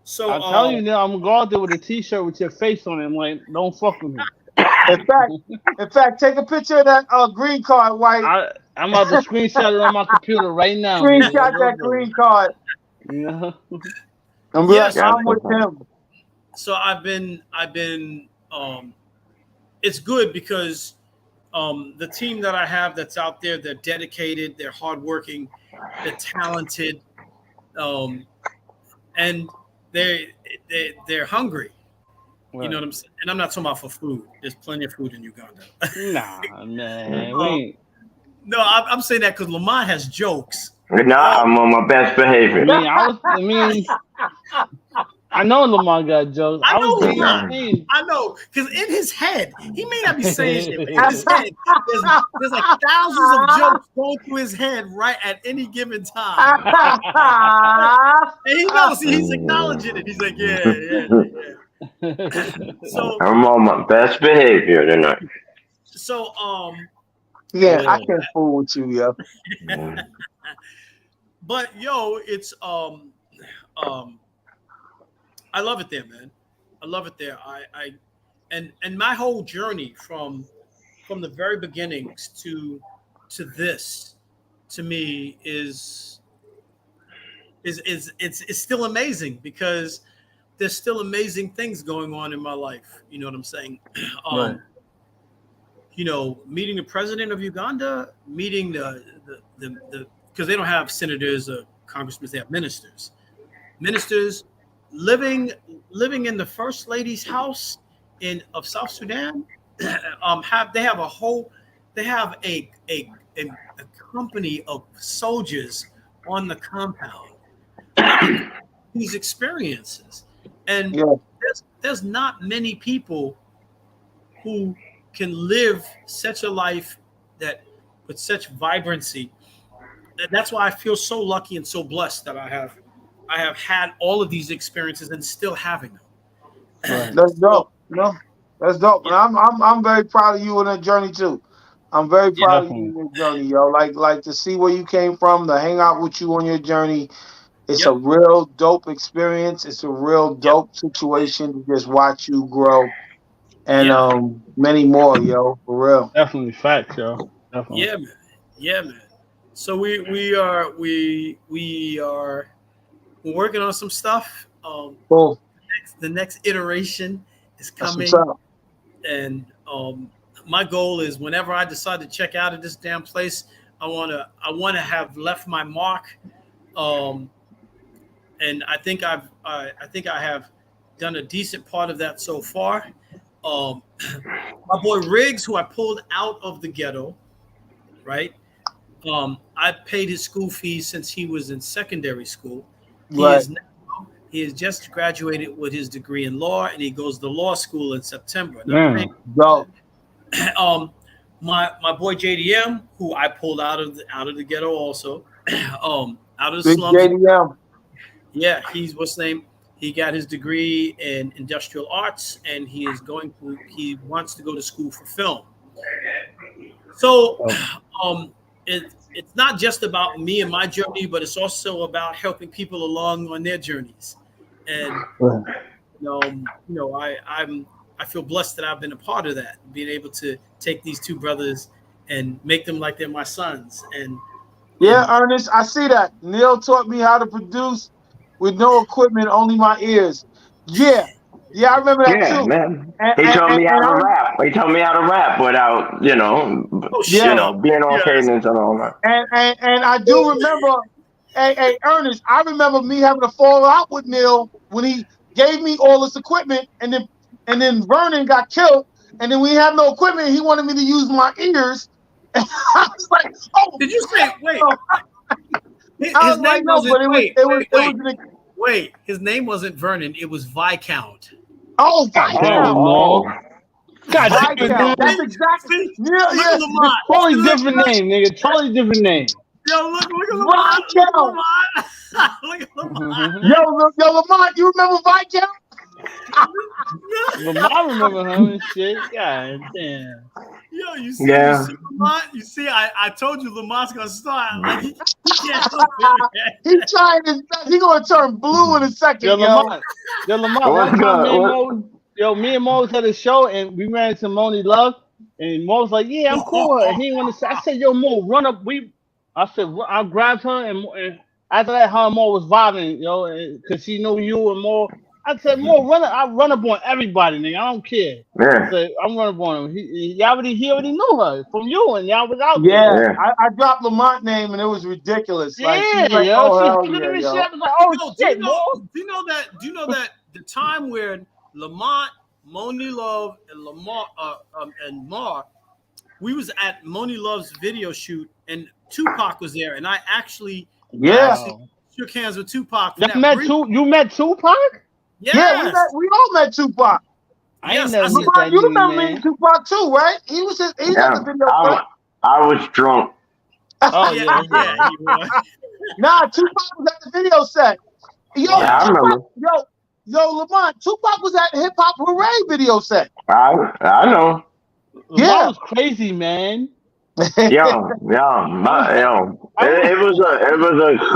So up. I'm telling you now, I'm gonna go out there with a T-shirt with your face on it. I'm like, don't fuck with me. In fact, take a picture of that green card, White. I'm about to screenshot it on my computer right now. Screenshot that green card. Yeah. I'm be Yes. like, I'm with him. So I've been it's good because the team that I have that's out there, they're dedicated, they're hardworking, they're talented, and they're hungry. Right. You know what I'm saying? And I'm not talking about for food. There's plenty of food in Uganda. Nah, man. No, I'm saying that because Lamont has jokes. I'm on my best behavior. I know Lamont got jokes. I know he's not. I know, because in his head, he may not be saying shit, but in his head, there's like thousands of jokes going through his head right at any given time. And he knows, he's acknowledging it. He's like, yeah. So I'm on my best behavior tonight. So yeah, I can't fool with you, yo. But it's I love it there, man. I love it there. And my whole journey from the very beginnings to this, to me is still amazing because there's still amazing things going on in my life. You know what I'm saying? Right. Meeting the president of Uganda, meeting the because they don't have senators or congressmen, they have ministers. Ministers living in the first lady's house of South Sudan. They have a company of soldiers on the compound. These experiences, and Yeah. there's not many people who can live such a life that with such vibrancy. And that's why I feel so lucky and so blessed that I have had all of these experiences and still having them. Right. That's So, dope. No, that's dope. And yeah, I'm very proud of you in that journey too. I'm very yeah, proud of you Definitely. in your journey, yo. Like to see where you came from, to hang out with you on your journey. It's a yep, real dope experience. It's a real yep, dope situation to just watch you grow and yeah, many more, yo, for real. Definitely facts, yo. Definitely. yeah, man, yeah, man. So we are we're working on some stuff. Cool. The next iteration is That's what's coming, up. and my goal is whenever I decide to check out of this damn place, I wanna have left my mark. Um, and I think I have done a decent part of that so far. Um, my boy Riggs, who I pulled out of the ghetto, right? I paid his school fees since he was in secondary school. He Right. is now, he has just graduated with his degree in law, and he goes to law school in September. And I'm Man. Dope. my boy JDM, who I pulled out of the ghetto also, out of the Big slums. JDM. Yeah, he's what's his name? He got his degree in industrial arts, and he wants to go to school for film. So, Oh, it's not just about me and my journey, but it's also about helping people along on their journeys. And right. I feel blessed that I've been a part of that, being able to take these two brothers and make them like they're my sons. Yeah, And Ernest, I see that. Neil taught me how to produce with no equipment, only my ears. Yeah. Yeah, I remember that Yeah, too. man. And He and, taught and, me how and to Ernest, rap. He taught me how to rap without, oh, yeah. shut up! being on Yes, cadence and all that. And I do remember, hey, Ernest, I remember me having to fall out with Neil when he gave me all this equipment, and then Vernon got killed, and then we have no equipment. He wanted me to use my ears, and I was like, oh, did you say wait? no. I His was like, name no, wasn't but it was wait it was wait it wait was an, wait. His name wasn't Vernon. It was Viscount. oh, God damn it, Viscount, Maul. God damn it, Viscount. man. That's exactly See, Neil. look at Yeah, Lamont. Totally Look, different name, nigga. Totally different name. yo, look at Lamont. Look at Viscount. Lamont. Look at Lamont. Yo, Lamont, you remember Viscount? I remember him and shit. God damn. Yo, you Yeah. see Lamont? You see, I told you Lamont's gonna start. Like he can't help it. He's trying his best. He gonna turn blue in a Yo, second, yo. Lamont. Yo, Lamont. What's One time, good? me and Mo had a show, and we ran into Moni Love, and Mo was like, "Yeah, I'm cool with her." He didn't want to say. I said, "Yo, Mo, run up." I said, I grabbed her, and after that, her and Mo was vibing, because she knew you and Mo. I said, Mo, run up. I run up on everybody, nigga. I don't care. I Yeah. said, I'm running up on him. He already knew her from you, and y'all was out there. Yeah, Yeah. I dropped Lamont name and it was ridiculous. Like she Yeah, was like, yo. oh She hell looked yeah, at me, shit. yo. I was like, oh Yo, shit, Mo. do you know that the time where Lamont, Moni Love, and Lamar and Mar, we was at Moni Love's video shoot, and Tupac was there, and I actually Yeah, Wow. shook hands with Tupac for You that met brief. You met Tupac? yeah, Yes, we all met Tupac. I yes, ain't never I met said, that You nigga, remember meeting man. Tupac too, right? He's at Yeah. the video set. I was drunk. Oh yeah, yeah. he was. Nah, Tupac was at the video set. Yo, Yeah, I Wow. remember. Lamont, Tupac was at Hip Hop Hooray video set. I know. Lamar Yeah. was crazy, man. Yo.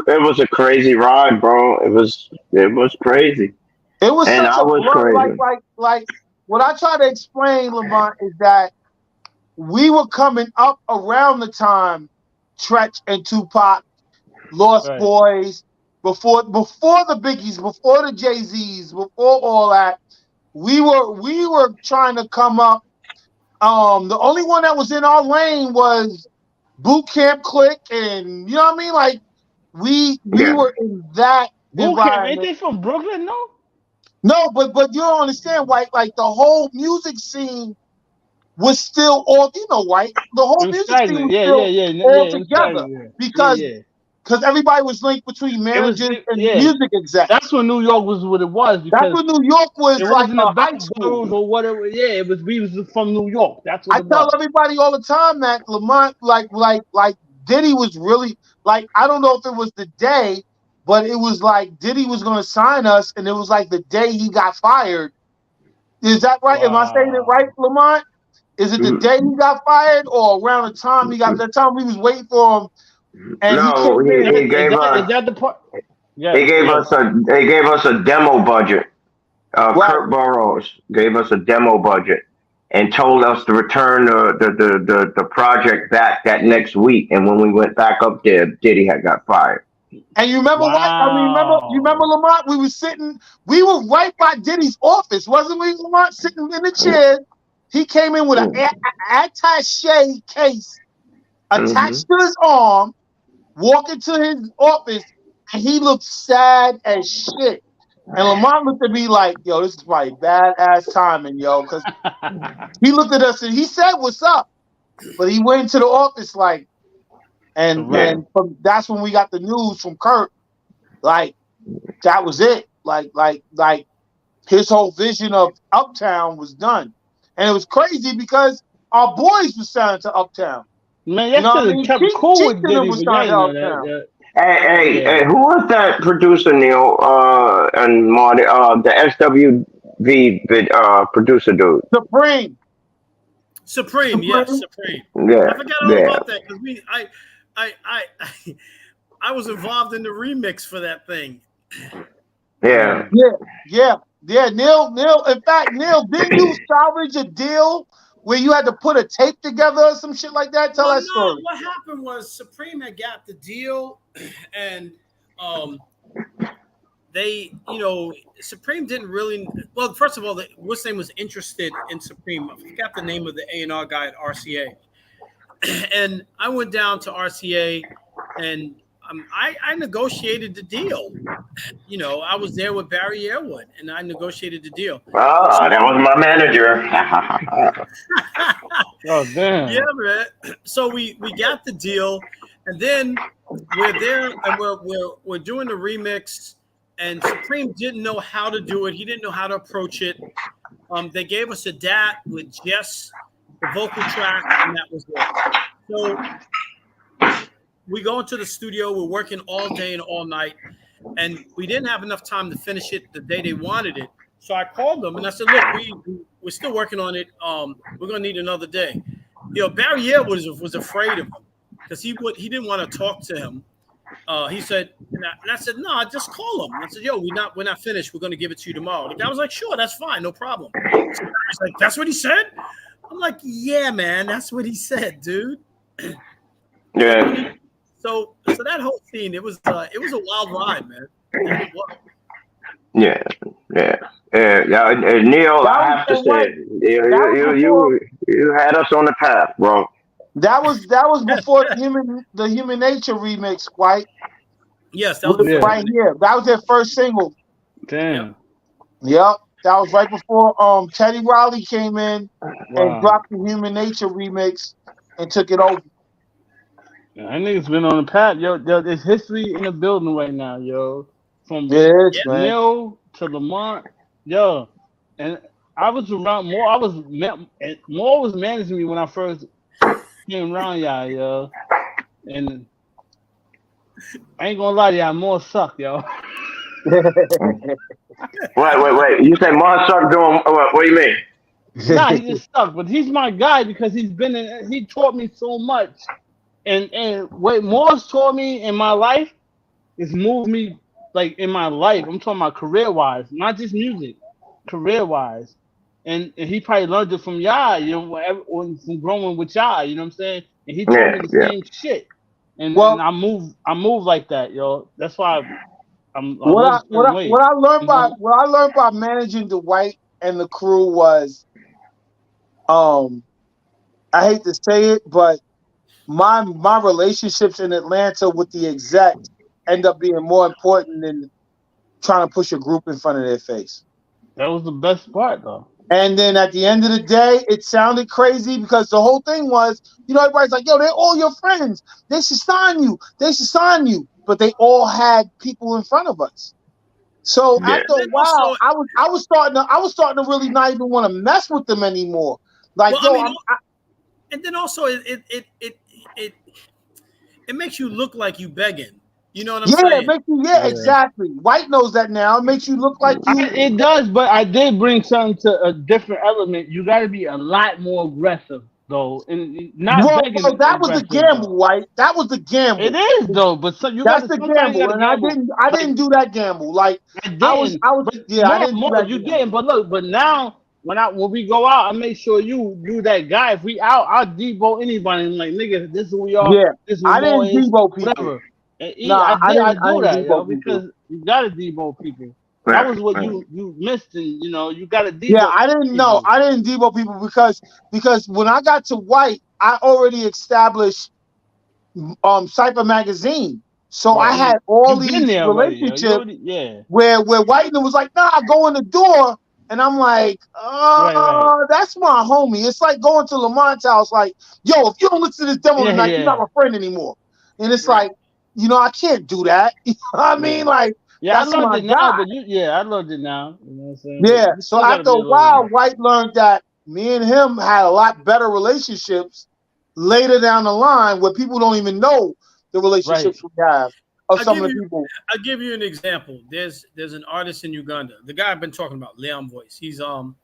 It was a crazy ride, bro. It was crazy, It was and such I a was blur. crazy. Like what I try to explain, Lamont, is that we were coming up around the time Tretch and Tupac, Lost Right. Boys, before the Biggies, before the Jay-Z's, before all that. We were trying to come up. The only one that was in our lane was Boot Camp Click, and you know what I mean? Like we Yeah. were in that Boot camp, ain't environment. they from Brooklyn? No. No, but you don't understand, White. Like the whole music scene was still all, White. The It whole was music scene stagnant. was Yeah, still yeah, yeah, all yeah. It was together stagnant. Yeah, because yeah. because everybody was linked between managers and music execs. That's when New York was what it was. That's when New York was it like wasn't a the high back school. boroughs or whatever. Yeah, it was. We was from New York. That's what I it tell was. everybody all the time that Lamont, like Diddy was really like, I don't know if it was the day, but it was like Diddy was going to sign us, and it was like the day he got fired. Is that right? Wow. Am I saying it right, Lamont? Is it the day he got fired, or around the time he got? That time we was waiting for him, and no, he gave us. Is that the part? Yeah, he gave us a demo budget. Right. Kurt Burrows gave us a demo budget and told us to return the project back that next week. And when we went back up there, Diddy had got fired. And you remember what? I mean, you remember Lamont? We were right by Diddy's office, wasn't we, Lamont? Sitting in the chair. He came in with an attaché case attached to his arm, walking to his office, and he looked sad as shit. And Lamont looked at me like, yo, this is probably badass timing, yo, because he looked at us and he said, "What's up?" But he went into the office like, and that's when we got the news from Kurt. Like, that was it. Like his whole vision of Uptown was done. And it was crazy because our boys were signed to Uptown. Man, that should have kept cool with Diddy. Hey, who was that producer, Neal, and Marty, the SWV producer dude? Supreme, yes, Supreme. Yeah, I forgot all about that because I was involved in the remix for that thing. Yeah. Neal. In fact, Neal, didn't you salvage a deal where you had to put a tape together or some shit like that? Tell that story. What happened was Supreme had got the deal, and they, Supreme didn't really. Well, first of all, what's name was interested in Supreme. I forgot the name of the A&R guy at RCA, and I went down to RCA, and I negotiated the deal. I was there with Barry Airwood, and I negotiated the deal. Oh, that was my manager. Oh, damn. Yeah, man. So we got the deal, and then we're there, and we're doing the remix, and Supreme didn't know how to do it. He didn't know how to approach it. They gave us a DAT with just the vocal track, and that was it. So we go into the studio. We're working all day and all night, and we didn't have enough time to finish it the day they wanted it. So I called them and I said, "Look, we're still working on it. We're gonna need another day." Barry Airwood was afraid of him because he didn't want to talk to him. He said, and I said, "No, just call him." I said, "Yo, we're not finished. We're gonna give it to you tomorrow." The guy was like, "Sure, that's fine, no problem." So he's like, "That's what he said?" I'm like, "Yeah, man, that's what he said, dude." Yeah. So that whole scene, it was a wild ride, man. Yeah. Neal, I have to say, you had us on the path, bro. That was before the Human Nature remix, right? Yes, that was right here. That was their first single. Damn. Yep. That was right before Teddy Riley came in and dropped the Human Nature remix and took it over. That nigga's been on the path, yo. There's history in the building right now, yo. From Neal to Lamont, yo. And I was around more. More was managing me when I first came around y'all, yo. And I ain't gonna lie to y'all, more suck, yo. Wait. You say more suck doing what do you mean? Nah, he just suck, but he's my guy because he taught me so much. And what Moore's taught me in my life is moved me like in my life. I'm talking about career wise, not just music, career wise. And he probably learned it from y'all, from growing with y'all, you know what I'm saying? And he taught me the same shit. And I move like that, yo. That's why what I learned by managing Dwight and the crew was, I hate to say it, but my relationships in Atlanta with the execs end up being more important than trying to push a group in front of their face. That was the best part, though. And then at the end of the day, it sounded crazy because the whole thing was, everybody's like, yo, they're all your friends. They should sign you. but they all had people in front of us. So Yeah. after a while, I was starting to really not even want to mess with them anymore. Like, Well, yo, I mean, and then also it makes you look like you begging. You know what I'm yeah, it saying? makes you, yeah, Yeah. exactly. White knows that now. It makes you look like you. It does, but I did bring something to a different element. You got to be a lot more aggressive, though, and not begging Well, that was the aggressive, gamble, though. White. That was the It gamble. is though, but so you got That's to the sometimes you got gamble, to and I gamble. didn't. Like Do that gamble. Like I I was. didn't, but Yeah, I didn't do more that you gamble. didn't. But look, but now when we go out, I make sure you that guy. If we out, I'll debo anybody. And like nigga, this is who we are. Yeah, This is who I Mo didn't is. debo people. Whatever. And Nah, I I do didn't that, yo, debo people. because you gotta debo people. That Right. was what Right. you missed, and you gotta Yeah, debo I didn't know. people. I didn't debo people because when I got to White, I already established Cypher magazine. So I Right. had all You been these there already, yo. You relationships already, yeah. where Whiteman was like, nah, go in the door. And I'm like, Right. that's my homie. It's like going to Lamont's house, like, yo, if you don't listen to this demo Yeah, tonight, you're not yeah, my friend anymore. And it's Right. like, I can't do that. You know what I yeah. mean? Like, Yeah, I that's learned my it now, guy. but I learned it now. You know what I'm saying? But Yeah. you So still gotta after be a a little while, aggressive. White learned that me and him had a lot better relationships later down the line where people don't even know the Right. relationships we have of I'll some give of the you people. I'll give you an example. There's an artist in Uganda. The guy I've been talking about, Leon Voice. He's all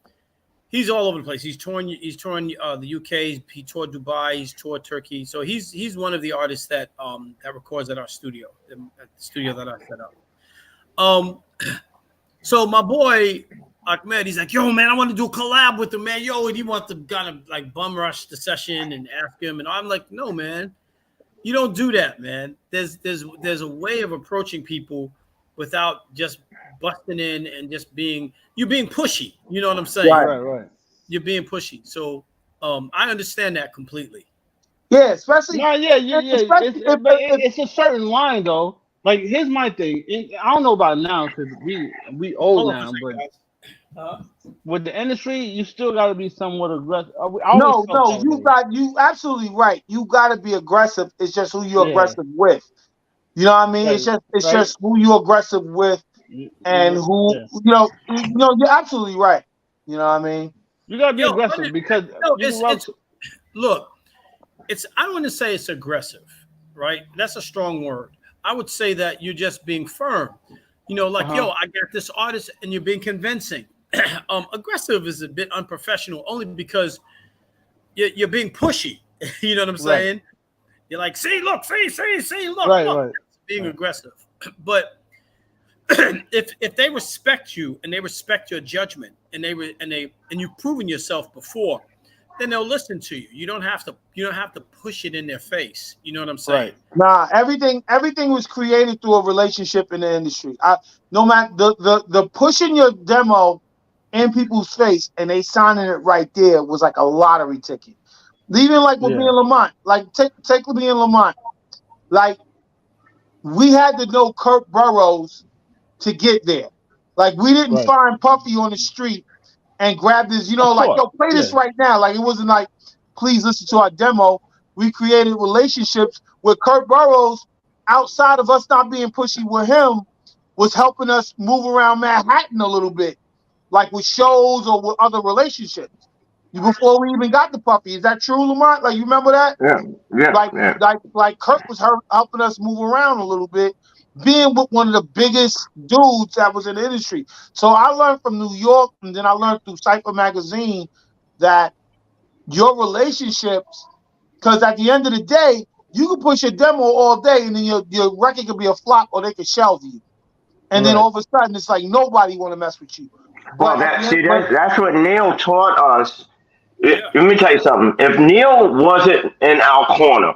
over the place. He's touring the UK. He toured Dubai. He's toured Turkey. So he's one of the artists that records at our studio, at the studio that I set up. So my boy Ahmed, he's like, yo, man, I want to do a collab with him, man. Yo, and he wants to kind of like bum rush the session and ask him. And I'm like, no, man, you don't do that, man. There's a way of approaching people without just busting in and just being pushy. You know what I'm saying? Right. Right. You're being pushy. So I understand that completely. Yeah, especially, No, yeah. especially But if it's a certain line though. Like here's my thing. I don't know about now because we old Hold on for a now, but second, guys. with the industry, you still got to be somewhat aggressive. I always felt that way. you absolutely right. You got to be aggressive. It's just who you're Yeah, aggressive with. You know what I mean? right, It's right. just who you're aggressive with and who Yeah. you're absolutely right. You know what I mean? You gotta be Yo, aggressive because no, you love. look, I don't want to say it's aggressive, right? That's a strong word. I would say that you're just being firm. Like, yo, I got this artist and you're being convincing. Aggressive is a bit unprofessional only because you're being pushy. You know what I'm saying? Right. You're like, see, look, look. Right, look. right. That's being aggressive. But if they respect you and they respect your judgment and you've proven yourself before, then they'll listen to you. You don't have to push it in their face. You know what I'm saying? Right. Nah, everything was created through a relationship in the industry. No matter the pushing your demo in people's face and they signing it right there was like a lottery ticket. Even like with me and Lamont, like take me and Lamont, like we had to know Kurt Burrows to get there. Like we didn't find Puffy on the street and grab this, like, yo, play this right now. Like it wasn't like, please listen to our demo. We created relationships with Kurt Burrows outside of us not being pushy with him was helping us move around Manhattan a little bit, like with shows or with other relationships. Before we even got the Puffy. Is that true, Lamont? Like you remember that? Yeah. Like Kurt was helping us move around a little bit, being with one of the biggest dudes that was in the industry. So I learned from New York, and then I learned through Cypher magazine that your relationships, because at the end of the day, you can push your demo all day, and then your record could be a flop, or they could shelve you. And then all of a sudden, it's like nobody want to mess with you. Well, But that's what Neal taught us. Let me tell you something. If Neal wasn't in our corner,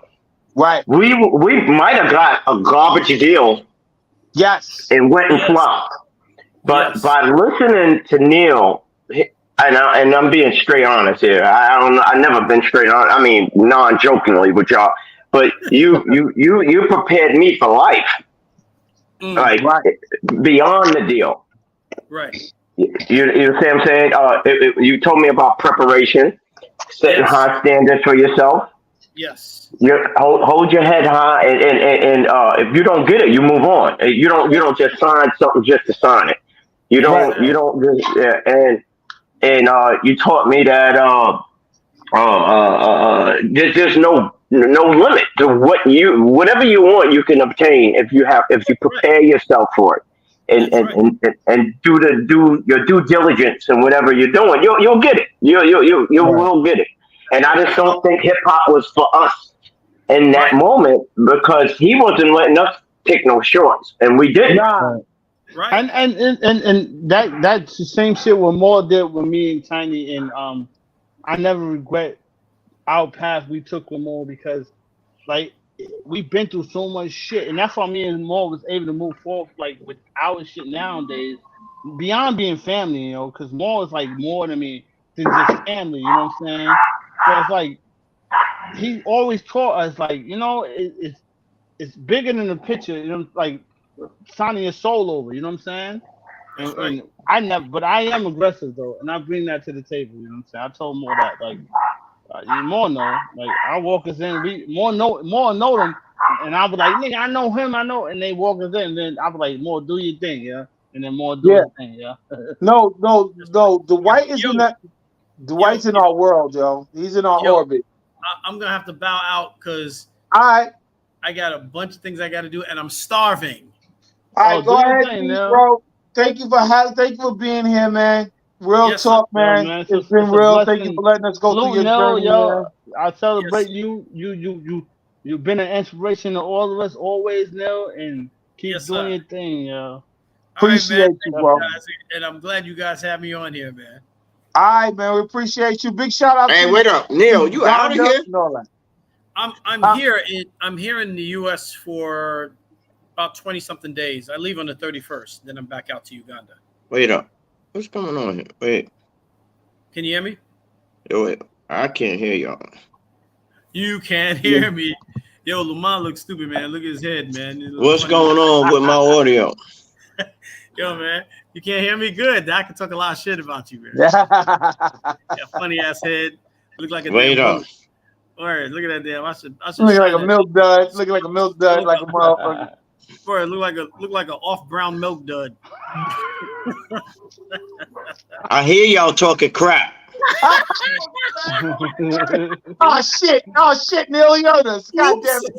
right, we might have got a garbage deal. Yes, and went and flopped. But by listening to Neal, and I'm being straight honest here. I've never been straight on. I mean, non-jokingly with y'all. But you prepared me for life, like beyond the deal. Right. You see what I'm saying? You told me about preparation, setting high standards for yourself. Yes. You hold your head high, and if you don't get it, you move on. You don't just sign something just to sign it. You Right. don't just yeah, and you taught me that there's no limit to whatever you want you can obtain if you That's right. prepare yourself for it and That's and, right. and, and do your due diligence and whatever you're doing you'll get it you Right. will get it and I just Well, don't think hip hop was for us in that right. moment because he wasn't letting us take no shorts and we didn't. Nah. Right. Right. And that's the same shit what Maul did with me and Tiny, and I never regret our path we took with Maul because like we've been through so much shit, and that's why me and Maul was able to move forward like with our shit nowadays beyond being family, because Maul is like more than me than just family, you know what I'm saying? So it's like he always taught us like it's bigger than the picture, like signing your soul over, you know what I'm saying? That's right. And I never, but I am aggressive though, and I bring that to the table. You know what I'm saying? I told more that like you more know, like I walk us in, we more know them, and I was like, nigga, I know him, I know, and they walk us in, and then I was like, more do your thing, yeah, and then more do Yeah. his thing, yeah. No. The white is Yo, in that. The white's in our world, yo. He's in our yo, orbit. I'm gonna have to bow out because All right. I got a bunch of things I got to do, and I'm starving. All Oh, right, go do your ahead, thing, Keith, yeah. bro. Thank you for being here, man. Real Yes, sir. talk, Yo, man. man, It's been it's a real. Thank you blessing. for letting us go through Salute, your Nell, journey, yo. man. I celebrate Yes. you've been an inspiration to all of us always, Nell, and keep Yes, doing sir. your thing, yo. All right, man. Appreciate you, Thank you bro. Definitely. guys, and I'm glad you guys have me on here, man. All right, man. We appreciate you. Big shout out Hey, to wait up, Neil. You out of Uganda here? and all that. I'm Huh? here in the U.S. for about 20 something days. I leave on the 31st, then I'm back out to Uganda. Wait up. What's going on here? Wait. Can you hear me? Wait. I can't hear y'all. You can't hear me. Yo, Lamont looks stupid, man. Look at his head, man. He looks What's funny. going on with my audio? Yo, man, you can't hear me? Good. I can talk a lot of shit about you, man. Yeah, funny ass head. Look like a Wait damn up. bullet. All right, look at that damn. I should Looking like shine a that. milk dud. Looking like a milk dud, like a motherfucker. Boy, look like a off brown milk dud. I hear y'all talking crap. Oh shit! Neil Yodas. God damn it!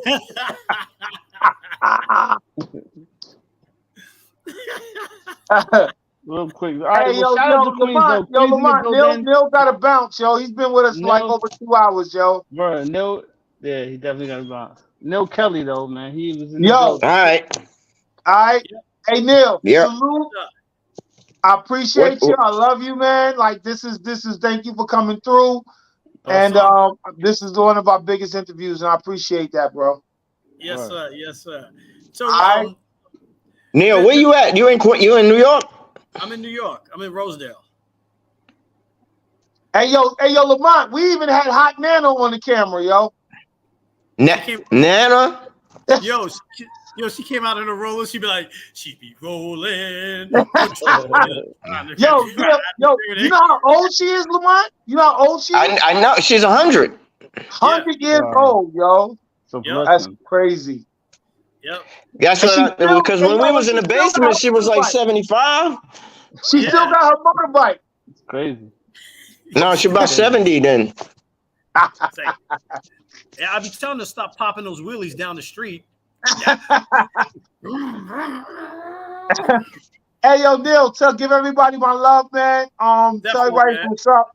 Real quick. All right, Hey, well, shout out to Queens though. Queens in the Lamont. building. Neil got to bounce, yo. He's been with us for like Neil, over 2 hours, yo. bro, Neil, yeah, he definitely got a bounce. Neal Kelley though, man, he was in the Yo, All building. right. all right. Hey, Neil. Yep. Salute. I appreciate you. What? I love you, man. Like this is. Thank you for coming through. And this is one of our biggest interviews, and I appreciate that, bro. Yes, Right. sir. Yes, sir. So, Alright. Neil, where you at? You in New York? I'm in New York. I'm in Rosedale. Hey, yo, Lamont. We even had Hot Nano on the camera, yo. Nana? Yo, she came out in a roller. She'd be like, she be rolling. Yo, you know how old she is, Lamont? You know how old she is? I know. She's 100. 100 years Wow. old, yo. So Yep. That's blessing. crazy. Yep. That's And she what still- because and when we yo, was in she the still got basement, her she was like motorbike. 75. She Yeah. still got her motorbike. It's crazy. No, she about 70 then. It's like, yeah, I be telling her to stop popping those wheelies down the street. Hey, yo, Neil, give everybody my love, man. Tell Definitely, everybody man. what's up.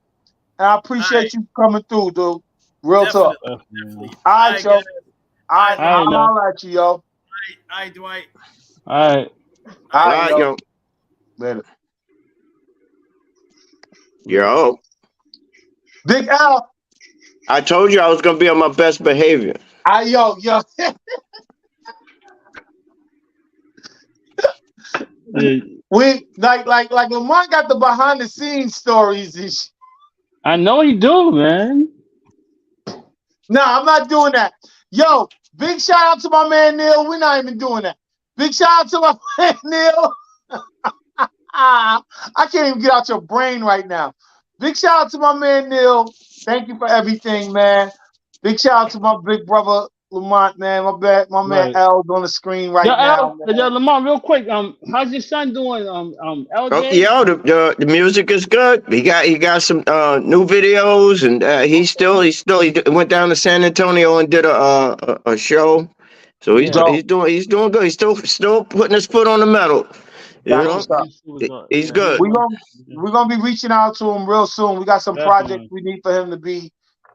And I appreciate Alright. you coming through, dude. Real talk. Definitely. All right, yo. guys. All right, All right, I'll man. holler at you, yo. All right, Dwight. All right. All All right, right, yo. yo. Later. Yo. Big Al. I told you I was gonna be on my best behavior. Yo. Yeah. We like Lamont got the behind the scenes stories and shit. I know you do, man. No, I'm not doing that. Yo, big shout out to my man Neil. We're not even doing that. Big shout out to my man Neil. I can't even get out your brain right now. Big shout out to my man Neil. Thank you for everything, man. Big shout out to my big brother Lamont, man. My man Right. L's on the screen right now, man. Lamont, real quick. How's your son doing? Oh, LJ. yeah, the music is good. He got some new videos, and he went down to San Antonio and did a show. So Yeah. he's doing good. He's still putting his foot on the metal. You That's know, what's up. he's good. We're gonna be reaching out to him real soon. We got some projects we need for him to be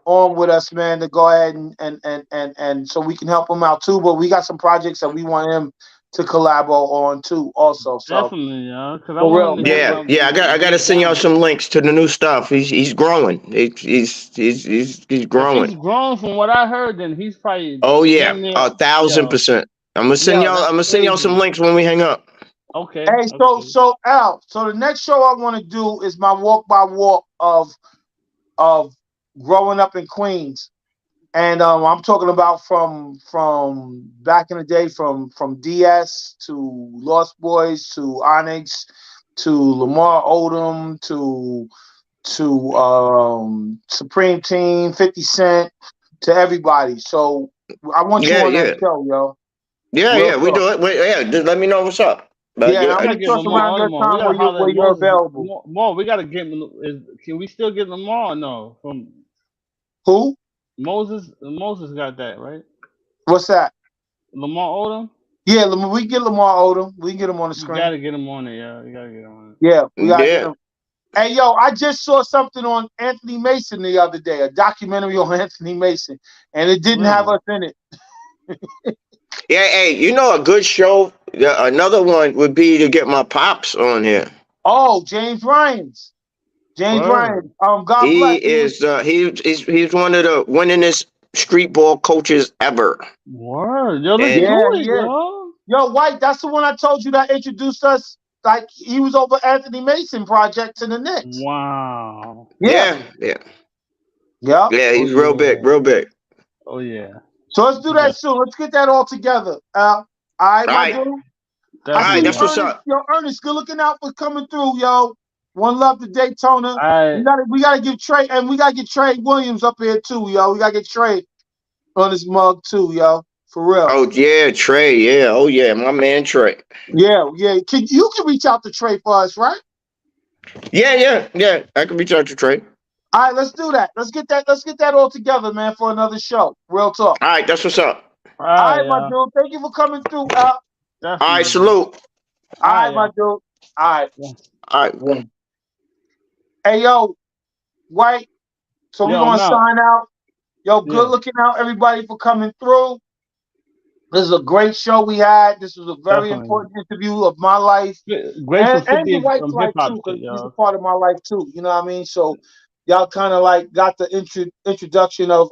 on with us, man, to go ahead and so we can help him out too. But we got some projects that we want him to collabo on too, also. So Definitely, yeah. Because I for real, want him to man. Yeah. I got to send y'all some links to the new stuff. He's growing. He's If growing. he's grown from what I heard, then he's probably. Oh yeah, damn near- 1,000%. I'm gonna send y'all some links when we hang up. Okay. Hey, so Al, so the next show I want to do is my walk by walk of growing up in Queens. And I'm talking about from back in the day, from DS to Lost Boys to Onyx to Lamar Odom to Supreme Team, 50 Cent, to everybody. So I want you on that show, yo. Yeah, we do it. Just let me know what's up. But yeah, I'm gonna talk around your time where you're available. More, we gotta get. Can we still get Lamar? No, from who? Moses. Moses got that right. What's that? Lamar Odom. Yeah, we get Lamar Odom. We can get him on the screen. You gotta get him on it. Yeah, you gotta get him on it. Yeah, we gotta get him. Hey, yo, I just saw something on Anthony Mason the other day, a documentary on Anthony Mason, and it didn't have us in it. Yeah, hey, you know a good show. Another one would be to get my pops on here. Oh, James Ryan's. Ryan. God bless. He's one of the winningest street ball coaches ever. Word, yo, Yo, White, that's the one I told you that introduced us. Like he was over Anthony Mason project to the Knicks. Wow. Yeah. Yeah, he's real big. Oh yeah. So let's do that soon. Let's get that all together. All right, my dude. All right, that's what's up. Yo, Ernest, good looking out for coming through, yo. One love to Daytona. We gotta give Trey, and we gotta get Trey Williams up here too, yo. We gotta get Trey on his mug too, yo. For real. Oh yeah, Trey. Yeah. Oh yeah, my man Trey. Yeah. You can reach out to Trey for us, right? Yeah. I can reach out to Trey. All right, let's do that. Let's get that all together, man, for another show. Real talk. All right, that's what's up. All right, my dude. Thank you for coming through, Al. All right, salute. All right, my dude. All right. All right. Hey, yo, White. So we're gonna sign out. Yo, good looking out, everybody, for coming through. This is a great show we had. This was a very important interview of my life. Grateful and the White's life too, because he's a part of my life too. You know what I mean? So y'all kind of like got the introduction of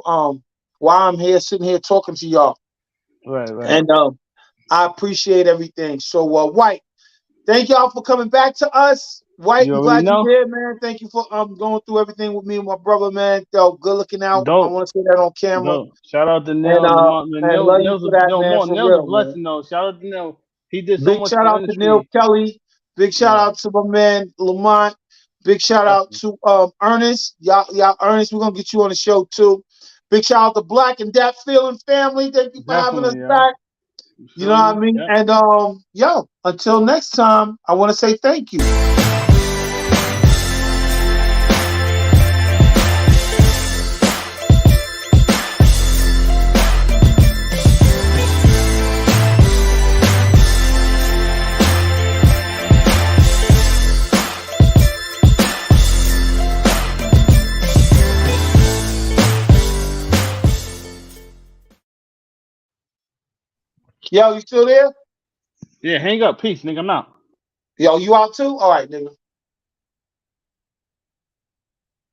why I'm here, sitting here talking to y'all. Right. And I appreciate everything. So White, thank y'all for coming back to us. White, I'm glad you're here, man. Thank you for going through everything with me and my brother, man. Yo, good looking out. Dope. I want to say that on camera. Dope. Shout out to Neal. Neal's a blessing, though. Shout out to Neal. He did so much. Big shout out to Neal Kelley. Big shout out to my man Lamont. Big shout out to Ernest. Y'all, Ernest, we're gonna get you on the show too. Big shout out to Black and Dat Feeling family. Thank you for having us back. You know what I mean? Yeah. And yo, until next time, I want to say thank you. Yo, you still there? Yeah, hang up. Peace, nigga. I'm out. Yo, you out too? All right, nigga.